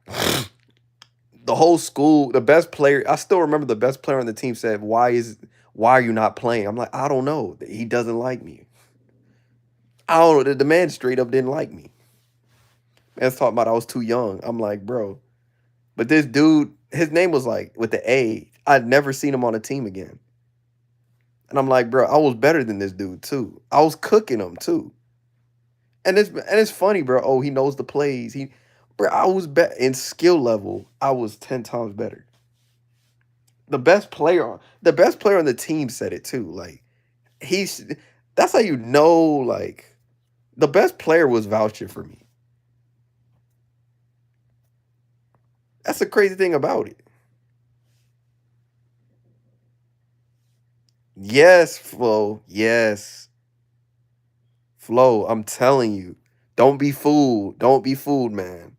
The whole school, the best player, I still remember the best player on the team said, why are you not playing? I'm like, I don't know. He doesn't like me. I don't know. The man straight up didn't like me. Man's talking about I was too young. I'm like, bro. But this dude, his name was like with the A. I'd never seen him on a team again. And I'm like, bro, I was better than this dude too. I was cooking him too. And it's funny, bro. Oh, he knows the plays. Bro, I was in skill level. I was 10 times better. The best player on the team said it too. Like he's that's how you know like the best player was vouching for me. That's the crazy thing about it. Yes, Flo. Yes. Flo, I'm telling you. Don't be fooled. Don't be fooled, man.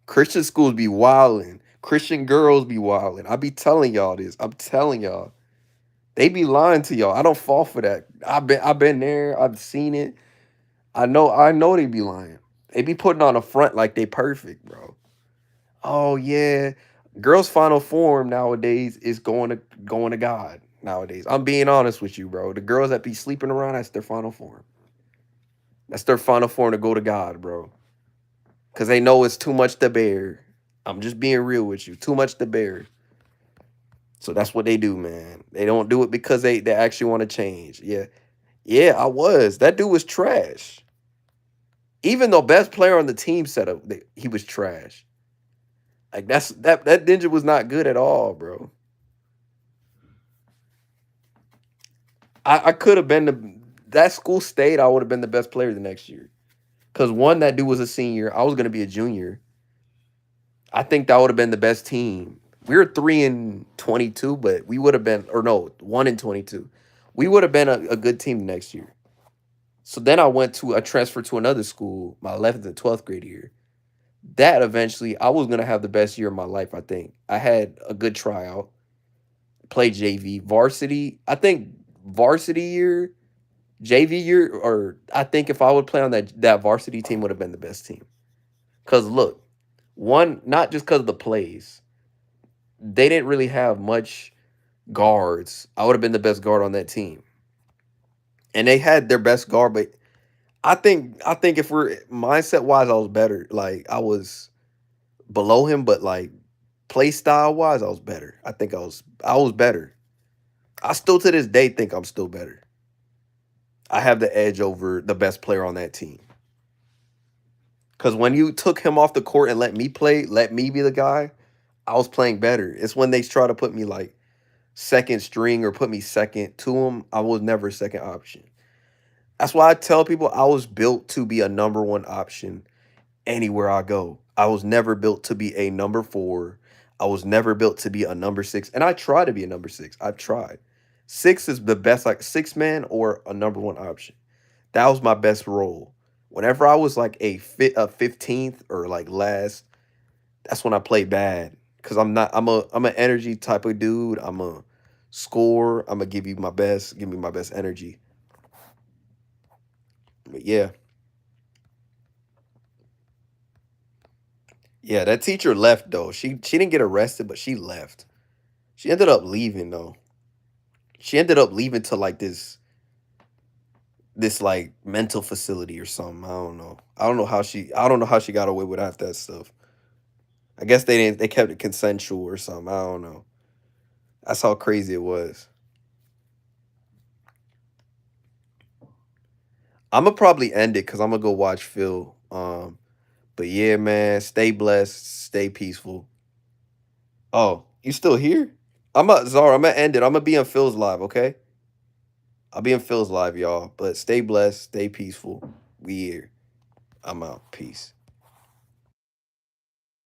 Christian schools be wildin'. Christian girls be wildin'. I be telling y'all this. I'm telling y'all. They be lying to y'all. I don't fall for that. I've been there. I've seen it. I know they be lying. They be putting on a front like they perfect, bro. Oh yeah. Girls' final form nowadays is going to God nowadays. I'm being honest with you, bro. The girls that be sleeping around, that's their final form. That's their final form to go to God, bro. Cause they know it's too much to bear. I'm just being real with you. Too much to bear. So that's what they do, man. They don't do it because they actually want to change. Yeah. Yeah, I was. That dude was trash. Even though best player on the team set up, he was trash. Like that ninja was not good at all, bro. I could have been that school stayed. I would have been the best player the next year. Cause one, that dude was a senior. I was gonna be a junior. I think that would have been the best team. We were 3-22, but we would have been, or no, 1-22. We would have been a good team next year. So then I transferred to another school my 11th and 12th grade year. That eventually, I was gonna have the best year of my life. I think I had a good tryout, played JV, varsity. I think varsity year, JV year, or I think if I would play on that varsity team would have been the best team. Cause look, one not just because of the plays, they didn't really have much guards. I would have been the best guard on that team, and they had their best guard, but I think if we're mindset wise, I was better. Like I was below him, but like play style wise, I was better. I was better. I still to this day think I'm still better. I have the edge over the best player on that team. Cause when you took him off the court and let me play, let me be the guy, I was playing better. It's when they try to put me like second string or put me second to him, I was never a second option. That's why I tell people I was built to be a number one option anywhere I go. I was never built to be a number four. I was never built to be a number six. And I try to be a number six. I've tried. Six is the best, like six man or a number one option. That was my best role. Whenever I was like a 15th or like last, that's when I play bad. Cause I'm an energy type of dude. I'm a score. I'm gonna give you my best, give me my best energy. But yeah. Yeah, that teacher left though. She didn't get arrested, but she left. She ended up leaving though. She ended up leaving to like this like mental facility or something. I don't know. I don't know how she got away with half that stuff. I guess they kept it consensual or something. I don't know. That's how crazy it was. I'm gonna probably end it because I'm gonna go watch Phil. But yeah, man, stay blessed, stay peaceful. Oh, you still here? Zara, I'm gonna end it. I'm gonna be on Phil's live, okay? I'll be in Phil's live, y'all. But stay blessed, stay peaceful. We here. I'm out. Peace.